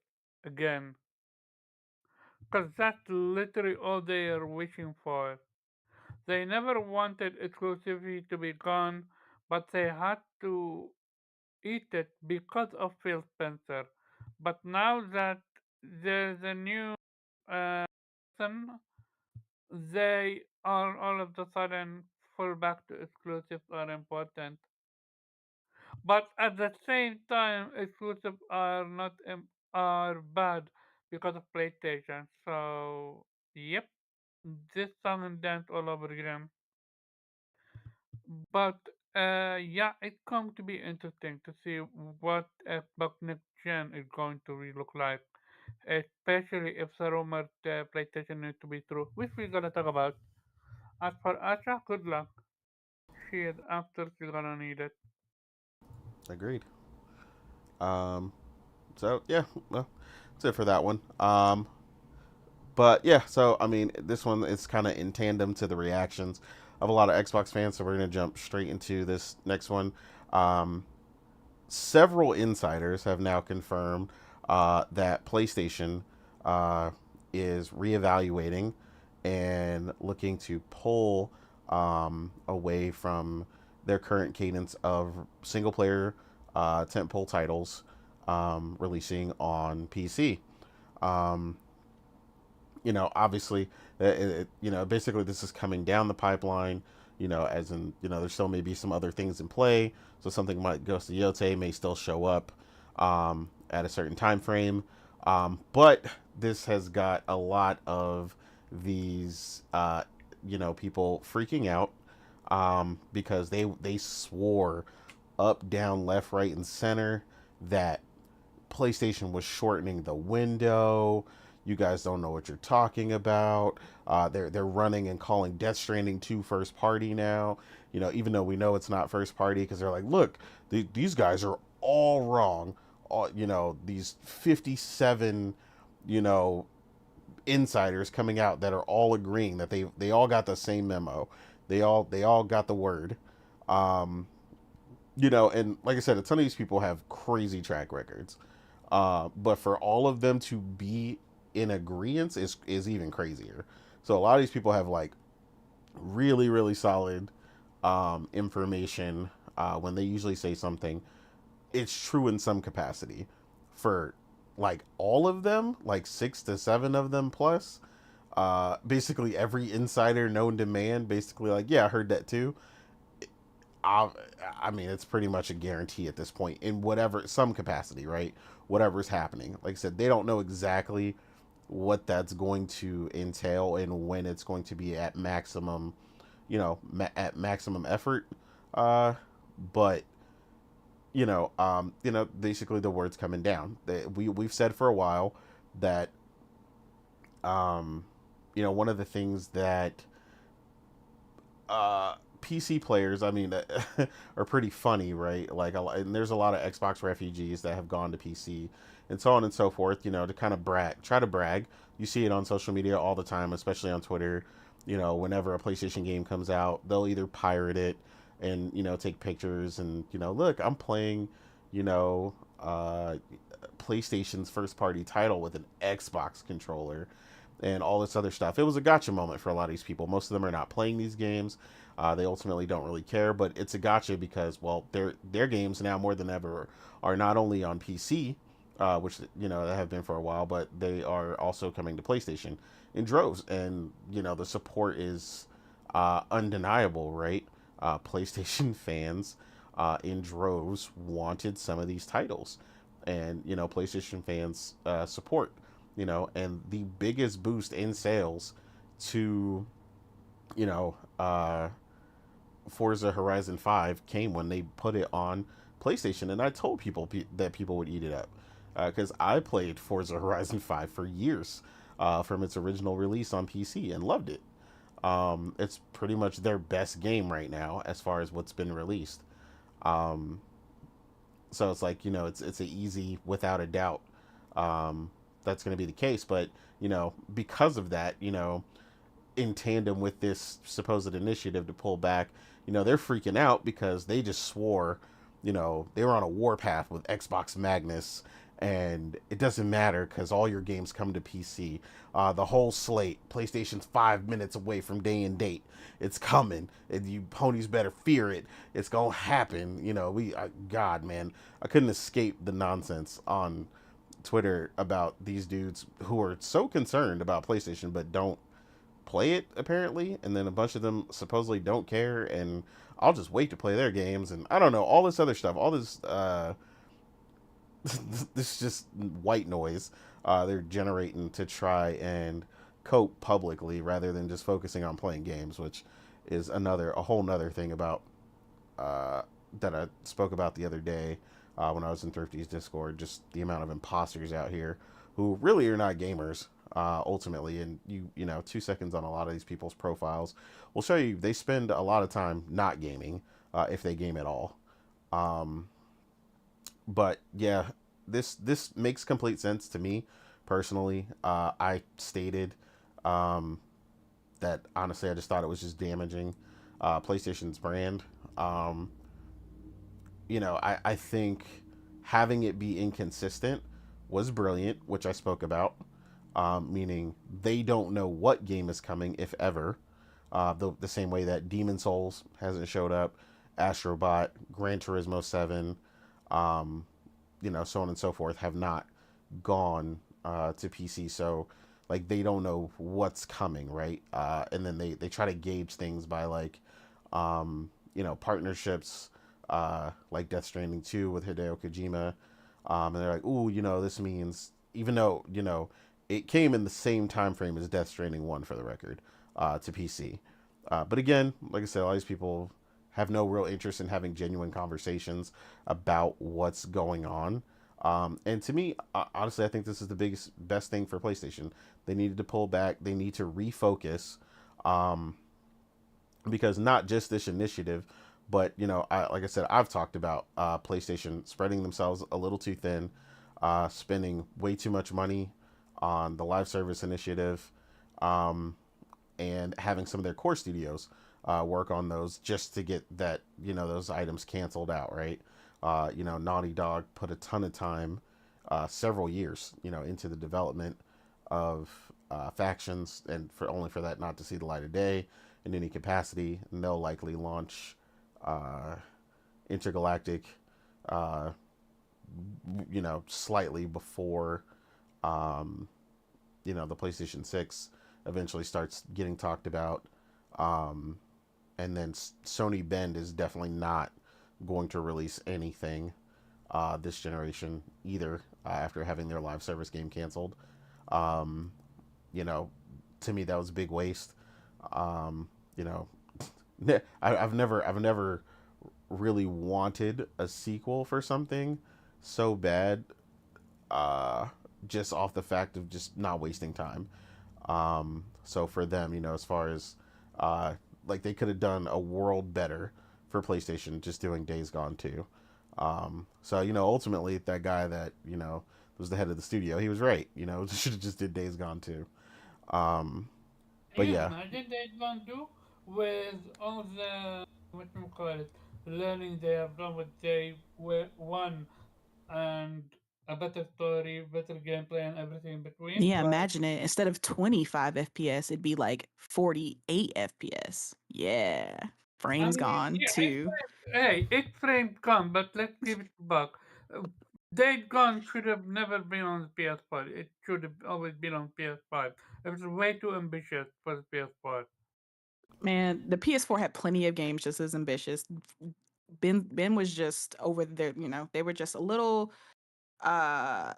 C: again. Because that's literally all they are wishing for. They never wanted exclusivity to be gone, but they had to eat it because of Phil Spencer. But now that there's a new person, they are all of a sudden full back to exclusives are important. But at the same time, exclusives are not are bad because of PlayStation. So yep, this song and dance all over again. But yeah, it's going to be interesting to see what Xbox Next Gen is going to look like, especially if the rumored PlayStation needs to be true, which we're gonna talk about. As for Asha, good luck. She is absolutely gonna need it.
A: Agreed. Um, so yeah, well, that's it for that one. But yeah, so I mean, this one is kind of in tandem to the reactions of a lot of Xbox fans. So we're gonna jump straight into this next one. Um, Several insiders have now confirmed that PlayStation uh, is reevaluating and looking to pull away from their current cadence of single player tentpole titles releasing on PC. Um, Obviously, basically this is coming down the pipeline. As in, there still may be some other things in play. So something like Ghost of Yote may still show up at a certain time frame. But this has got a lot of these, people freaking out because they swore up, down, left, right, and center that PlayStation was shortening the window. You guys don't know what you're talking about. They're running and calling Death Stranding 2 first party now. Even though we know it's not first party, because they're like, look, these guys are all wrong. These 57, insiders coming out that are all agreeing that they all got the same memo. They all got the word. Um, and like I said, a ton of these people have crazy track records. But for all of them to be in agreement is even crazier. So a lot of these people have like really, really solid information. When they usually say something, it's true in some capacity. For like all of them, like 6 to 7 of them plus, basically every insider known to man, basically like, yeah, I heard that too. I, I mean, it's pretty much a guarantee at this point in whatever some capacity, right? Whatever's happening. Like I said, they don't know exactly what that's going to entail and when it's going to be at maximum, at maximum effort. But basically the word's coming down. We've said for a while that, one of the things that PC players, I mean, are pretty funny, right? Like, and there's a lot of Xbox refugees that have gone to PC, and so on and so forth. To kind of try to brag. You see it on social media all the time, especially on Twitter. Whenever a PlayStation game comes out, they'll either pirate it and take pictures and look, I'm playing, PlayStation's first party title with an Xbox controller and all this other stuff. It was a gotcha moment for a lot of these people. Most of them are not playing these games. They ultimately don't really care, but it's a gotcha because, well, their games now more than ever are not only on PC, which they have been for a while, but they are also coming to PlayStation in droves, and the support is undeniable, right? PlayStation fans in droves wanted some of these titles, and PlayStation fans support, and the biggest boost in sales to you know Forza Horizon 5 came when they put it on PlayStation, and I told people that people would eat it up because I played Forza Horizon 5 for years from its original release on PC and loved it. It's pretty much their best game right now as far as what's been released. Um, so it's like it's an easy, without a doubt, that's going to be the case. But because of that, in tandem with this supposed initiative to pull back, they're freaking out because they just swore, they were on a warpath with Xbox Magnus, and it doesn't matter because all your games come to PC. The whole slate, PlayStation's 5 minutes away from day and date. It's coming, and you ponies better fear it. It's gonna happen. God, man, I couldn't escape the nonsense on Twitter about these dudes who are so concerned about PlayStation but don't play it apparently, and then a bunch of them supposedly don't care, and I'll just wait to play their games, and I don't know, all this other stuff, all this this just white noise they're generating to try and cope publicly rather than just focusing on playing games, which is a whole nother thing about that I spoke about the other day when I was in Thrifty's Discord. Just the amount of imposters out here who really are not gamers ultimately, and 2 seconds on a lot of these people's profiles will show you they spend a lot of time not gaming, if they game at all. But yeah, this makes complete sense to me personally. I stated that honestly I just thought it was just damaging PlayStation's brand. I think having it be inconsistent was brilliant, which I spoke about. meaning they don't know what game is coming, if ever. The same way that Demon Souls hasn't showed up, Astrobot, Gran Turismo 7, um, so on and so forth, have not gone to PC. So, like, they don't know what's coming, right? And then they try to gauge things by, like, partnerships, like Death Stranding 2 with Hideo Kojima. And they're like, ooh, this means, even though, it came in the same time frame as Death Stranding 1, for the record, to PC. But again, like I said, a lot of these people have no real interest in having genuine conversations about what's going on. And to me, honestly, I think this is the best thing for PlayStation. They needed to pull back. They need to refocus, um, because not just this initiative, but like I said, I've talked about PlayStation spreading themselves a little too thin, spending way too much money on the live service initiative, um, and having some of their core studios work on those just to get that those items canceled out, right? Naughty Dog put a ton of time, several years, into the development of factions, and for that not to see the light of day in any capacity. And they'll likely launch uh, Intergalactic, uh, slightly before um, the PlayStation 6 eventually starts getting talked about. Um, and then Sony Bend is definitely not going to release anything this generation either, after having their live service game canceled. Um, you know, to me, that was a big waste. Um, you know, I've never really wanted a sequel for something so bad, uh, just off the fact of just not wasting time. So for them, as far as uh, like they could have done a world better for PlayStation just doing Days Gone 2. So ultimately that guy that was the head of the studio, he was right. Should have just did Days Gone 2. Um,
C: Can
A: but
C: you
A: yeah,
C: imagine they'd gone to with all the what you call it learning they have done with day one and a better story, better gameplay, and everything in between?
B: Yeah,
C: Like,
B: imagine it. Instead of 25 FPS, it'd be like 48 FPS. Yeah.
C: I
B: Frames
C: mean,
B: gone
C: yeah,
B: too.
C: hey, it framed come, but let's give it a buck. Date Gone should have never been on the PS4. It should have always been on PS5. It was way too ambitious for the PS4.
B: Man, the PS4 had plenty of games just as ambitious. Ben was just over there, they were just a little uh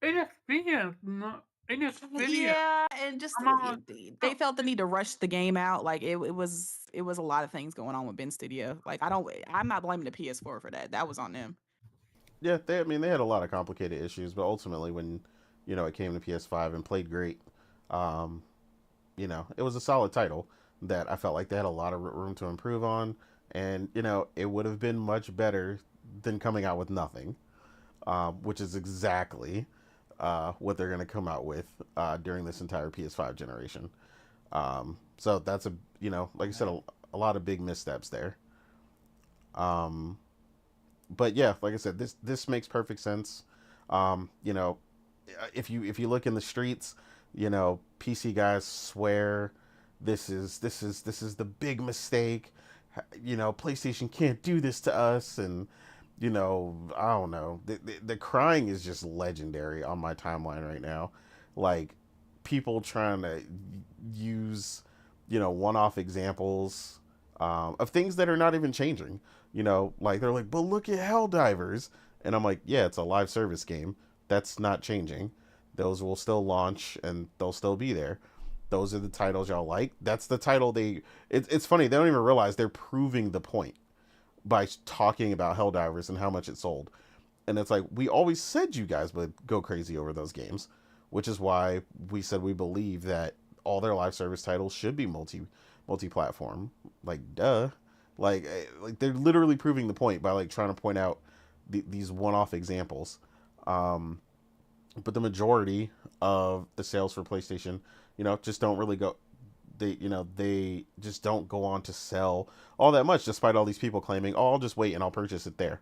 C: Inexperienced, no, inexperienced.
B: yeah, and just
C: Come on.
B: they
C: No,
B: felt the need to rush the game out. Like it was a lot of things going on with Ben Studio. Like I'm not blaming the PS4 for that. That was on them.
A: yeah. I mean, they had a lot of complicated issues, but ultimately, when it came to PS5 and played great, um, it was a solid title that I felt like they had a lot of room to improve on, and it would have been much better than coming out with nothing, which is exactly what they're going to come out with during this entire PS5 generation. So that's like I said, a lot of big missteps there. Um, but yeah, like I said, this makes perfect sense. You know, if you look in the streets, PC guys swear this is the big mistake. PlayStation can't do this to us, and I don't know. The crying is just legendary on my timeline right now. Like people trying to use one-off examples of things that are not even changing. Like they're like, but look at Helldivers, and I'm like, yeah, it's a live service game. That's not changing. Those will still launch and they'll still be there. Those are the titles y'all like. That's the title they. It's funny, they don't even realize they're proving the point by talking about Helldivers and how much it sold. And it's like, we always said you guys would go crazy over those games, which is why we said we believe that all their live service titles should be multi-platform. Like, duh. Like they're literally proving the point by like trying to point out these one-off examples. Um, but the majority of the sales for PlayStation, just don't really go. They just don't go on to sell all that much, despite all these people claiming, "Oh, I'll just wait and I'll purchase it there."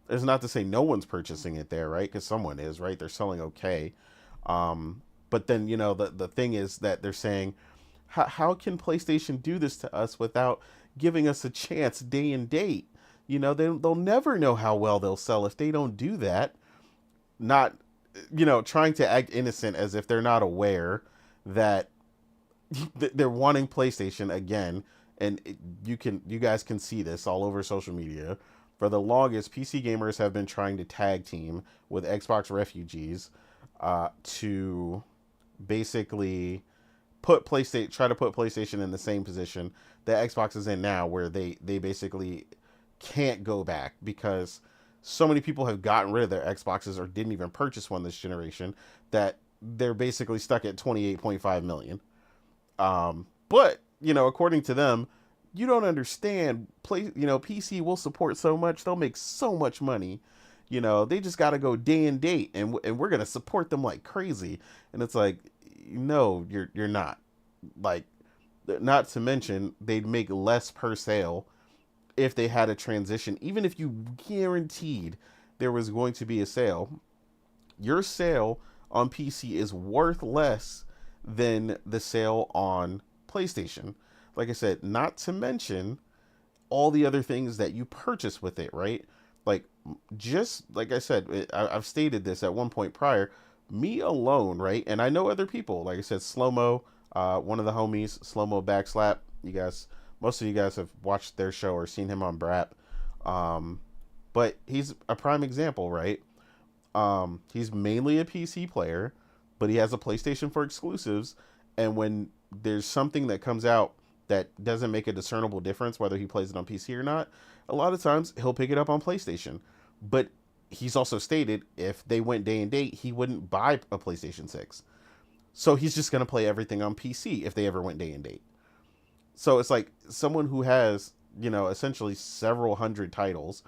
A: It's not to say no one's purchasing it there, right? Because someone is, right? They're selling okay. Um, But then, the thing is that they're saying, how can PlayStation do this to us without giving us a chance day and date? They'll never know how well they'll sell if they don't do that. Not, trying to act innocent as if they're not aware that they're wanting PlayStation again. And you guys can see this all over social media. For the longest, PC gamers have been trying to tag team with Xbox refugees to basically try to put PlayStation in the same position that Xbox is in now, where they basically can't go back because so many people have gotten rid of their Xboxes or didn't even purchase one this generation that they're basically stuck at 28.5 million. But according to them, you don't understand. PC will support so much; they'll make so much money. They just got to go day and date, and we're gonna support them like crazy. And it's like, no, you're not. Like, not to mention they'd make less per sale if they had a transition. Even if you guaranteed there was going to be a sale, your sale on PC is worth less than the sale on PlayStation. Like I said, not to mention all the other things that you purchase with it, right? Like, just like I said, I've stated this at one point prior, me alone, right? And I know other people, like I said, Slow-Mo, one of the homies, Slow-Mo Backslap. Most of you guys have watched their show or seen him on Brap. But he's a prime example, right? He's mainly a PC player, but he has a PlayStation for exclusives. And when there's something that comes out that doesn't make a discernible difference whether he plays it on PC or not, a lot of times he'll pick it up on PlayStation. But he's also stated if they went day and date, he wouldn't buy a PlayStation 6. So he's just going to play everything on PC if they ever went day and date. So it's like someone who has, essentially several hundred titles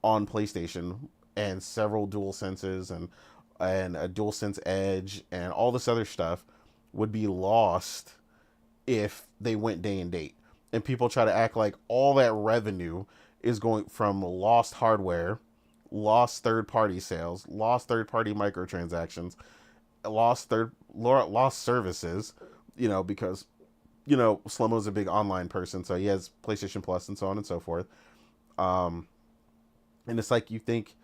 A: on PlayStation and several DualSenses and a DualSense Edge and all this other stuff would be lost if they went day and date. And people try to act like all that revenue is going from lost hardware, lost third-party sales, lost third-party microtransactions, lost services, because Slow-Mo's a big online person, so he has PlayStation Plus and so on and so forth. And it's like you think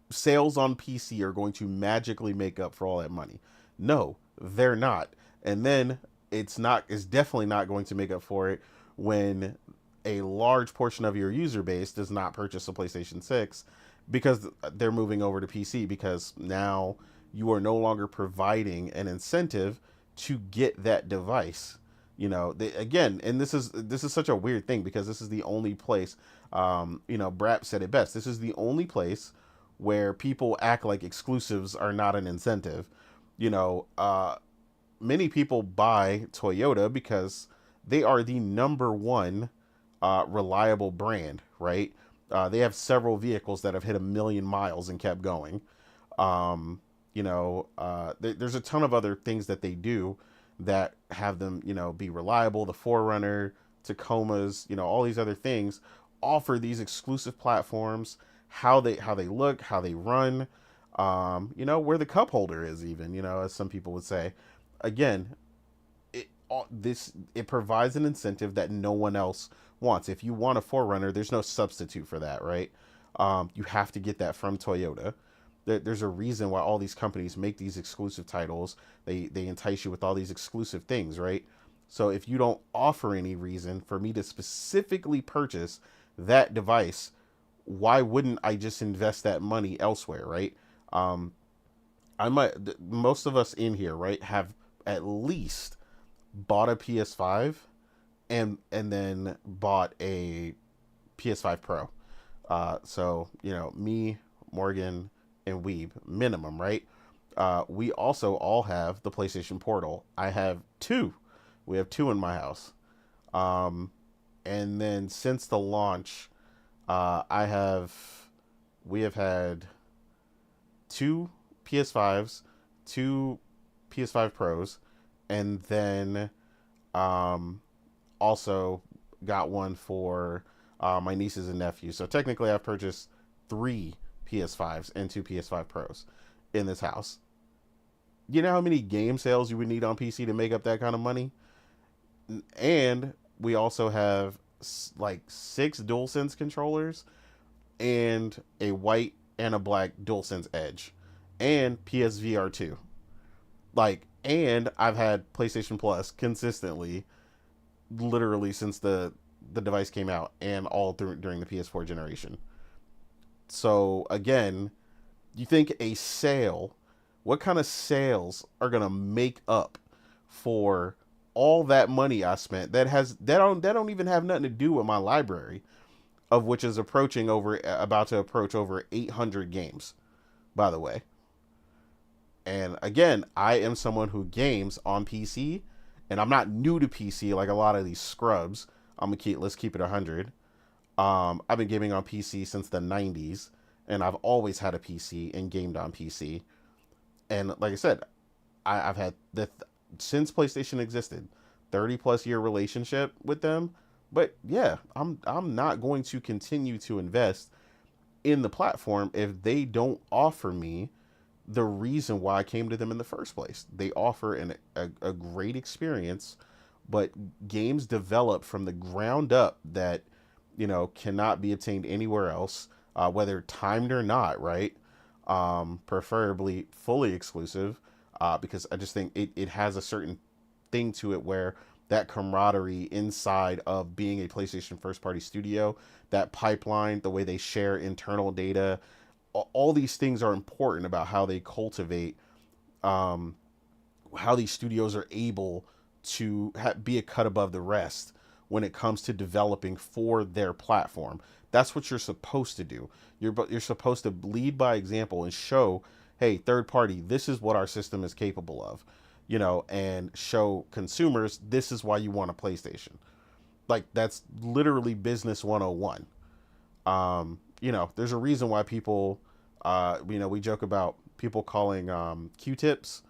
A: sales on PC are going to magically make up for all that money. No, they're not. And then it's definitely not going to make up for it when a large portion of your user base does not purchase a PlayStation 6 because they're moving over to PC, because now you are no longer providing an incentive to get that device. Again, and this is such a weird thing because this is the only place, Brap said it best. This is the only place where people act like exclusives are not an incentive. Many people buy Toyota because they are the number one reliable brand, right? They have several vehicles that have hit 1 million miles and kept going. There's a ton of other things that they do that have them, be reliable. The 4Runner, Tacomas, all these other things offer these exclusive platforms, how they look, how they run, where the cup holder is even, as some people would say. Again, it provides an incentive that no one else wants. If you want a 4Runner, there's no substitute for that, right? You have to get that from Toyota. There's a reason why all these companies make these exclusive titles. They entice you with all these exclusive things, right? So if you don't offer any reason for me to specifically purchase that device, why wouldn't I just invest that money elsewhere, right? Most of us in here, right, have at least bought a PS5 and then bought a PS5 Pro. So, me, Morgan, and Weeb, minimum, right? We also all have the PlayStation Portal. I have 2. We have 2 in my house. And then since the launch, we have had 2 PS5s, 2 PS5 Pros, and then also got one for my nieces and nephews. So technically I've purchased 3 PS5s and 2 PS5 Pros in this house. you know how many game sales you would need on PC to make up that kind of money? And we also have like 6 DualSense controllers and a white and a black DualSense Edge and PSVR 2. Like, and I've had PlayStation Plus consistently, literally since the device came out and all through during the PS4 generation. So again, you think a sale, what kind of sales are gonna make up for all that money I spent that don't even have nothing to do with my library, of which is about to approach over 800 games, by the way. And again, I am someone who games on PC, and I'm not new to PC like a lot of these scrubs. Let's keep it 100. I've been gaming on PC since the 90s, and I've always had a PC and gamed on PC. And like I said, I've had since PlayStation existed, 30 plus year relationship with them. But yeah, I'm not going to continue to invest in the platform if they don't offer me the reason why I came to them in the first place. They offer a great experience, but games developed from the ground up that, cannot be obtained anywhere else, whether timed or not, right? Preferably fully exclusive, because I just think it has a certain thing to it where that camaraderie inside of being a PlayStation first party studio, that pipeline, the way they share internal data, all these things are important about how they cultivate, how these studios are able to be a cut above the rest when it comes to developing for their platform. That's what you're supposed to do. You're supposed to lead by example and show, hey, third party, this is what our system is capable of, and show consumers this is why you want a PlayStation. Like, that's literally business 101. There's a reason why people, we joke about people calling Q-tips,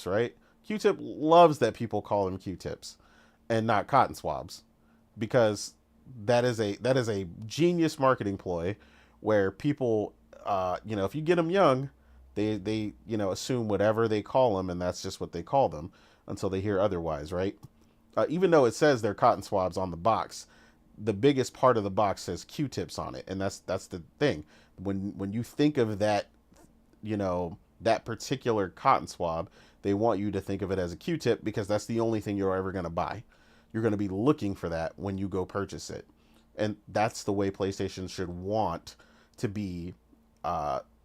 A: right? Q-tip loves that people call them Q-tips and not cotton swabs, because that is a genius marketing ploy where people, if you get them young, they assume whatever they call them, and that's just what they call them until they hear otherwise, right? Even though it says they're cotton swabs on the box, the biggest part of the box says Q-tips on it, and that's the thing. When you think of that, that particular cotton swab, they want you to think of it as a Q-tip because that's the only thing you're ever going to buy. You're going to be looking for that when you go purchase it, and that's the way PlayStation should want to be.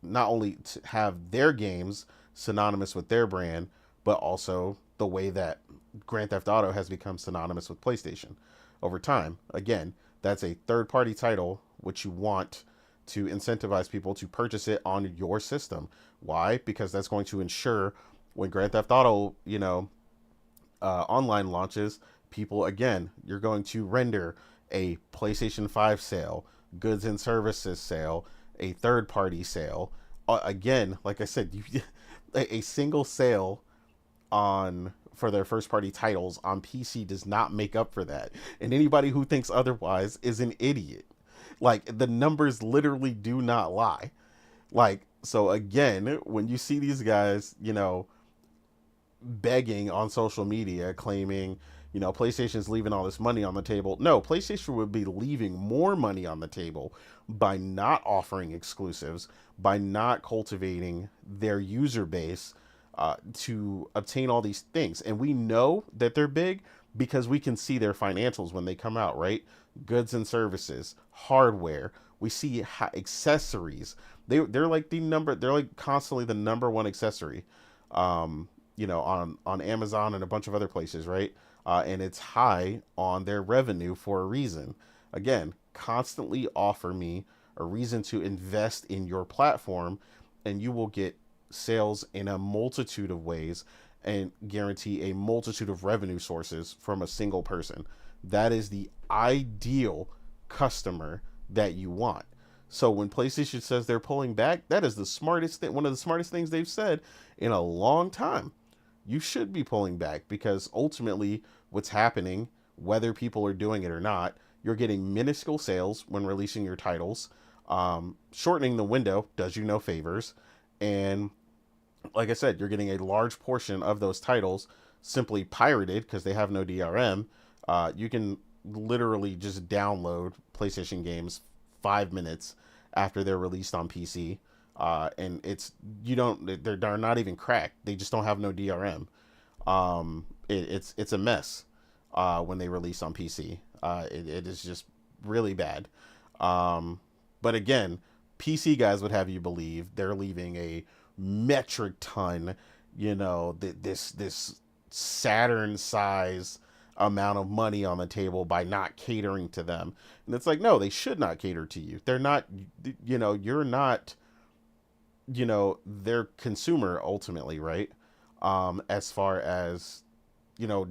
A: Not only to have their games synonymous with their brand, but also the way that Grand Theft Auto has become synonymous with PlayStation over time. Again, that's a third-party title, which you want to incentivize people to purchase it on your system. Why? Because that's going to ensure when Grand Theft Auto, online launches, people, again, you're going to render a PlayStation 5 sale, goods and services sale, a third-party sale. Again, like I said, a single sale for their first-party titles on PC does not make up for that. And anybody who thinks otherwise is an idiot. Like, the numbers literally do not lie. Like, so again, when you see these guys, begging on social media, claiming, PlayStation's leaving all this money on the table. No, PlayStation would be leaving more money on the table by not offering exclusives, by not cultivating their user base to obtain all these things. And we know that they're big because we can see their financials when they come out, right? Goods and services, hardware. We see accessories. They're like they're like constantly the number one accessory, on Amazon and a bunch of other places, right? And it's high on their revenue for a reason. Again, constantly offer me a reason to invest in your platform, and you will get sales in a multitude of ways and guarantee a multitude of revenue sources from a single person. That is the ideal customer that you want. So when PlayStation says they're pulling back, that is one of the smartest things they've said in a long time. You should be pulling back because ultimately what's happening, whether people are doing it or not, you're getting minuscule sales when releasing your titles. Shortening the window does you no favors. And like I said, you're getting a large portion of those titles simply pirated because they have no DRM. You can literally just download PlayStation games 5 minutes after they're released on PC. And it's you don't they're not even cracked. They just don't have no DRM. It's a mess when they release on PC. It is just really bad. But again, PC guys would have you believe they're leaving a metric ton, this Saturn size amount of money on the table by not catering to them. And it's like, no, they should not cater to you. They're not, you're not, their consumer ultimately, right? As far as,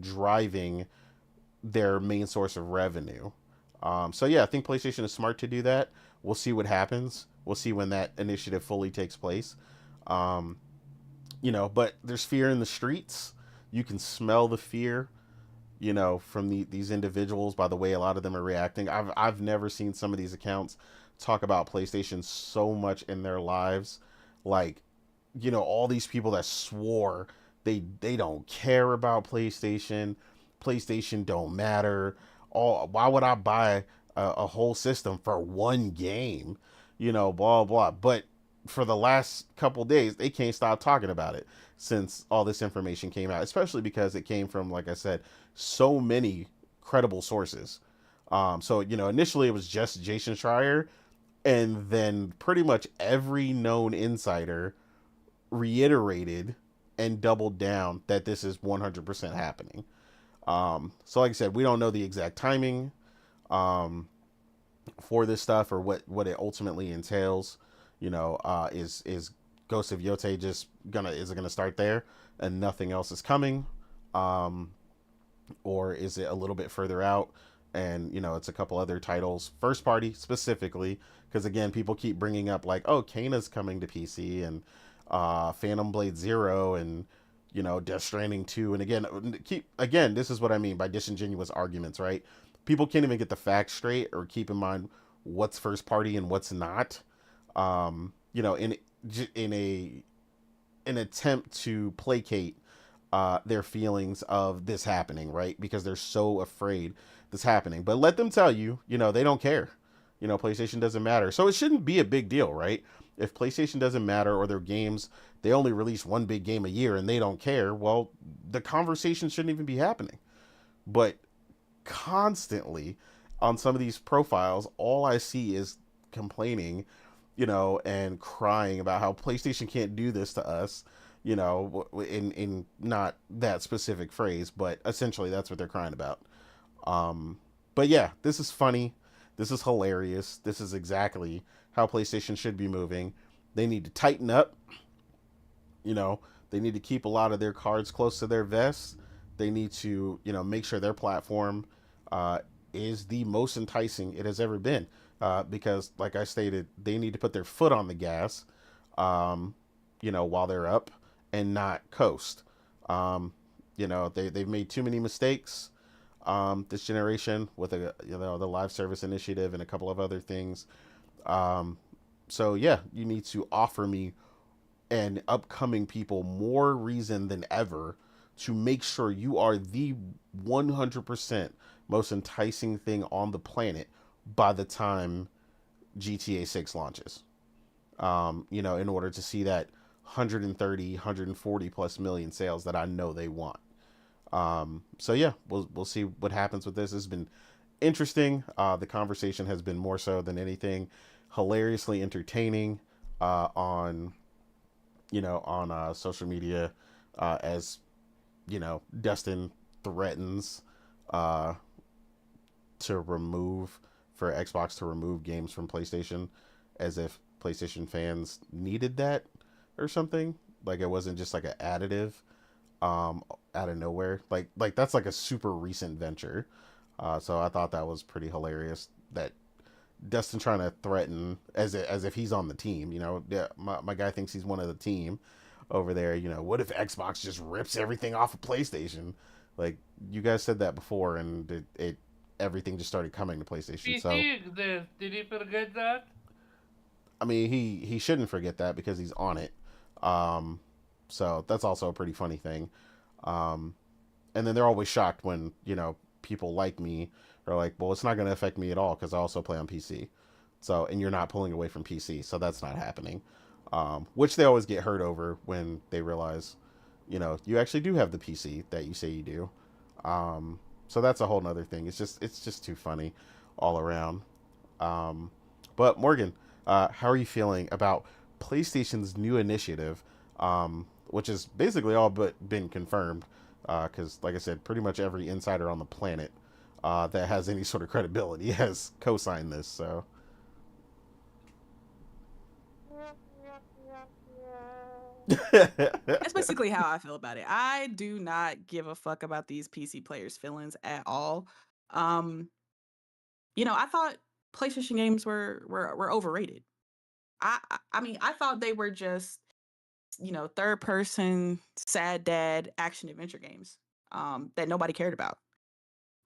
A: driving their main source of revenue. So yeah, I think PlayStation is smart to do that. We'll see what happens. We'll see when that initiative fully takes place. But there's fear in the streets. You can smell the fear, from these individuals by the way a lot of them are reacting. I've never seen some of these accounts talk about PlayStation so much in their lives. Like, all these people that swore they don't care about PlayStation. PlayStation don't matter. Why would I buy a whole system for one game? Blah blah. But for the last couple days, they can't stop talking about it since all this information came out, especially because it came from, like I said, so many credible sources. So initially it was just Jason Schreier, and then pretty much every known insider reiterated and doubled down that this is 100% happening. So like I said, we don't know the exact timing for this stuff or what it ultimately entails. Is Ghost of Yotei just gonna start there and nothing else is coming? Or is it a little bit further out and it's a couple other titles first party specifically, because again, people keep bringing up like, oh, Kana's coming to PC and Phantom Blade Zero and Death Stranding 2. And again, this is what I mean by disingenuous arguments, right? People can't even get the facts straight or keep in mind what's first party and what's not. In an attempt to placate their feelings of this happening, right? Because they're so afraid this happening. But let them tell you, they don't care. PlayStation doesn't matter. So it shouldn't be a big deal, right? If PlayStation doesn't matter or their games, they only release one big game a year and they don't care, well, the conversation shouldn't even be happening. But constantly on some of these profiles, all I see is complaining, and crying about how PlayStation can't do this to us, in not that specific phrase, but essentially that's what they're crying about. But yeah, this is funny. This is hilarious. This is exactly how PlayStation should be moving. They need to tighten up. They need to keep a lot of their cards close to their vests. They need to, make sure their platform is the most enticing it has ever been. Because, like I stated, they need to put their foot on the gas, while they're up and not coast. They've made too many mistakes this generation with the live service initiative and a couple of other things. So yeah, you need to offer me and upcoming people more reason than ever to make sure you are the 100% most enticing thing on the planet by the time GTA 6 launches. In order to see that 130, 140 plus million sales that I know they want. So yeah, we'll see what happens with this. It's been interesting. The conversation has been more so than anything hilariously entertaining on social media, as Dustin threatens for Xbox to remove games from PlayStation, as if PlayStation fans needed that or something. Like it wasn't just like an additive out of nowhere. Like that's like a super recent venture. So I thought that was pretty hilarious that Dustin trying to threaten as if he's on the team. Yeah, my guy thinks he's one of the team over there. What if Xbox just rips everything off of PlayStation? Like you guys said that before, and it everything just started coming to PlayStation. So
C: did he forget that?
A: I mean, he shouldn't forget that because he's on it. So that's also a pretty funny thing. And then they're always shocked when people like me are like, well, it's not going to affect me at all because I also play on PC. So, and you're not pulling away from PC, so that's not happening. Which they always get hurt over when they realize, you actually do have the PC that you say you do. So that's a whole nother thing. It's just too funny all around. Um, but Morgan, how are you feeling about PlayStation's new initiative, which is basically all but been confirmed? Because, like I said, pretty much every insider on the planet that has any sort of credibility has co-signed this. So,
B: That's basically how I feel about it. I do not give a fuck about these PC players' feelings at all. Um, I thought PlayStation games were overrated. I mean, I thought they were just, third person sad dad action adventure games that nobody cared about.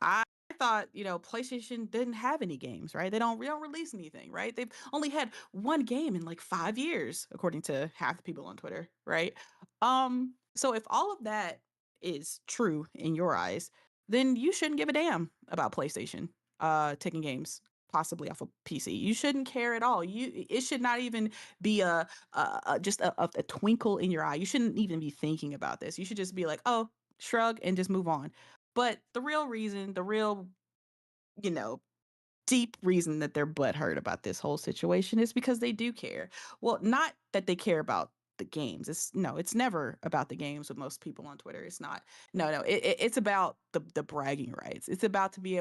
B: I thought, PlayStation didn't have any games, right? They don't release anything, right? They've only had one game in like 5 years, according to half the people on Twitter, right? So if all of that is true in your eyes, then you shouldn't give a damn about PlayStation taking games possibly off a PC. You shouldn't care at all. It should not even be just a twinkle in your eye. You shouldn't even be thinking about this. You should just be like, oh, shrug and just move on. But the real reason, the real, you know, deep reason that they're butthurt about this whole situation is because they do care. Well, not that they care about the games. It's never about the games with most people on Twitter. It's not. No. It's about the bragging rights. It's about the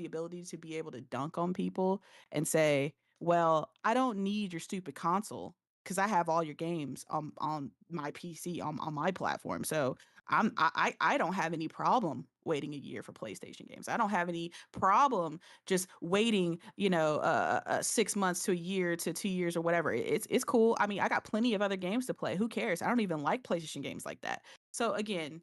B: ability to be able to dunk on people and say, well, I don't need your stupid console because I have all your games on my PC on my platform. So I don't have any problem waiting a year for PlayStation games. I don't have any problem just waiting, 6 months to a year to 2 years or whatever. It's cool. I mean, I got plenty of other games to play. Who cares? I don't even like PlayStation games like that. So again,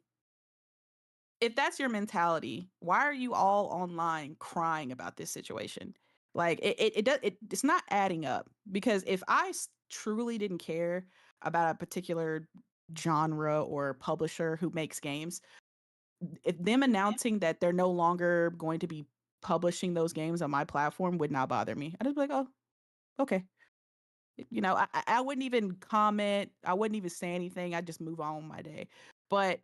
B: if that's your mentality, why are you all online crying about this situation? Like it's not adding up because if truly didn't care about a particular genre or publisher who makes games, if them announcing that they're no longer going to be publishing those games on my platform would not bother me. I'd just be like, oh, okay. I wouldn't even comment. I wouldn't even say anything. I'd just move on my day. But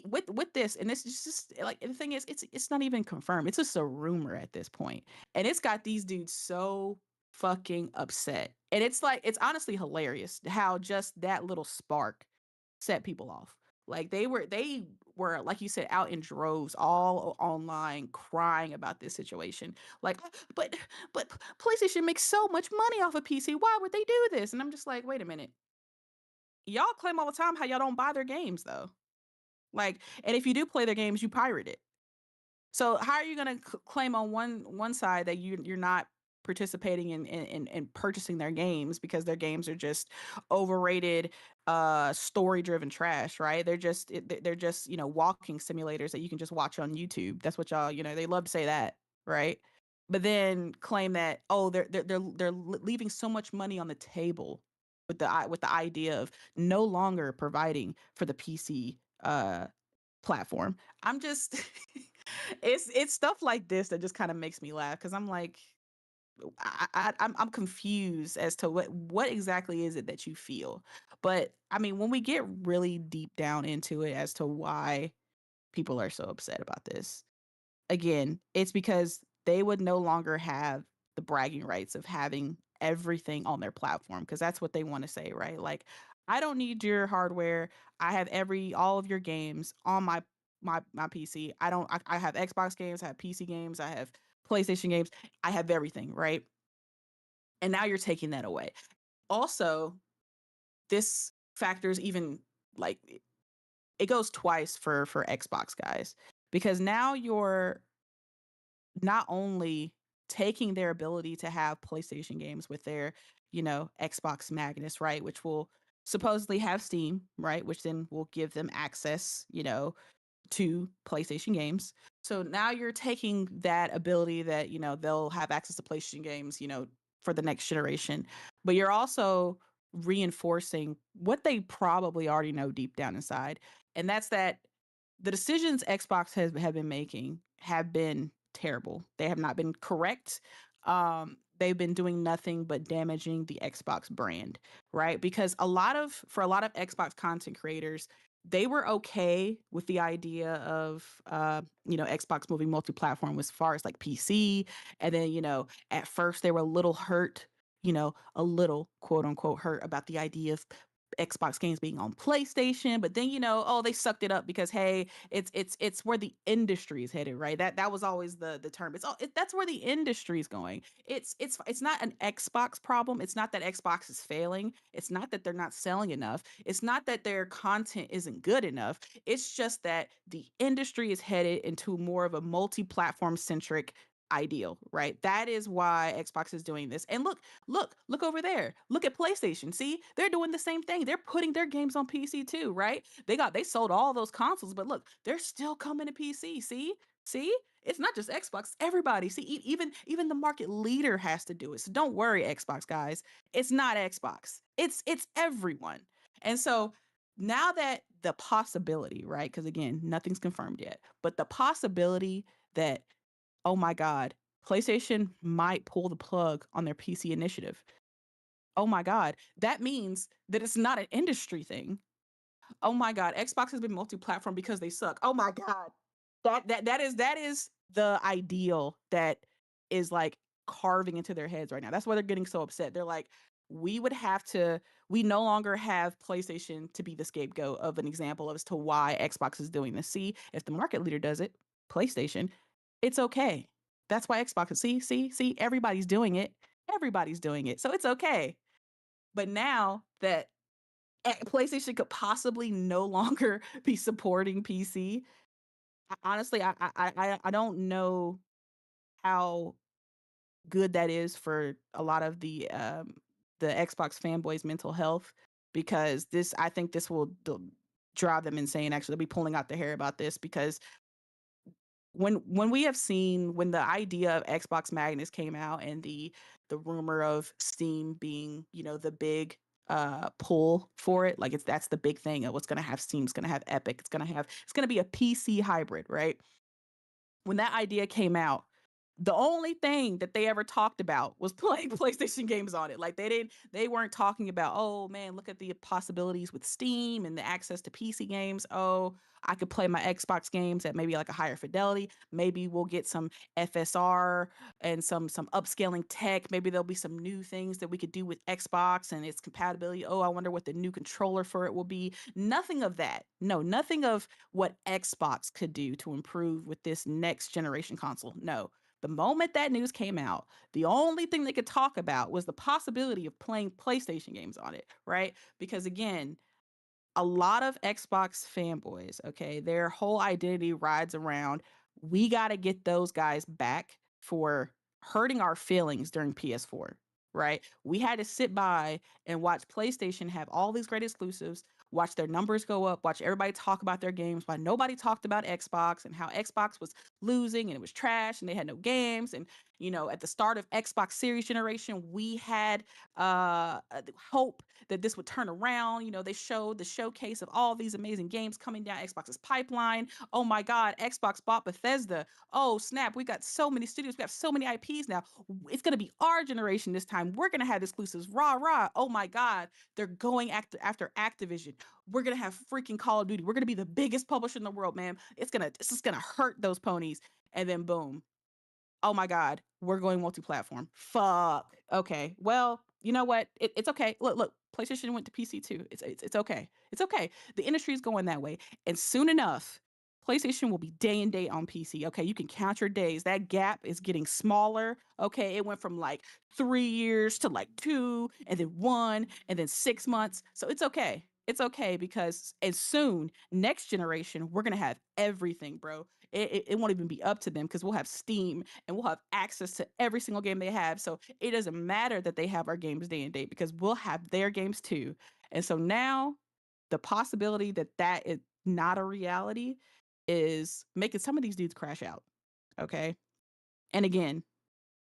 B: with this, and this is just like the thing is, it's not even confirmed. It's just a rumor at this point, and it's got these dudes so fucking upset. And it's honestly hilarious how just that little spark set people off. Like they were like you said out in droves all online crying about this situation. Like but but PlayStation makes so much money off of PC. Why would they do this? And I'm just like, wait a minute. Y'all claim all the time how y'all don't buy their games though. Like, and if you do play their games, you pirate it. So how are you going to claim on one side that you're not participating in purchasing their games because their games are just overrated, story driven trash, right? They're just walking simulators that you can just watch on YouTube. That's what y'all they love to say that, right? But then claim that they're leaving so much money on the table with the idea of no longer providing for the PC platform. I'm just it's stuff like this that just kind of makes me laugh because I'm like I'm confused as to what exactly is it that you feel. But I mean, when we get really deep down into it as to why people are so upset about this, again, it's because they would no longer have the bragging rights of having everything on their platform because that's what they want to say, right? Like, I don't need your hardware. I have all of your games on my PC. I have Xbox games, I have PC games, I have PlayStation games. I have everything, right? And now you're taking that away. Also, this factors even like it goes twice for Xbox guys because now you're not only taking their ability to have PlayStation games with their, Xbox Magnus, right, which will supposedly have Steam, right, which then will give them access, to PlayStation games. So now you're taking that ability that, they'll have access to PlayStation games, for the next generation. But you're also reinforcing what they probably already know deep down inside. And that's that the decisions Xbox have been making have been terrible. They have not been correct. They've been doing nothing but damaging the Xbox brand, right? Because for a lot of Xbox content creators, they were okay with the idea of Xbox moving multi-platform as far as like PC. And then, at first they were a little hurt, a little quote unquote hurt about the idea of Xbox games being on PlayStation, but then they sucked it up because hey, it's where the industry is headed, right? That was always the term. That's where the industry is going. It's not an Xbox problem. It's not that Xbox is failing. It's not that they're not selling enough. It's not that their content isn't good enough. It's just that the industry is headed into more of a multi-platform centric ideal, right? That is why Xbox is doing this. And look over there. Look at PlayStation. See, they're doing the same thing. They're putting their games on PC too, right? They sold all those consoles, but look, they're still coming to PC. See, it's not just Xbox. Everybody. See, even the market leader has to do it. So don't worry, Xbox guys. It's not Xbox. It's everyone. And so now that the possibility, right? Because again, nothing's confirmed yet, but the possibility that, oh my God, PlayStation might pull the plug on their PC initiative. Oh my God, that means that it's not an industry thing. Oh my God, Xbox has been multi-platform because they suck. Oh my God, that is the ideal that is like carving into their heads right now. That's why they're getting so upset. They're like, we no longer have PlayStation to be the scapegoat of an example as to why Xbox is doing this. See, if the market leader does it, PlayStation, it's okay. That's why Xbox is, see, everybody's doing it. Everybody's doing it. So it's okay. But now that PlayStation could possibly no longer be supporting PC, honestly, I don't know how good that is for a lot of the Xbox fanboys' mental health, because I think this will drive them insane. Actually, they'll be pulling out their hair about this, because when we have seen, when the idea of Xbox Magnus came out and the rumor of Steam being, the big pull for it, like that's the big thing of what's going to have Steam, it's going to have Epic, it's going to be a PC hybrid, right? When that idea came out, the only thing that they ever talked about was playing PlayStation games on it. Like they weren't talking about, oh man, look at the possibilities with Steam and the access to PC games. Oh, I could play my Xbox games at maybe like a higher fidelity. Maybe we'll get some FSR and some upscaling tech. Maybe there'll be some new things that we could do with Xbox and its compatibility. Oh, I wonder what the new controller for it will be. Nothing of that. No, nothing of what Xbox could do to improve with this next generation console. No. The moment that news came out, the only thing they could talk about was the possibility of playing PlayStation games on it, right? Because again, a lot of Xbox fanboys, okay, their whole identity rides around, we got to get those guys back for hurting our feelings during PS4, right? We had to sit by and watch PlayStation have all these great exclusives, watch their numbers go up, watch everybody talk about their games, while nobody talked about Xbox and how Xbox was losing and it was trash and they had no games. And, at the start of Xbox Series generation, we had hope that this would turn around. They showed the showcase of all these amazing games coming down Xbox's pipeline. Oh my God, Xbox bought Bethesda. Oh snap, we got so many studios, we have so many IPs now. It's gonna be our generation this time. We're gonna have exclusives. Rah rah. Oh my God, they're going after Activision. We're gonna have freaking Call of Duty. We're gonna be the biggest publisher in the world, man. This is gonna hurt those ponies. And then boom, oh my God, we're going multi-platform. Fuck. Okay. Well, you know what? It's okay. Look, PlayStation went to PC too. It's okay. It's okay. The industry is going that way. And soon enough, PlayStation will be day and date on PC. Okay. You can count your days. That gap is getting smaller. Okay. It went from like 3 years to like 2, and then 1, and then 6 months. So it's okay. It's okay, because as soon, next generation, we're going to have everything, bro. It won't even be up to them, because we'll have Steam and we'll have access to every single game they have. So it doesn't matter that they have our games day and date, because we'll have their games too. And so now the possibility that is not a reality is making some of these dudes crash out. Okay. And again,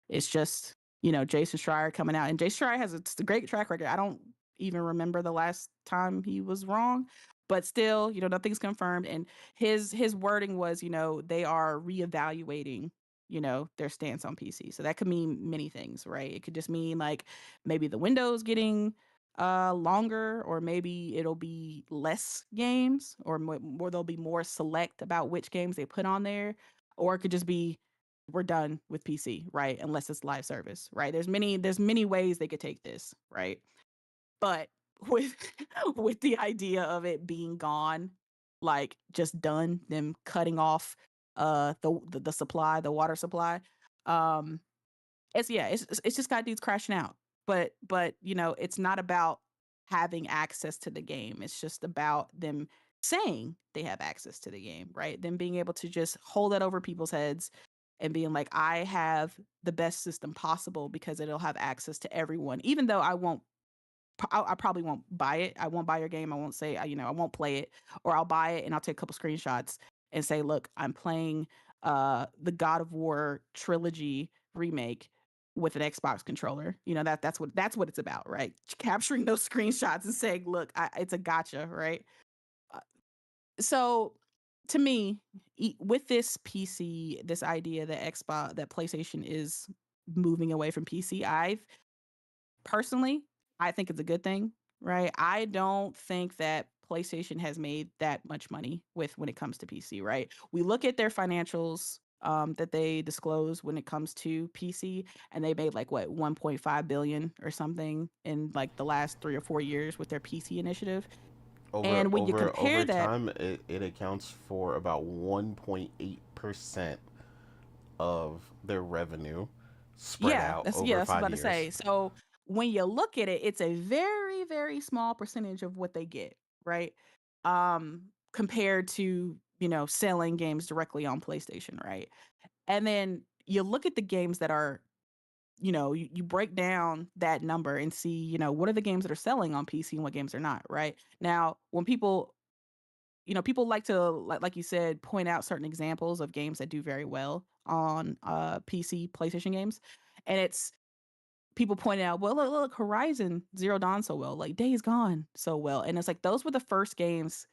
B: it's just, Jason Schreier coming out, and Jason Schreier has a great track record. I don't even remember the last time he was wrong. But still, nothing's confirmed. And his wording was, they are reevaluating, their stance on PC. So that could mean many things, right? It could just mean like maybe the window's getting longer, or maybe it'll be less games, or more they'll be more select about which games they put on there, or it could just be we're done with PC, right? Unless it's live service, right? There's many ways they could take this, right? But with with the idea of it being gone, like just done, them cutting off the supply, the water supply, um it's just got dudes crashing out. But it's not about having access to the game. It's just about them saying they have access to the game, right? Them being able to just hold that over people's heads and being like, I have the best system possible because it'll have access to everyone, even though I probably won't buy it. I won't buy your game. I won't say, I won't play it, or I'll buy it and I'll take a couple screenshots and say, look, I'm playing the God of War trilogy remake with an Xbox controller. That's what it's about, right? Capturing those screenshots and saying, look, it's a gotcha, right? Uh, so to me, with this PC, this idea that PlayStation is moving away from PC, personally, I think it's a good thing, right? I don't think that PlayStation has made that much money when it comes to PC, right? We look at their financials that they disclose when it comes to PC, and they made like what 1.5 billion or something in like the last 3 or 4 years with their PC initiative.
A: Over
B: And when you
A: over
B: compare
A: over
B: that,
A: time, it accounts for about 1.8% of their revenue spread
B: yeah,
A: out
B: that's
A: over
B: what I was
A: five
B: about to say.
A: years.
B: So when you look at it, it's a very, very small percentage of what they get, right? Compared to, selling games directly on PlayStation, right? And then you look at the games that are, you break down that number and see, what are the games that are selling on PC and what games are not, right? Now, when people like to, like you said, point out certain examples of games that do very well on PC, PlayStation games. And it's people pointing out, well, look, Horizon Zero Dawn so well, like Days Gone so well. And it's like those were the first games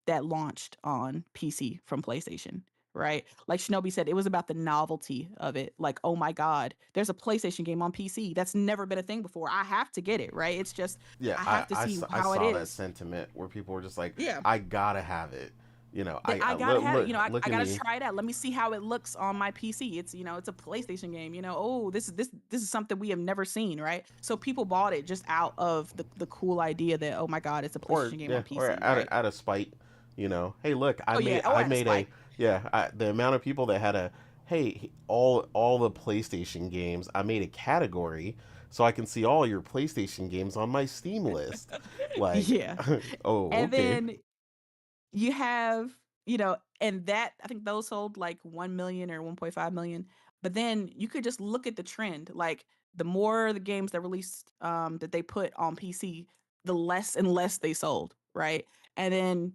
B: that launched on PC from PlayStation, right? Like Shinobi said, it was about the novelty of it. Like, oh my God, there's a PlayStation game on PC. That's never been a thing before. I have to get it, right? It's just,
A: Yeah,
B: I have to see
A: I
B: how it
A: saw that
B: is.
A: sentiment where people were just like,
B: Yeah.
A: I gotta have it.
B: That I gotta have it. I
A: Look at
B: gotta
A: me.
B: try it out. Let me see how it looks on my PC. It's a PlayStation game. Oh, this is something we have never seen, right? So people bought it just out of the cool idea that, oh my God, it's a
A: Or
B: PlayStation game
A: yeah,
B: on
A: or
B: PC, right?
A: out of spite, Hey, look,
B: Oh yeah,
A: I
B: out of
A: made a
B: spite.
A: the amount of people that had a hey all the PlayStation games. I made a category so I can see all your PlayStation games on my Steam list. Like,
B: Yeah.
A: oh,
B: And
A: okay.
B: then you have, and that I think those sold like 1 million or 1.5 million. But then you could just look at the trend. Like the more the games that released that they put on PC, the less and less they sold, right? And then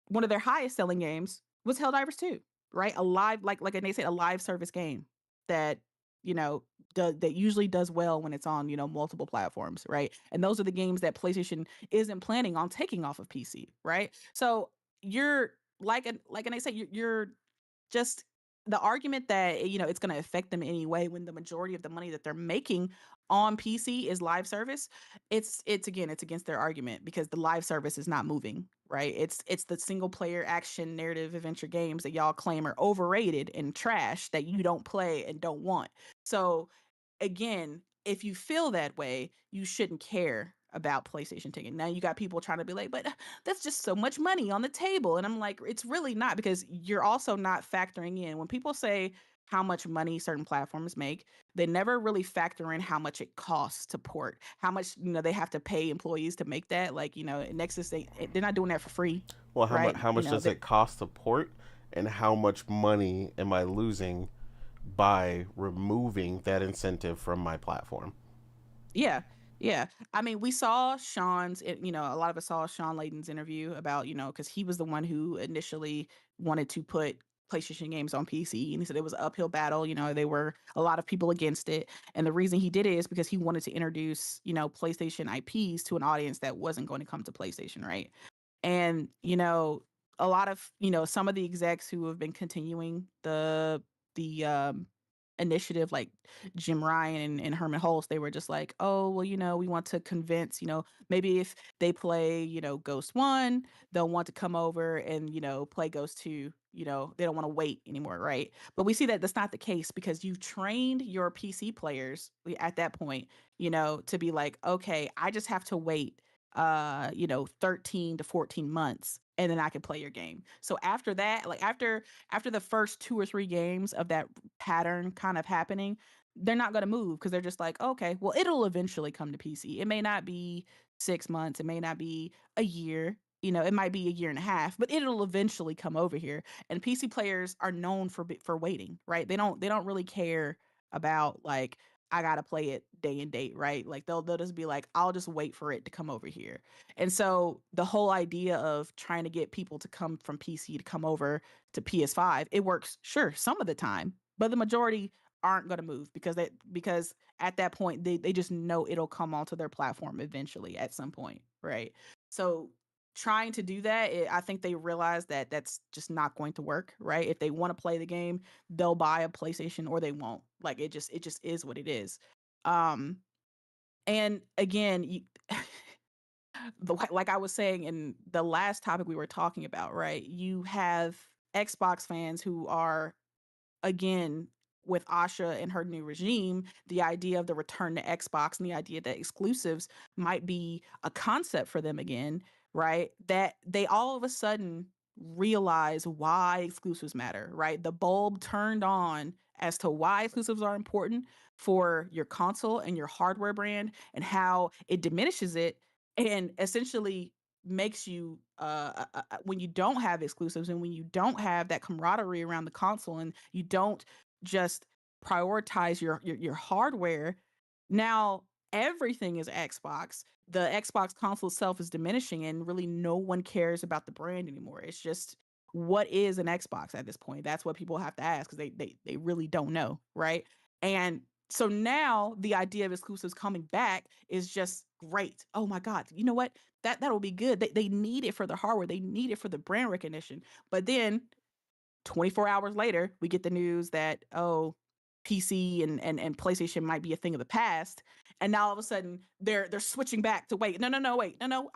B: one of their highest selling games was Helldivers 2, right? A live, like they said, a live service game that, that usually does well when it's on, multiple platforms, right? And those are the games that PlayStation isn't planning on taking off of PC, right? So you're and I say, you're just the argument that it's going to affect them anyway when the majority of the money that they're making on PC is live service. It's against their argument because the live service is not moving, right? It's the single player action narrative adventure games that y'all claim are overrated and trash that you don't play and don't want. So again, if you feel that way, you shouldn't care about PlayStation taking. Now you got people trying to be like, but that's just so much money on the table. And I'm like, it's really not, because you're also not factoring in when people say how much money certain platforms make, they never really factor in how much it costs to port, how much, they have to pay employees to make that. Like, Nexus, they're not doing that for free,
A: Well,
B: right?
A: how much does it cost to port, and how much money am I losing by removing that incentive from my platform?
B: Yeah. Yeah. I mean, we saw a lot of us saw Sean Layden's interview about, because he was the one who initially wanted to put PlayStation games on PC. And he said it was an uphill battle. There were a lot of people against it. And the reason he did it is because he wanted to introduce, PlayStation IPs to an audience that wasn't going to come to PlayStation, right? And, a lot of, some of the execs who have been continuing the initiative, like Jim Ryan and Herman Hulst, they were just like, oh, well, we want to convince, maybe if they play, Ghost 1, they'll want to come over and, play Ghost 2. They don't want to wait anymore, right? But we see that that's not the case because you've trained your PC players at that point, to be like, okay, I just have to wait 13 to 14 months and then I can play your game. So after that, like after the first 2 or 3 games of that pattern kind of happening, they're not going to move because they're just like, okay, well, it'll eventually come to PC. It may not be 6 months, it may not be a year, it might be a year and a half, but it'll eventually come over here. And PC players are known for waiting, right? They don't really care about like I gotta play it day and date, right? Like they'll just be like, I'll just wait for it to come over here. And so the whole idea of trying to get people to come from PC to come over to PS5, it works, sure, some of the time, but the majority aren't gonna move because at that point they just know it'll come onto their platform eventually at some point, right? So trying to do that, I think they realize that that's just not going to work, right? If they want to play the game, they'll buy a PlayStation or they won't. Like it just is what it is. Um, and again, like I was saying in the last topic we were talking about, right? You have Xbox fans who are, again, with Asha and her new regime, the idea of the return to Xbox and the idea that exclusives might be a concept for them again, right? That they all of a sudden realize why exclusives matter, right? The bulb turned on as to why exclusives are important for your console and your hardware brand and how it diminishes it and essentially makes you when you don't have exclusives and when you don't have that camaraderie around the console and you don't just prioritize your hardware, now everything is Xbox. The Xbox console itself is diminishing and really no one cares about the brand anymore. It's just, what is an Xbox at this point? That's what people have to ask because they really don't know, right? And so now the idea of exclusives coming back is just great. Oh my God, you know what? That'll be good. They need it for the hardware. They need it for the brand recognition. But then 24 hours later, we get the news that, oh, PC and PlayStation might be a thing of the past. And now all of a sudden they're switching back to wait. No, wait. No.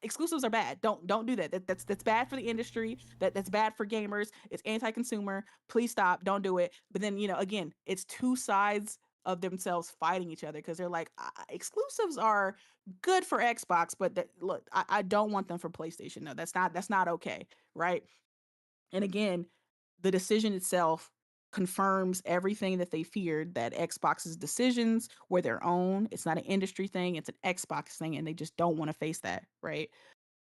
B: Exclusives are bad. Don't do that. That's bad for the industry. That's bad for gamers. It's anti-consumer. Please stop. Don't do it. But then, again, it's two sides of themselves fighting each other because they're like, exclusives are good for Xbox, but look, I don't want them for PlayStation. No, that's not okay, right? And again, the decision itself confirms everything that they feared, that Xbox's decisions were their own. It's not an industry thing, it's an Xbox thing, and they just don't want to face that, right?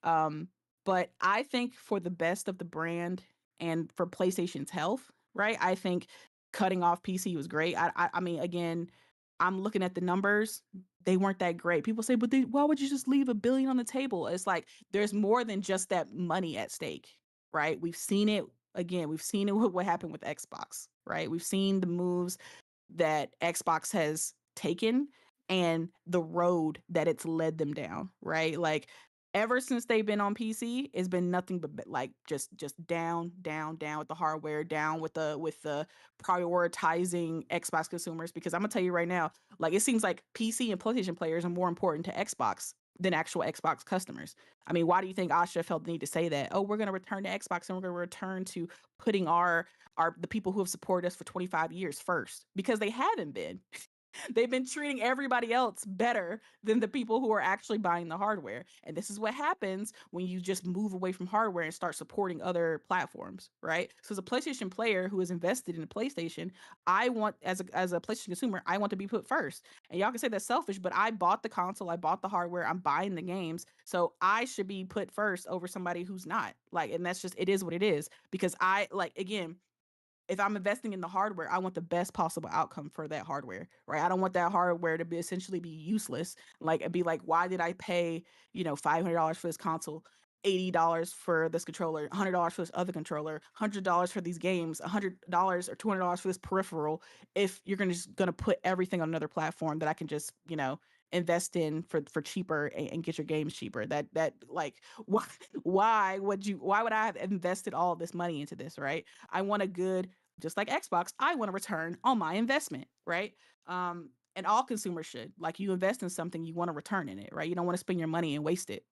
B: Um, but I think for the best of the brand and for PlayStation's health, right? I think cutting off PC was great. I mean, again, I'm looking at the numbers. They weren't that great. People say, but why would you just leave $1 billion on the table? It's like there's more than just that money at stake, right? We've seen it again. We've seen it with what happened with Xbox, right? We've seen the moves that Xbox has taken and the road that it's led them down, right? Like ever since they've been on PC, it's been nothing but like just down with the hardware, down with the prioritizing Xbox consumers. Because I'm gonna tell you right now, like it seems like PC and PlayStation players are more important to Xbox than actual Xbox customers. I mean, why do you think Asha felt the need to say that? Oh, we're gonna return to Xbox and we're gonna return to putting the people who have supported us for 25 years first, because they haven't been. They've been treating everybody else better than the people who are actually buying the hardware. And this is what happens when you just move away from hardware and start supporting other platforms, right? So as a PlayStation player who is invested in a PlayStation, I want, as a PlayStation consumer, I want to be put first. And y'all can say that's selfish, but I bought the console, I bought the hardware, I'm buying the games. So I should be put first over somebody who's not. Like, and that's just, it is what it is. Because again, if I'm investing in the hardware, I want the best possible outcome for that hardware, right? I don't want that hardware to be essentially be useless. Like, it'd be like, why did I pay, $500 for this console $80 for this controller, $100 for this other controller, $100 for these games, $100 or $200 for this peripheral, if you're just gonna put everything on another platform that I can just, invest in for cheaper and get your games cheaper? That like why would I have invested all this money into this, right? I want a good, just like Xbox, I want a return on my investment, right? And all consumers should. Like, you invest in something, you want a return in it, right? You don't want to spend your money and waste it.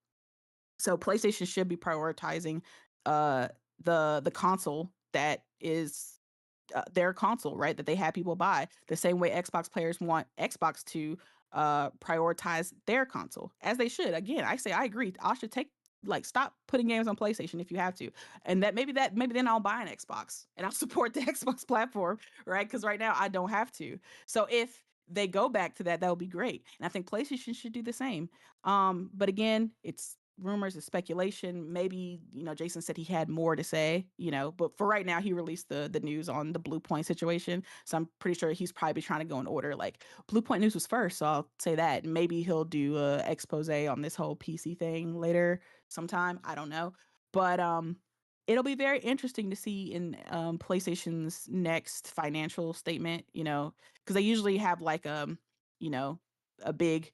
B: So PlayStation should be prioritizing uh the console that is their console, right? That they have people buy, the same way Xbox players want Xbox to prioritize their console, as they should. Again, I say I agree. I should stop putting games on PlayStation if you have to, and maybe then I'll buy an Xbox and I'll support the Xbox platform, right? Because right now I don't have to. So if they go back to that, that would be great, and I think PlayStation should do the same. But again, it's rumors, it's speculation. Maybe, Jason said he had more to say, but for right now, he released the news on the Blue Point situation. So I'm pretty sure he's probably trying to go in order. Like, Blue Point news was first, so I'll say that. Maybe he'll do a expose on this whole PC thing later sometime. I don't know. But it'll be very interesting to see in PlayStation's next financial statement, because they usually have like you know, a big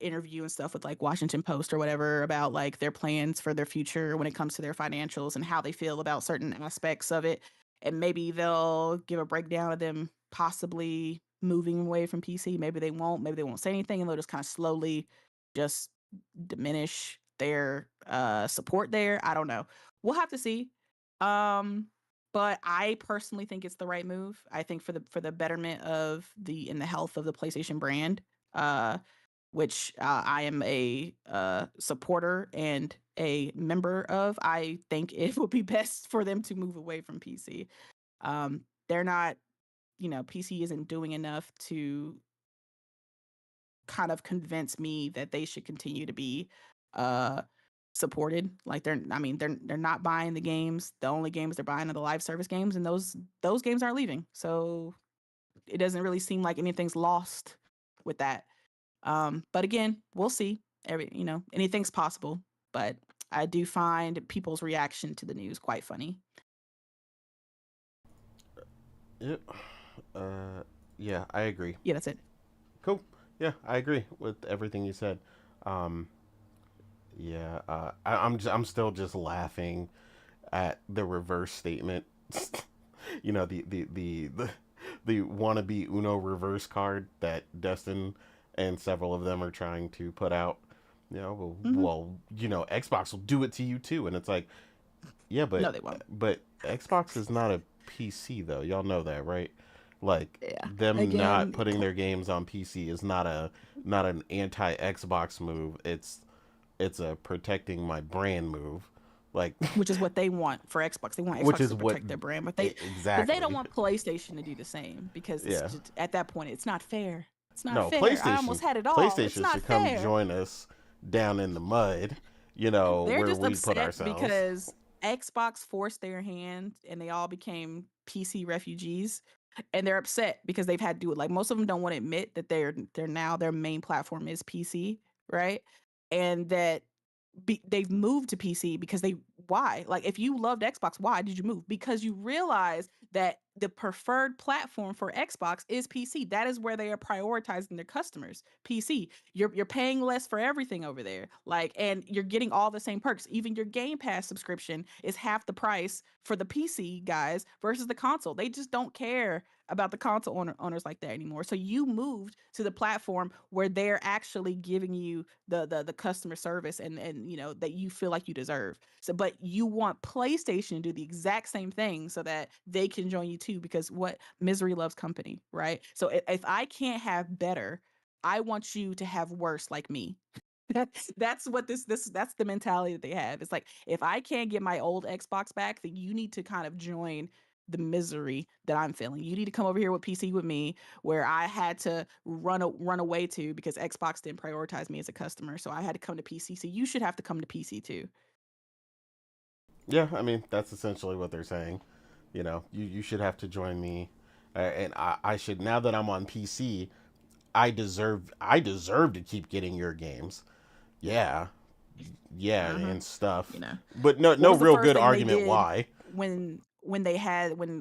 B: interview and stuff with like Washington Post or whatever about like their plans for their future when it comes to their financials and how they feel about certain aspects of it. And maybe they'll give a breakdown of them possibly moving away from PC. Maybe they won't. Maybe they won't say anything, and they'll just kind of slowly just diminish their support there. I don't know. We'll have to see. Um but I personally think it's the right move. I think for the betterment of the health of the PlayStation brand. Which I am a supporter and a member of. I think it would be best for them to move away from PC. They're not, PC isn't doing enough to kind of convince me that they should continue to be uh, supported. Like, they're not buying the games. The only games they're buying are the live service games, and those games aren't leaving. So it doesn't really seem like anything's lost with that. But again, we'll see. Anything's possible. But I do find people's reaction to the news quite funny.
A: Yep. Yeah, I agree.
B: Yeah, that's it.
A: Cool. Yeah, I agree with everything you said. Um, yeah, I'm still just laughing at the reverse statement. The wannabe Uno reverse card that Destin and several of them are trying to put out.
B: Mm-hmm.
A: Xbox will do it to you too, and it's like, yeah,
B: No, they won't.
A: but Xbox is not a PC though. Y'all know that, right? Like,
B: Yeah.
A: them not
B: Again,
A: putting their games on PC is not an anti Xbox move. It's a protecting my brand move. Like,
B: which is what they want for Xbox. They want
A: which
B: Xbox
A: is
B: to
A: what
B: protect their brand, but they don't
A: exactly.
B: want PlayStation to do the same, because it's
A: Yeah.
B: just, at that point, it's not fair. It's not
A: No,
B: fair. I almost had it all. It's
A: PlayStation
B: not
A: should come
B: fair.
A: join us down in the mud,
B: They're
A: where
B: just
A: we put
B: upset
A: ourselves.
B: because Xbox forced their hand and they all became PC refugees. And they're upset because they've had to do it. Like, most of them don't want to admit that they're now, their main platform is PC, right? And that they've moved to PC because why? Like, if you loved Xbox, why did you move? Because you realize that the preferred platform for Xbox is PC. That is where they are prioritizing their customers. PC. You're paying less for everything over there. Like, and you're getting all the same perks. Even your Game Pass subscription is half the price for the PC guys versus the console. They just don't care about the console owners like that anymore. So you moved to the platform where they're actually giving you the customer service and that you feel like you deserve. So, but you want PlayStation to do the exact same thing so that they can join you too, because what misery loves company, right? So if I can't have better, I want you to have worse, like me. That's what that's the mentality that they have. It's like, if I can't get my old Xbox back, then you need to kind of join the misery that I'm feeling. You need to come over here with PC with me, where I had to run away to because Xbox didn't prioritize me as a customer. So I had to come to PC. So you should have to come to PC too.
A: Yeah, I mean, that's essentially what they're saying. You should have to join me, and I should, now that I'm on PC, I deserve to keep getting your games. Yeah, yeah,
B: Uh-huh.
A: and stuff.
B: You know.
A: But no,
B: What
A: no
B: was the
A: real
B: first
A: good
B: thing they
A: argument
B: did
A: why.
B: when they had when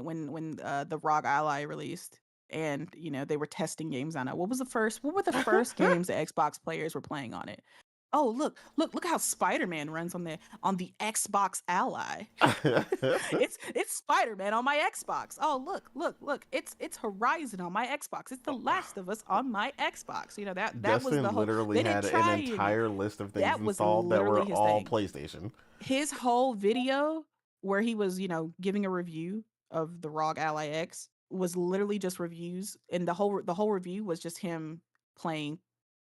B: the ROG Ally released and they were testing games on it? What were the first games that Xbox players were playing on it? Oh, look how Spider-Man runs on the Xbox Ally. It's Spider-Man on my Xbox. Oh, look. It's Horizon on my Xbox. It's The Last of Us on my Xbox. That was the
A: Dustin
B: whole.
A: literally
B: They didn't
A: had an
B: try and
A: entire list of things
B: that was
A: installed that were
B: literally his
A: all
B: thing.
A: PlayStation.
B: His whole video where he was, giving a review of the ROG Ally X was literally just reviews, and the whole review was just him playing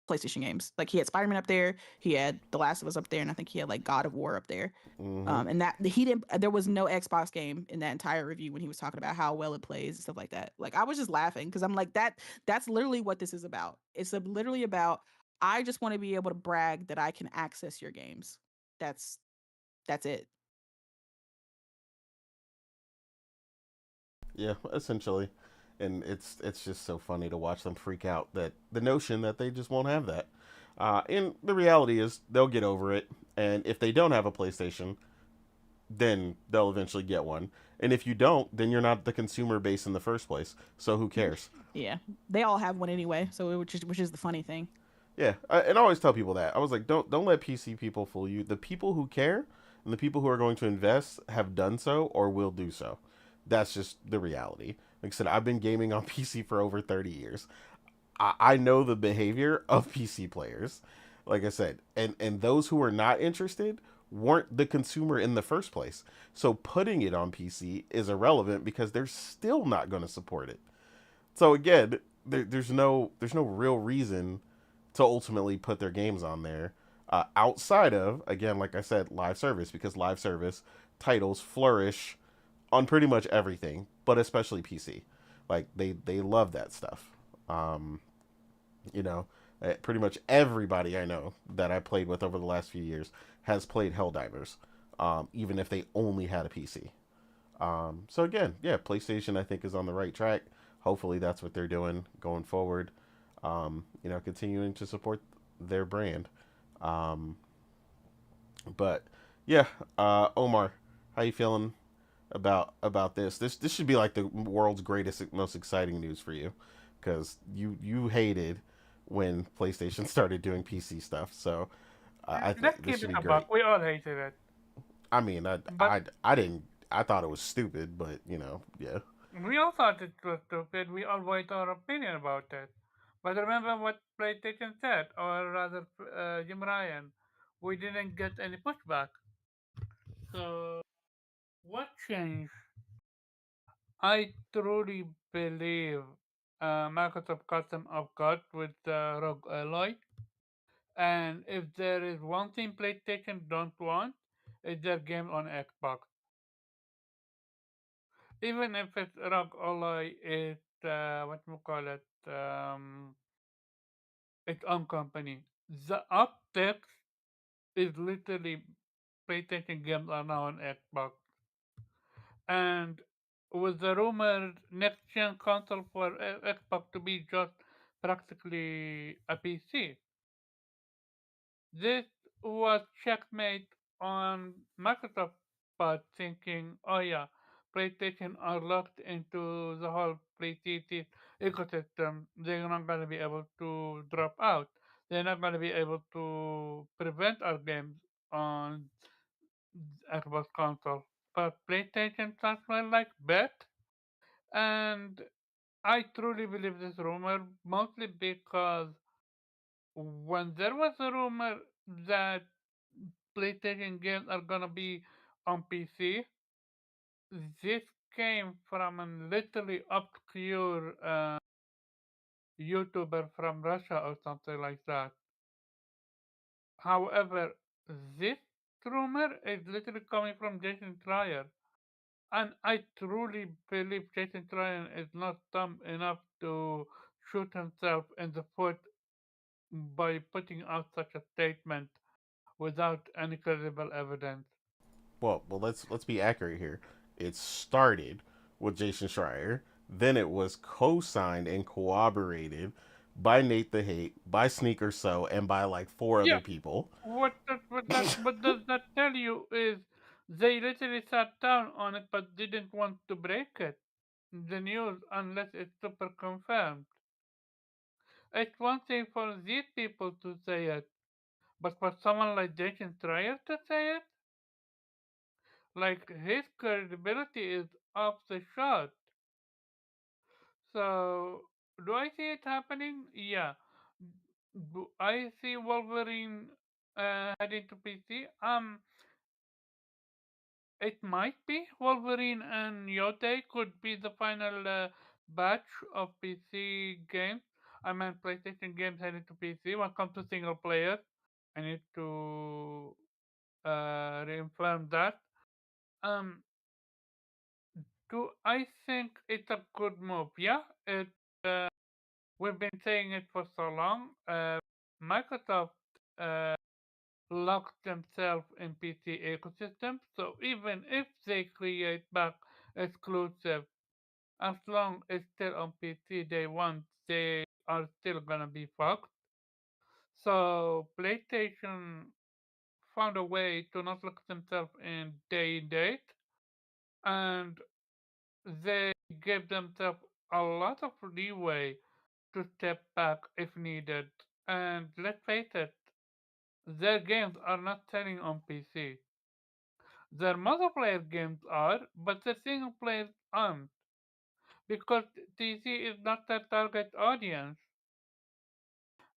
B: PlayStation games. Like, he had Spider-Man up there, he had The Last of Us up there, and I think he had like God of War up there.
A: Hmm.
B: And that he didn't. There was no Xbox game in that entire review when he was talking about how well it plays and stuff like that. Like, I was just laughing because I'm like, that's literally what this is about. It's literally about, I just want to be able to brag that I can access your games. That's that's it.
A: Yeah, essentially. And it's just so funny to watch them freak out that the notion that they just won't have that. And the reality is they'll get over it. And if they don't have a PlayStation, then they'll eventually get one. And if you don't, then you're not the consumer base in the first place. So who cares?
B: Yeah, they all have one anyway. So which is the funny thing.
A: Yeah, and I always tell people that. I was like, don't let PC people fool you. The people who care and the people who are going to invest have done so or will do so. That's just the reality. Like I said, I've been gaming on PC for over 30 years. I know the behavior of PC players. Like I said, and those who are not interested weren't the consumer in the first place. So putting it on PC is irrelevant because they're still not going to support it. So again, there's no real reason to ultimately put their games on there outside of, again, like I said, live service, because live service titles flourish on pretty much everything, but especially PC. Like they love that stuff. Um, you know, pretty much everybody I know that I played with over the last few years has played Helldivers, even if they only had a PC. So again, yeah, PlayStation I think is on the right track. Hopefully that's what they're doing going forward. Continuing to support their brand. Um, but yeah, Omar, how you feeling about this? This should be like the world's greatest, most exciting news for you, because you hated when PlayStation started doing PC stuff. So I
C: Let's
A: think this
C: keep
A: should
C: it
A: be
C: a
A: great.
C: buck. We all hated it.
A: I mean,
C: But
A: I didn't. I thought it was stupid, but yeah.
C: we all thought it was stupid. We all voiced our opinion about it. But remember what PlayStation said, or rather, Jim Ryan. We didn't get any pushback. So, what changed? I truly believe Microsoft caught them off guard with Rogue Ally. And if there is one thing PlayStation don't want, it's their game on Xbox. Even if it's Rogue Ally, it's what you call it, its own company. The optics is literally PlayStation games are now on Xbox. And with the rumored next gen console for Xbox to be just practically a PC, this was checkmate on Microsoft part, thinking, oh yeah, PlayStation are locked into the whole PlayStation ecosystem. They're not going to be able to drop out. They're not going to be able to prevent our games on Xbox console. But PlayStation software like bet, and I truly believe this rumor mostly because when there was a rumor that PlayStation games are gonna be on PC, this came from a literally obscure YouTuber from Russia or something like that. However, this rumor is literally coming from Jason Schreier. And I truly believe Jason Schreier is not dumb enough to shoot himself in the foot by putting out such a statement without any credible evidence.
A: Well, let's be accurate here. It started with Jason Schreier, then it was co-signed and corroborated by Nate the Hate, by Sneaker So, and by like four
C: Yeah,
A: other people.
C: what does that tell you is they literally sat down on it but didn't want to break it. The news unless it's super confirmed. It's one thing for these people to say it, but for someone like Jason Schreier to say it, like his credibility is off the shot. So, do I see it happening? Yeah. Do I see Wolverine heading to PC? It might be Wolverine and Yote could be the final batch of PC games. I mean, PlayStation games heading to PC. When it comes to single player, I need to reaffirm that. Um, do I think it's a good move? Yeah, we've been saying it for so long. Microsoft uh, locked themselves in PC ecosystem, so even if they create back exclusive, as long as still on PC day one, they are still gonna be fucked. So PlayStation found a way to not lock themselves in day and date, and they gave themselves a lot of leeway to step back if needed. And let's face it, their games are not selling on PC. Their multiplayer games are, but the single players aren't. Because PC is not their target audience.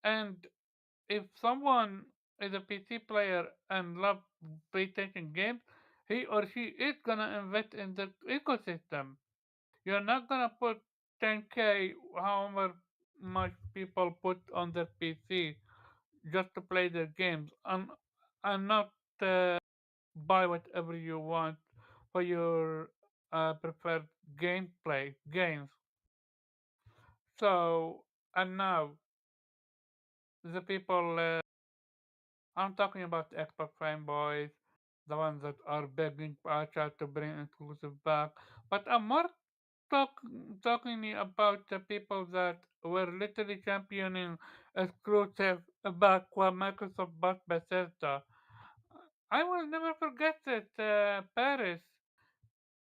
C: And if someone is a PC player and loves PlayStation games, he or she is gonna invest in the ecosystem. You're not gonna put 10k, however much people put on their PC just to play their games, and not buy whatever you want for your preferred gameplay games. So, and now the people, I'm talking about the Xbox fanboys, the ones that are begging Pacha to bring exclusive back, but I'm more talking about the people that were literally championing exclusive back when Microsoft bought Bethesda. I will never forget it, Paris.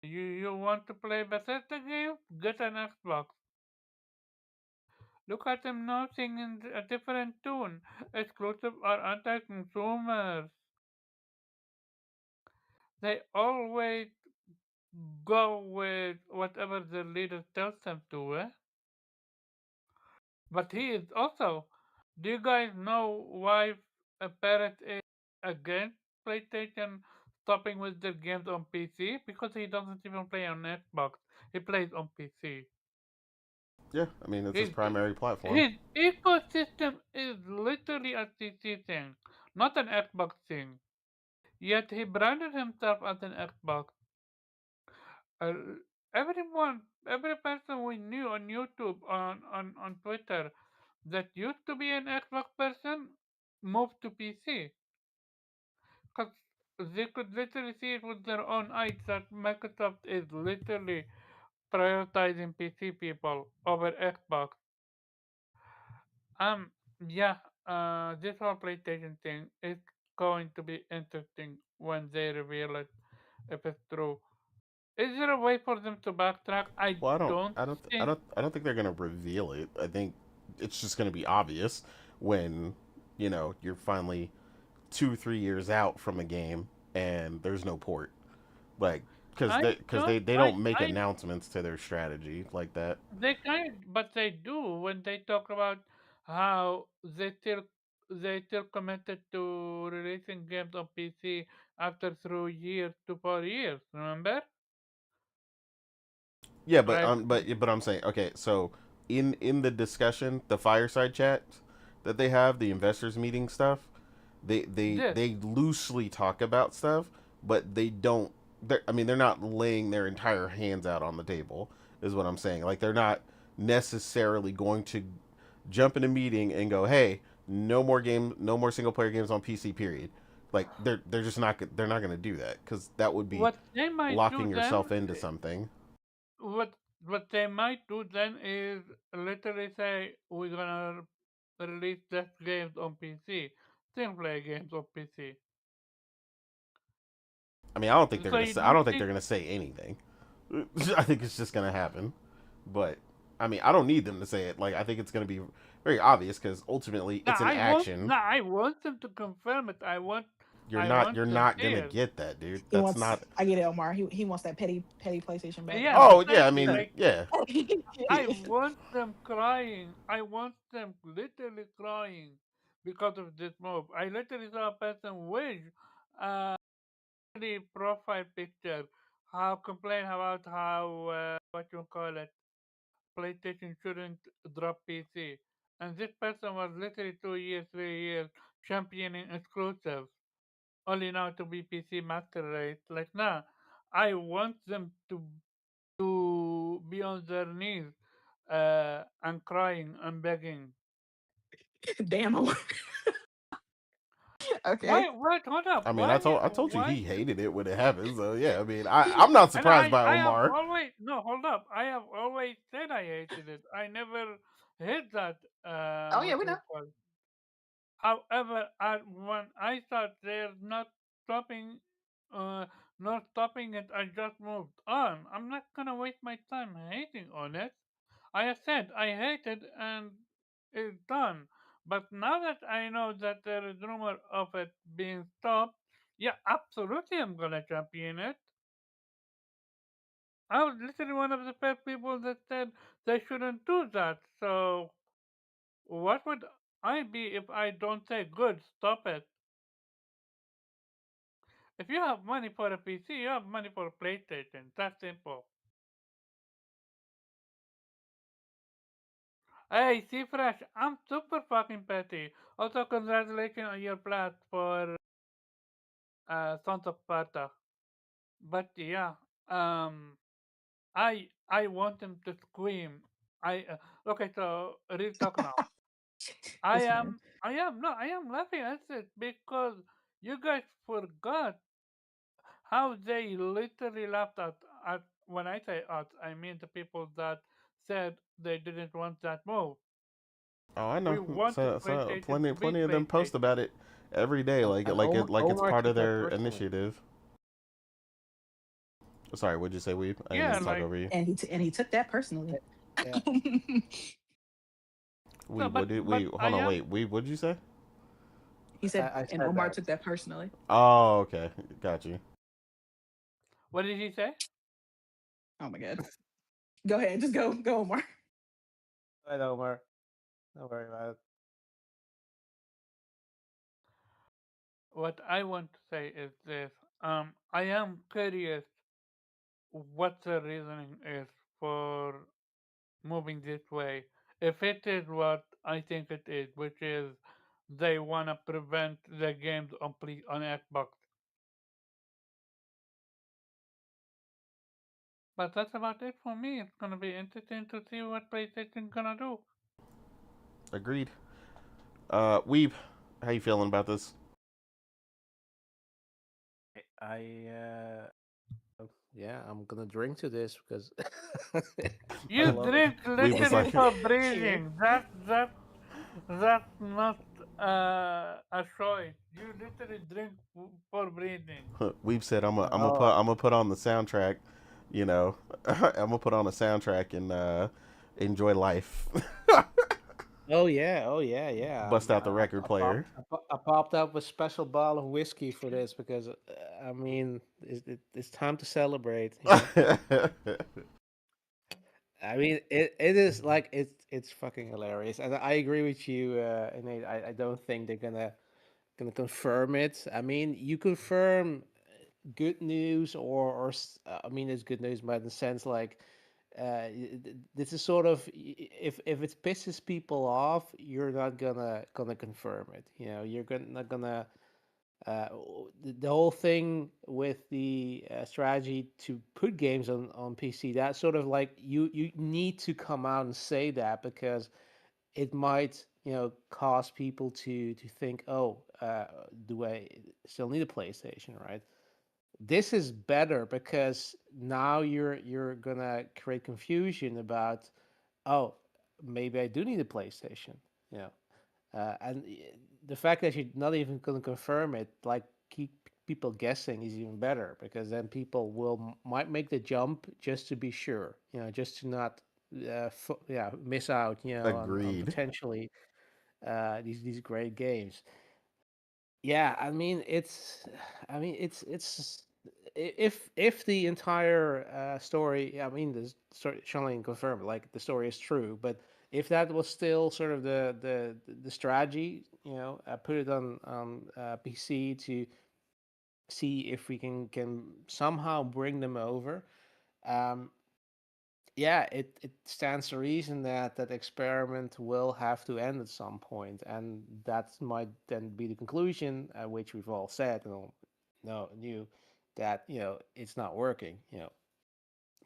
C: You want to play Bethesda game? Get an Xbox. Look at them now singing a different tune. Exclusive are anti-consumers. They always go with whatever the leader tells them to, eh? But he is also. Do you guys know why a parent is against PlayStation stopping with their games on PC? Because he doesn't even play on Xbox. He plays on PC.
A: Yeah, I mean it's his
C: His
A: primary platform.
C: his ecosystem is literally a PC thing, not an Xbox thing. Yet he branded himself as an Xbox. Uh, every person we knew on YouTube, on Twitter, that used to be an Xbox person moved to PC. Because they could literally see it with their own eyes that Microsoft is literally prioritizing PC people over Xbox. Um, yeah, this whole PlayStation thing is going to be interesting when they reveal it, if it's true. Is there a way for them to backtrack? I
A: Well,
C: don't think.
A: I don't think they're gonna reveal it. I think it's just gonna be obvious when you're finally 2 3 years out from a game and there's no port, like
C: I
A: because
C: don't.
A: they don't make announcements to their strategy like that.
C: They but they do when they talk about how they still committed to releasing games on PC after 3 years to 4 years. Remember?
A: Yeah,
C: Like
A: but I'm saying, okay, so in the discussion, the fireside chat that they have, the investors meeting stuff,
C: this.
A: they loosely talk about stuff, but they don't. I mean, they're not laying their entire hands out on the table, is what I'm saying. Like they're not necessarily going to jump in a meeting and go, "Hey, no more single player games on PC." Period. Like they're just not they're not going to do that because that would be
C: What they might do
A: locking
C: then,
A: yourself into something.
C: what what they might do then is literally say we're gonna release just games on PC, single player games on PC.
A: I mean, I don't think they're
C: So
A: gonna
C: you
A: say. I
C: don't
A: don't think
C: think?
A: they're gonna say anything. I think it's just gonna happen. But I mean, I don't need them to say it. Like, I think it's gonna be very obvious because ultimately
C: No,
A: it's an action.
C: I want them to confirm it.
A: You're
C: I
A: not.
C: want
A: You're
C: to
A: not
C: see
A: gonna
C: it.
A: get that, dude.
B: He
A: That's
B: wants.
A: not.
B: I get it, Omar. He wants that petty PlayStation back.
C: Yeah,
A: Oh yeah. I
C: precisely.
A: mean,
C: Like
A: yeah.
C: I want them crying. I want them literally crying because of this move. I literally saw a person wish uh the profile picture, how complain about how what you call it, PlayStation shouldn't drop PC. And this person was literally 2 years, 3 years championing exclusives, only now to be PC master race. Like nah, I want them to be on their knees and crying and begging.
B: Damn. Omar. Okay.
C: Wait, hold up.
A: I mean, I told you he hated it when it happened. So yeah. I mean, I'm not
C: And
A: surprised by
C: I have
A: Omar.
C: always no hold up. I have always said I hated it. I never hate that
B: Oh yeah,
C: what
B: we
C: you
B: know.
C: call. However, when I thought they're stopping, uh, not stopping it, I just moved on. I'm not gonna waste my time hating on it. I have said I hate it and it's done. But now that I know that there is rumor of it being stopped, yeah, absolutely, I'm gonna champion it. I was literally one of the first people that said they shouldn't do that. So what would I be if I don't say good, stop it? If you have money for a PC, you have money for a PlayStation. That's simple. Hey, see Fresh, I'm super fucking petty. Also, congratulations on your plat for Sons of Sparta. But yeah, um, I want him to scream. Okay, so real talk now.
B: This man.
C: I am laughing at it because you guys forgot how they literally laughed at when I say us, I mean the people that said they didn't want that move.
A: Oh, I
C: We
A: know.
C: wanted
A: So
C: PlayStation to be
A: plenty of them post
C: PlayStation.
A: about it every day,
D: And
A: like it's
D: Omar
A: part of
D: took that
A: their
D: personally.
A: initiative. Sorry, what'd you say, Weeb? I didn't mean
C: Yeah,
A: to talk
C: like
A: over you.
B: And he took that personally.
D: Yeah,
C: no,
A: Weeb, what did
C: but
A: we?
C: I
A: Hold on,
C: am
A: wait, Weeb, what'd you say?
B: He said,
D: I
B: and
D: said
B: Omar
D: that.
B: took that personally.
A: Oh, okay, got you.
C: what did he say?
B: Oh my god. Go ahead, just go, Omar.
D: I know, Omar. Don't worry about it.
C: What I want to say is this. I am curious what the reasoning is for moving this way. If it is what I think it is, which is they wanna prevent the games on Xbox. But that's about it for me. It's gonna be interesting to see what PlayStation gonna do.
A: Agreed. Weeb, how you feeling about this?
D: Yeah, I'm gonna drink to this because I
C: You
D: love it.
C: drink
A: Weeb was
C: literally
A: like,
C: for
B: Shit.
C: breathing. That's not a choice. You literally drink for breathing.
A: Weeb said,
D: Oh,
A: I'm gonna put on the soundtrack. You know, I'm gonna put on a soundtrack and enjoy life.
D: oh yeah, yeah.
A: Bust out the record player.
D: I popped up a special bottle of whiskey for this because I mean it's time to celebrate. You know, I mean it is like it's fucking hilarious, and I agree with you, Nate. I don't think they're gonna confirm it. I mean, you confirm good news I mean it's good news, but in the sense like this is sort of if it pisses people off, you're not gonna confirm it. You know, you're not gonna uh, the whole thing with the strategy to put games on PC. That's sort of like you need to come out and say that because it might cause people to think, oh, do I still need a PlayStation, right? this is better because now you're gonna create confusion about, oh, maybe I do need a PlayStation, you know, and the fact that you're not even gonna confirm it, like keep people guessing, is even better because then people will might make the jump just to be sure, you know, just to not yeah, miss out, you know, on
A: Agreed.
D: potentially these great games. Yeah, I mean it's if the entire story, I mean the story Charlene confirmed, like the story is true, but if that was still sort of the strategy, you know, put it on PC to see if we can somehow bring them over. Um, yeah, it stands to reason that that experiment will have to end at some point, and that might then be the conclusion, which we've all said and all no knew that it's not working.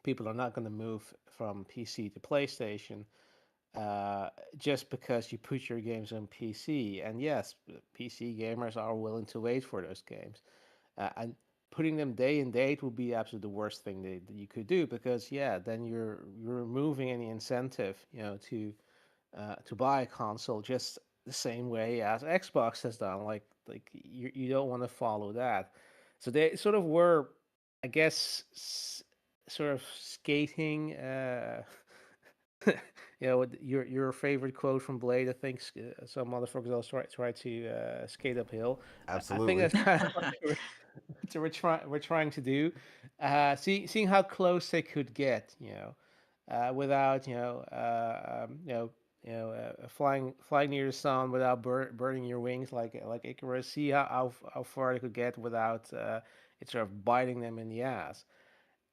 D: People are not going to move from PC to PlayStation uh, just because you put your games on PC. And yes, PC gamers are willing to wait for those games, and putting them day and date would be absolutely the worst thing that you could do because yeah, then you're removing any incentive, to buy a console just the same way as Xbox has done. Like you don't want to follow that. So they sort of were, I guess, sort of skating. Your favorite quote from Blade. I think some motherfuckers also try to skate uphill. I think
A: Absolutely.
D: that's kind of what we're trying to do. Seeing how close they could get, without flying near the sun without burning your wings like Icarus. See how far they could get without it sort of biting them in the ass.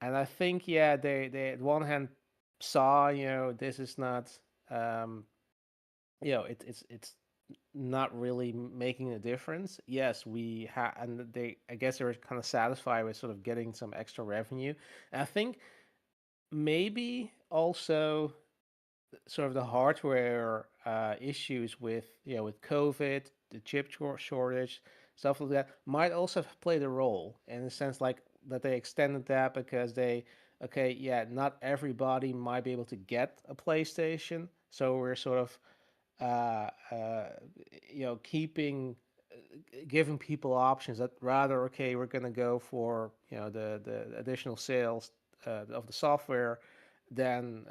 D: And I think yeah, they at one hand saw this is not um, it's not really making a difference. Yes, and they I guess they were kind of satisfied with sort of getting some extra revenue. And I think maybe also sort of the hardware issues with with COVID, the shortage, stuff like that might also have played a role in the sense like that they extended that because they okay, yeah, not everybody might be able to get a PlayStation, so we're sort of uh, uh, keeping giving people options that rather okay, we're going to go for the additional sales of the software. Then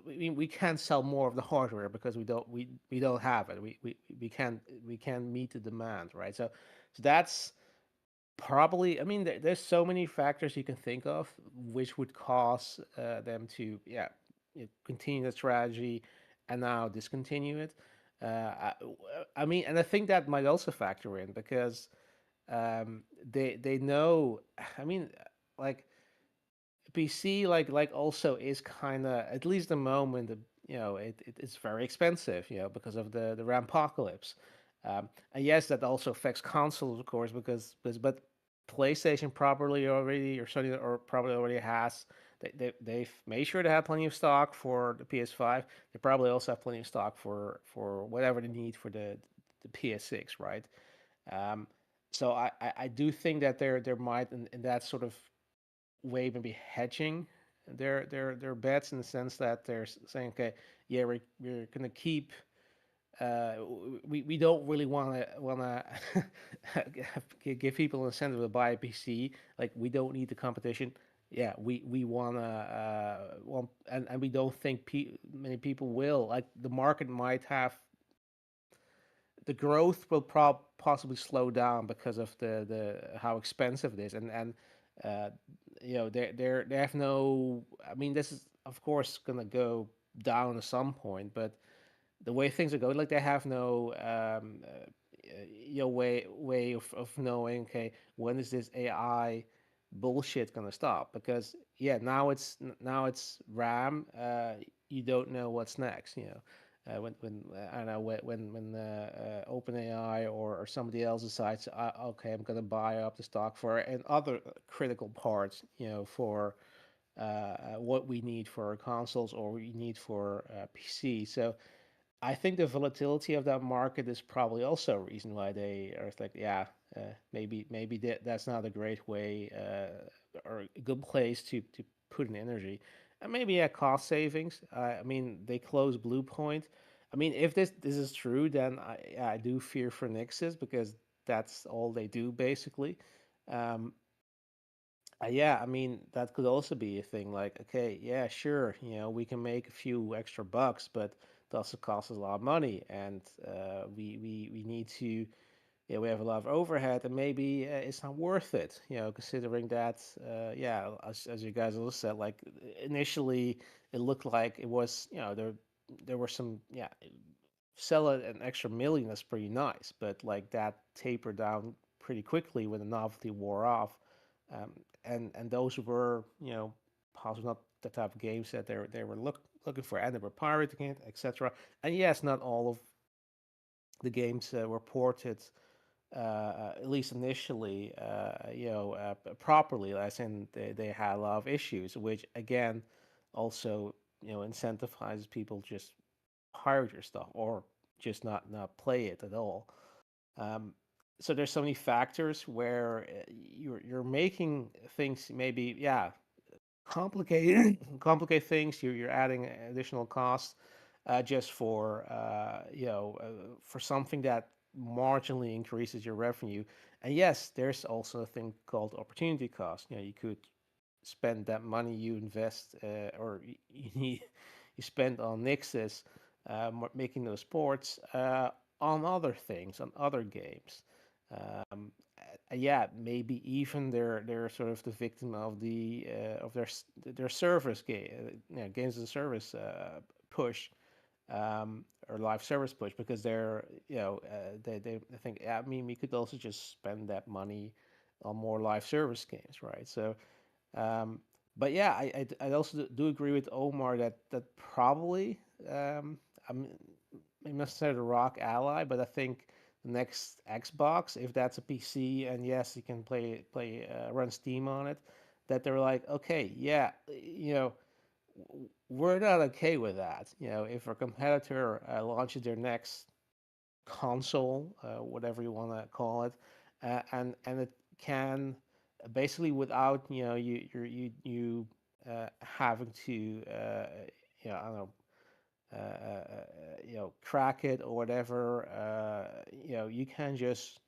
D: we can't sell more of the hardware because we don't have it. We can't meet the demand, right? So that's probably, I mean, there's so many factors you can think of which would cause them to, yeah, continue the strategy and now discontinue it. I mean, and I think that might also factor in because they know. I mean, like PC also is kind of at least the moment it's very expensive because of the Rampocalypse. And yes, that also affects consoles, of course, but PlayStation probably already or Sony or probably already has they've made sure to have plenty of stock for the PS5. They probably also have plenty of stock for whatever they need for the PS6, right? Um, so I do think that there might in that sort of way maybe hedging their bets in the sense that they're saying, okay, yeah, we're gonna keep. We don't really want to give people an incentive to buy a PC. Like we don't need the competition. Yeah, we want and we don't think many people will. Like the market might have the growth will possibly slow down because of the how expensive it is, and uh, they have no. I mean, this is of course gonna go down at some point, but the way things are going, like they have no way of knowing. Okay, when is this AI bullshit gonna stop? Because yeah, now it's RAM. You don't know what's next. When I don't know when OpenAI or somebody else decides, okay, I'm gonna buy up the stock for and other critical parts, for what we need for our consoles or we need for PC. So I think the volatility of that market is probably also a reason why they are like, yeah, maybe that's not a great way or a good place to put in energy. And maybe cost savings. I mean, they closed Blue Point. I mean, if this is true, then I do fear for Nixes because that's all they do basically. Um, yeah, I mean that could also be a thing. Like, okay, yeah, sure, we can make a few extra bucks, but it also costs us a lot of money, and we need to. Yeah, we have a lot of overhead, and maybe it's not worth it. Considering that, yeah, as you guys also said, like initially it looked like it was, there were some, yeah, sell it an extra million is pretty nice, but like that tapered down pretty quickly when the novelty wore off, um, and those were possibly not the type of games that they were looking for, and they were pirating it, etc. And yes, not all of the games were ported at least initially, properly, as in they had a lot of issues, which again also incentivizes people just pirate your stuff or just not play it at all. Um, so there's so many factors where you're making things maybe complicate complicate things. You're adding additional costs just for something that marginally increases your revenue. And yes, there's also a thing called opportunity cost. You could spend that money you invest or you spend on Nixes making those ports on other things, on other games. Um, yeah, maybe even they're sort of the victim of their service games as a service push or live service push because they think, yeah, I mean, we could also just spend that money on more live service games, right? So um, but yeah, I also do agree with Omar that probably I'm maybe not necessarily the rock ally, but I think the next Xbox, if that's a PC and yes, you can run Steam on it, that they're like, okay, yeah, we're not okay with that. If a competitor launches their next console, whatever you want to call it, and it can basically without having to I don't know crack it or whatever. You can just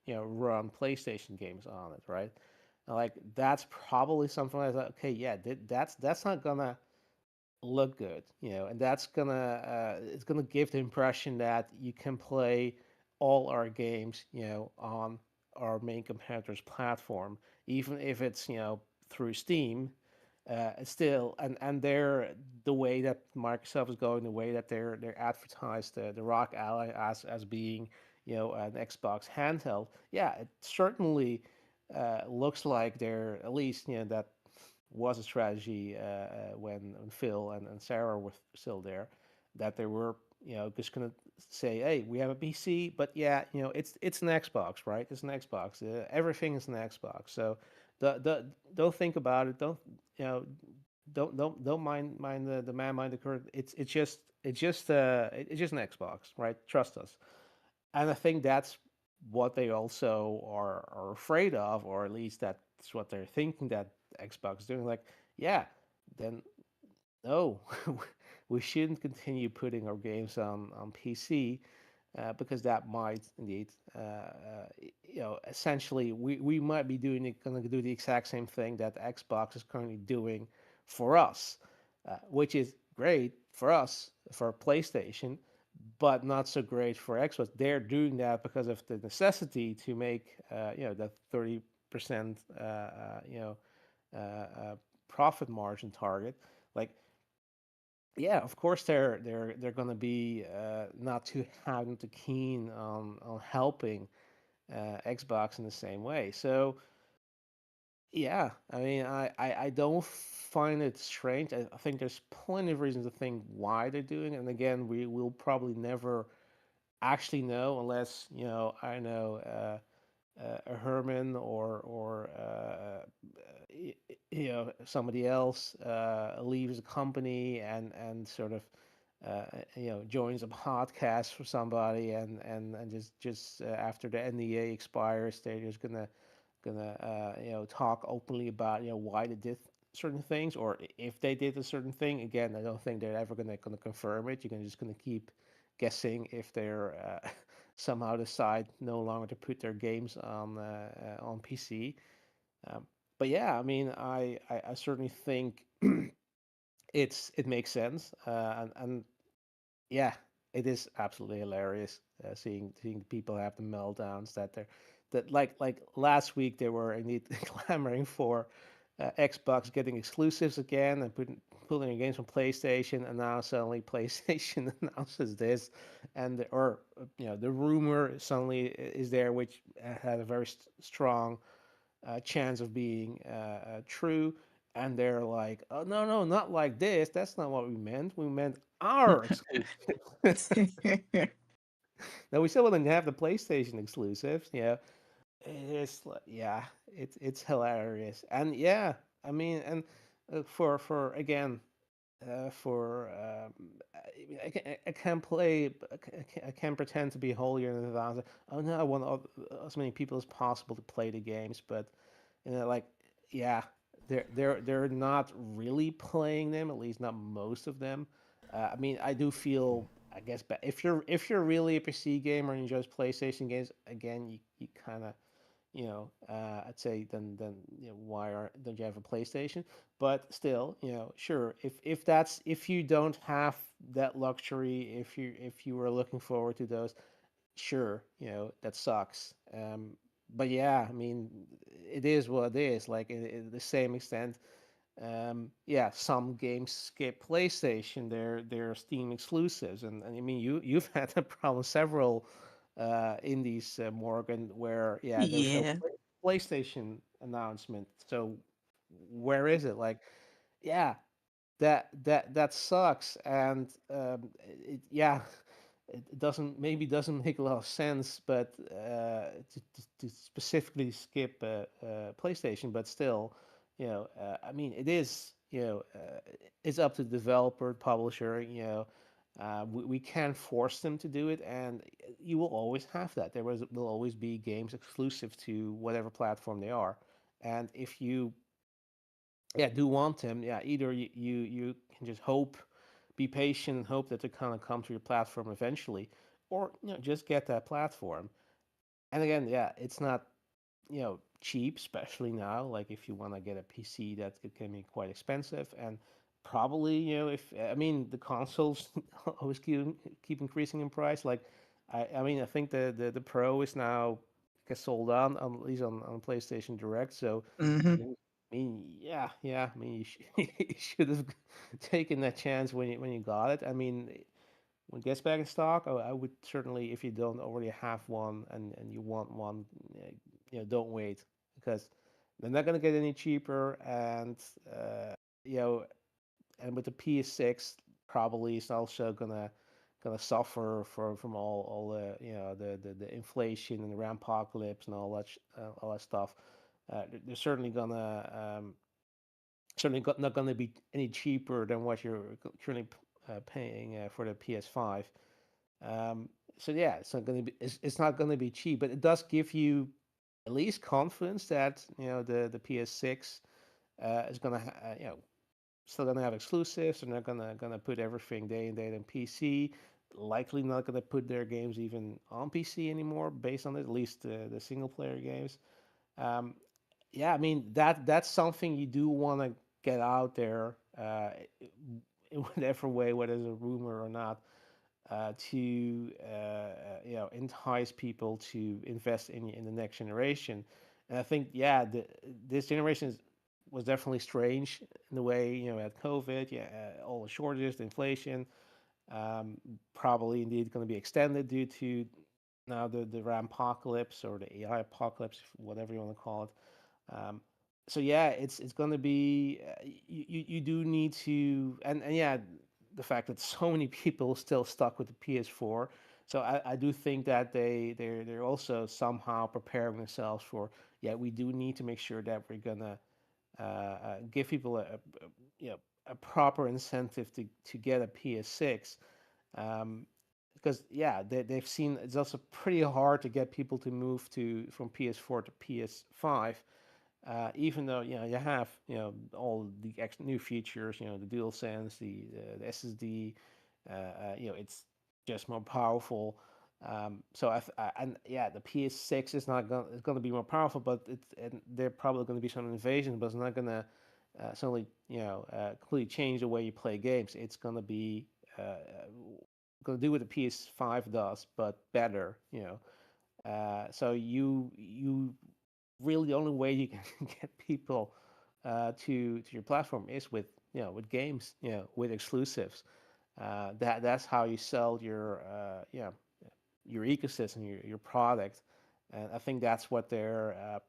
D: run PlayStation games on it, right? Like that's probably something like that. Okay, yeah, that's not gonna look good, and that's gonna it's gonna give the impression that you can play all our games, on our main competitor's platform, even if it's through Steam. It's still and they're the way that Microsoft is going, the way that they're advertised the Rock Ally as being an Xbox handheld. Yeah, it certainly looks like they're at least that was a strategy when Phil and Sarah were still there, that they were just gonna say, hey, we have a PC, but yeah, it's an Xbox, right? It's an Xbox. Everything is an Xbox. So don't think about it. You know don't mind the man mind the current. It's just an Xbox, right? Trust us. And I think that's what they also are afraid of, or at least that's what they're thinking that Xbox is doing. Like, yeah, then no, we shouldn't continue putting our games on PC because that might indeed, essentially, we might be going to do the exact same thing that Xbox is currently doing for us, which is great for us for PlayStation, but not so great for Xbox. They're doing that because of the necessity to make that 30% uh, uh, profit margin target. Like, yeah, of course they're going to be not too having too keen on helping Xbox in the same way. So yeah, I mean, I don't find it strange. I think there's plenty of reasons to think why they're doing it. And again, we will probably never actually know unless I know a Herman or somebody else leaves the company and sort of joins a podcast for somebody, and just after the NDA expires, they're just gonna talk openly about why they did certain things, or if they did a certain thing. Again, I don't think they're ever gonna confirm it. You're just gonna keep guessing if they're somehow decide no longer to put their games on PC. Um, but yeah, I mean, I certainly think it makes sense, and yeah, it is absolutely hilarious seeing people have the meltdowns that like last week they were indeed clamoring for Xbox getting exclusives again and pulling their games from PlayStation, and now suddenly PlayStation announces this, or the rumor suddenly is there, which had a very strong chance of being true. And they're like, oh, no, no, not like this. That's not what we meant. We meant our exclusive. Now, we still want to have the PlayStation exclusives. It's like, yeah, it's hilarious. And yeah, I mean, and for again, for I can play, I can pretend to be holier than thou. Oh no, I want as many people as possible to play the games, but like, yeah, they're not really playing them, at least not most of them. I mean, I do feel, I guess, if you're really a PC gamer and enjoys PlayStation games, again, you kind of, I'd say then don't you have a PlayStation? But still, sure, if you don't have that luxury, if you were looking forward to those, sure, that sucks. But yeah, I mean, it is what it is. Like, in the same extent, yeah, some games skip PlayStation. They're Steam exclusives, and I mean, you've had that problem several indies, Morgan, where yeah, there's no
B: Yeah.
D: PlayStation announcement. So where is it? Like, yeah, that sucks, and yeah, it doesn't make a lot of sense, but to specifically skip PlayStation, but still, I mean, it is, it's up to the developer, publisher, we can't force them to do it, and you will always have that. Will always be games exclusive to whatever platform they are, and if you do want them, yeah, either you can just be patient and hope that they kind of come to your platform eventually, or just get that platform. And again, yeah, it's not cheap, especially now. Like, if you want to get a PC, that it can be quite expensive, and probably, if I mean, the consoles always keep increasing in price. Like, I mean, I think the Pro is now gets sold on, at least on PlayStation Direct. So I
B: Hmm.
D: mean, yeah. I mean, you should have taken that chance when you got it. I mean, when it gets back in stock, I would certainly, if you don't already have one and you want one, don't wait, because they're not gonna get any cheaper, and uh, you know, and with the PS6, probably it's also gonna suffer from all the the inflation and the apocalypse and all that stuff. They're certainly gonna not gonna be any cheaper than what you're currently paying for the PS5. Um, so yeah, it's not gonna be cheap, but it does give you at least confidence that the PS6 is gonna still gonna have exclusives, and they're gonna put everything day and date on PC. Likely not gonna put their games even on PC anymore, based on it, at least the single player games. Um, yeah, I mean, that's something you do want to get out there, in whatever way, whether it's a rumor or not, to entice people to invest in the next generation. And I think, yeah, this generation was definitely strange in the way, at COVID, yeah, all the shortages, the inflation, probably indeed going to be extended due to now the RAM apocalypse, or the AI apocalypse, whatever you want to call it. Um, so yeah, it's going to be, you do need to, and yeah, the fact that so many people still stuck with the PS4. So I do think that they're also somehow preparing themselves for, yeah, we do need to make sure that we're gonna give people a proper incentive to get a PS6. Um, because yeah, they've seen it's also pretty hard to get people to move to from PS4 to PS5. Even though you have all the new features, the DualSense, the SSD, it's just more powerful. And yeah, the PS6 is not going it's going to be more powerful, but and there probably going to be some innovations, but it's not going to suddenly completely change the way you play games. It's going to do what the PS5 does, but better. So you really the only way you can get people to your platform is with with games, with exclusives. That's how you sell your ecosystem, your product, and I think that's what they're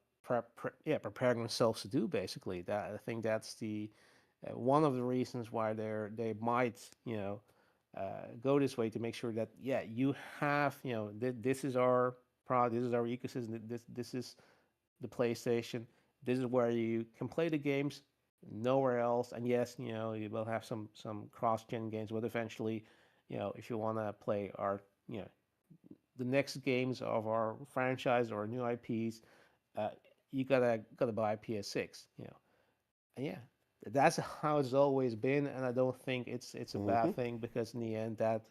D: preparing themselves to do. Basically, that I think that's the one of the reasons why they might go this way to make sure that you have this is our product, this is our ecosystem, this is the PlayStation. This is where you can play the games, nowhere else. And yes, you will have some cross-gen games, but eventually, if you want to play our the next games of our franchise or new IPs, uh, you gotta buy PS6. And yeah, that's how it's always been, and I don't think it's a
A: Hmm.
D: bad thing because in the end that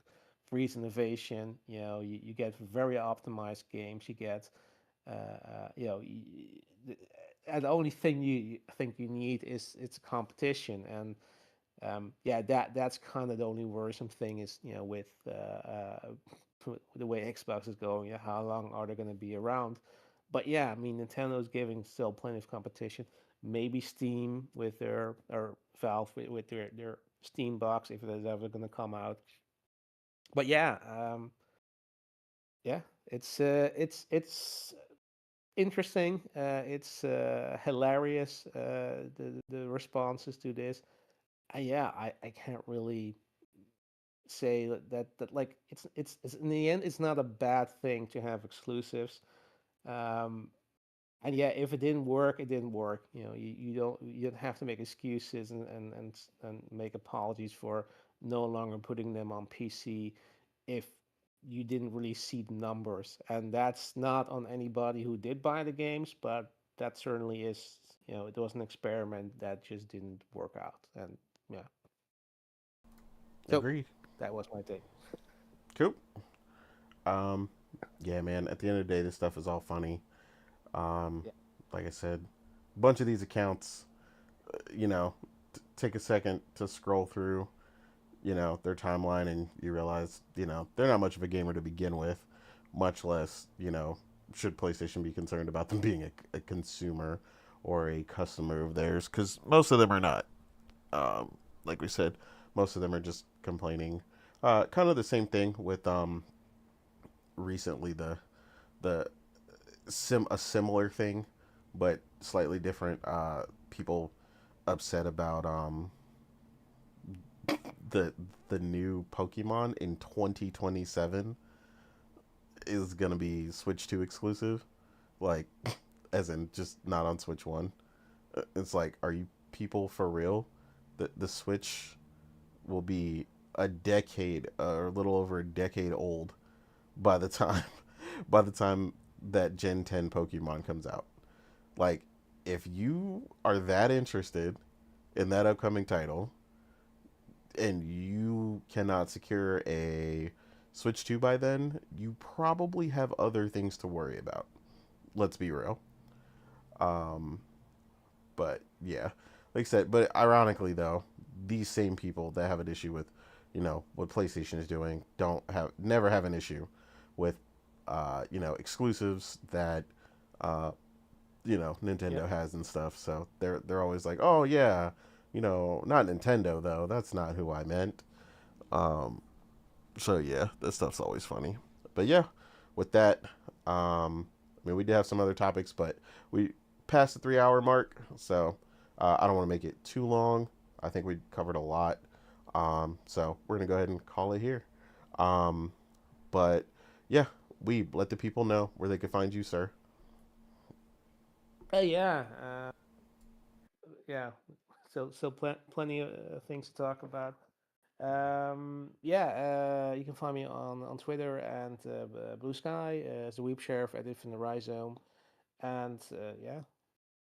D: breeds innovation. You get very optimized games. You get and the only thing you think you need is it's competition, and yeah, that's kind of the only worrisome thing is with the way Xbox is going. Yeah, how long are they going to be around? But yeah, I mean, Nintendo is giving still plenty of competition. Maybe Steam with their or Valve with their Steam box if it is ever going to come out. But yeah, yeah, it's interesting. It's hilarious. The responses to this. Yeah, I can't really say that like it's in the end it's not a bad thing to have exclusives. Um, and yeah, if it didn't work, it didn't work. You don't have to make excuses and make apologies for no longer putting them on PC if you didn't really see the numbers. And that's not on anybody who did buy the games, but that certainly is, it was an experiment that just didn't work out. And yeah, so
A: Agreed.
D: that was my take.
A: Cool. Um, yeah, man. At the end of the day, this stuff is all funny. Um,
D: Yeah,
A: like I said, a bunch of these accounts, take a second to scroll through, their timeline, and you realize, they're not much of a gamer to begin with, much less, should PlayStation be concerned about them being a consumer or a customer of theirs, because most of them are not. Like we said, most of them are just complaining. Kind of the same thing with recently the a similar thing, but slightly different. People upset about the the new Pokemon in 2027 is gonna be Switch 2 exclusive, like as in just not on Switch 1. It's like, are you people for real? The Switch will be a decade or a little over a decade old by the time by the time that Gen 10 Pokemon comes out. Like, if you are that interested in that upcoming title and you cannot secure a Switch 2 by then, you probably have other things to worry about. Let's be real. Um, but yeah, like I said, but ironically though, these same people that have an issue with, what PlayStation is doing, don't have never have an issue with, exclusives that, uh,
D: yeah,
A: Nintendo has and stuff. So they're always like, oh yeah, not Nintendo though. That's not who I meant. Um, so yeah, that stuff's always funny. But yeah, with that, I mean, we did have some other topics, but we passed the 3 hour mark, so I don't want to make it too long. I think we covered a lot, so we're gonna go ahead and call it here. Um, but yeah, we let the people know where they can find you, sir.
D: yeah, yeah. plenty of things to talk about. You can find me on Twitter and Blue Sky as the Weep Sheriff at If in the Rhizome, and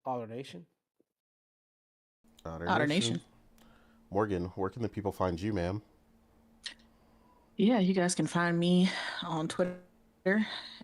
D: Other Nation.
A: Otter
B: Otter
A: Nation.
B: Nation.
A: Morgan, where can the people find you, ma'am?
B: Yeah, you guys can find me on Twitter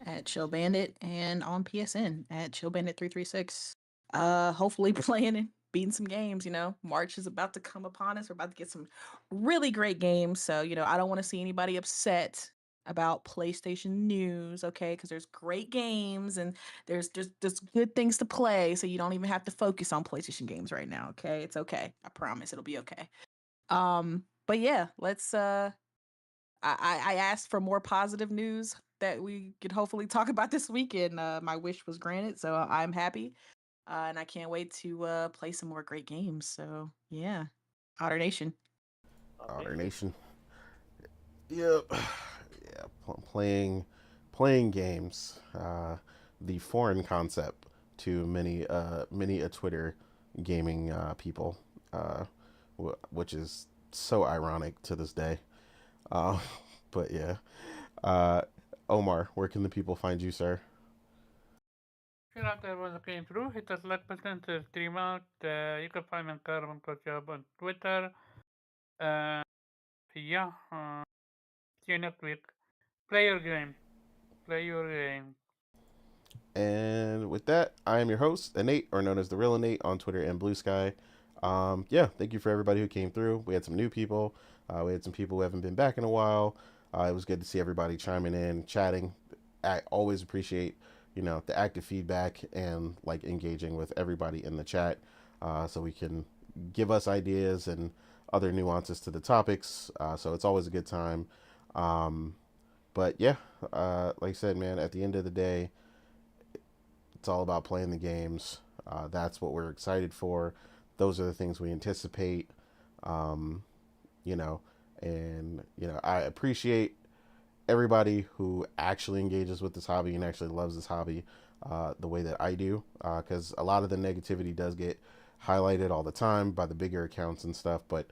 B: at Chill Bandit and on PSN at Chill Bandit 336. Hopefully playing and beating some games. March is about to come upon us. We're about to get some really great games. So, I don't want to see anybody upset about PlayStation news, okay? Because there's great games and there's just good things to play. So you don't even have to focus on PlayStation games right now, okay? It's okay. I promise it'll be okay. But yeah, let's I asked for more positive news that we could hopefully talk about this week, and my wish was granted. So I'm happy, and I can't wait to play some more great games. So yeah, Otter Nation.
A: Otter Nation. Yep. Yeah, playing games. The foreign concept to many a Twitter gaming people, which is so ironic to this day. Uh, but yeah, uh, Omar, where can the people find you, sir?
C: Check out everyone that came through. Hit that like button to stream out. You can find me on Carbon Job on Twitter. Uh, yeah. See you next week. Play your game. Play your game.
A: And with that, I am your host, Innate, or known as the Real Innate on Twitter and Blue Sky. Yeah, thank you for everybody who came through. We had some new people. We had some people who haven't been back in a while. It was good to see everybody chiming in, chatting. I always appreciate, the active feedback and like engaging with everybody in the chat, so we can give us ideas and other nuances to the topics. So it's always a good time. Um, but yeah, like I said, man, at the end of the day, it's all about playing the games. That's what we're excited for. Those are the things we anticipate. Um, you know, I appreciate everybody who actually engages with this hobby and actually loves this hobby the way that I do, because a lot of the negativity does get highlighted all the time by the bigger accounts and stuff. But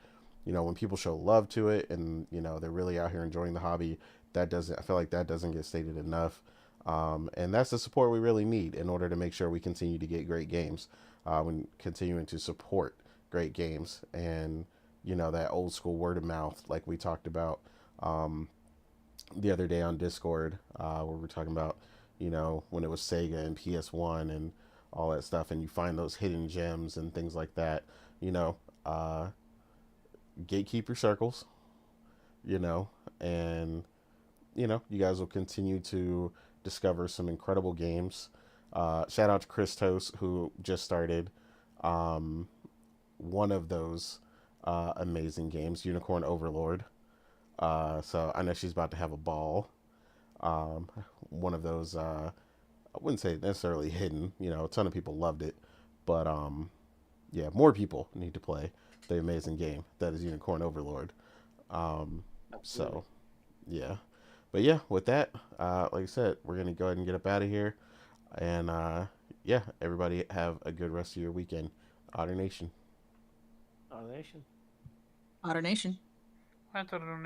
A: when people show love to it and they're really out here enjoying the hobby, I feel like that doesn't get stated enough. And that's the support we really need in order to make sure we continue to get great games, when continuing to support great games, and that old school word of mouth like we talked about the other day on Discord, where we're talking about when it was Sega and PS1 and all that stuff, and you find those hidden gems and things like that. you know uh, Gatekeeper circles, and you guys will continue to discover some incredible games. Shout out to Christos, who just started um, one of those amazing games, Unicorn Overlord. So I know she's about to have a ball. One of those, I wouldn't say necessarily hidden. A ton of people loved it, but yeah, more people need to play the amazing game that is Unicorn Overlord. So yeah, but yeah, with that, like I said, we're gonna go ahead and get up out of here, and yeah, everybody have a good rest of your weekend. Otter Nation.
D: Other Nation.
B: Otter Nation.
C: Answer donation.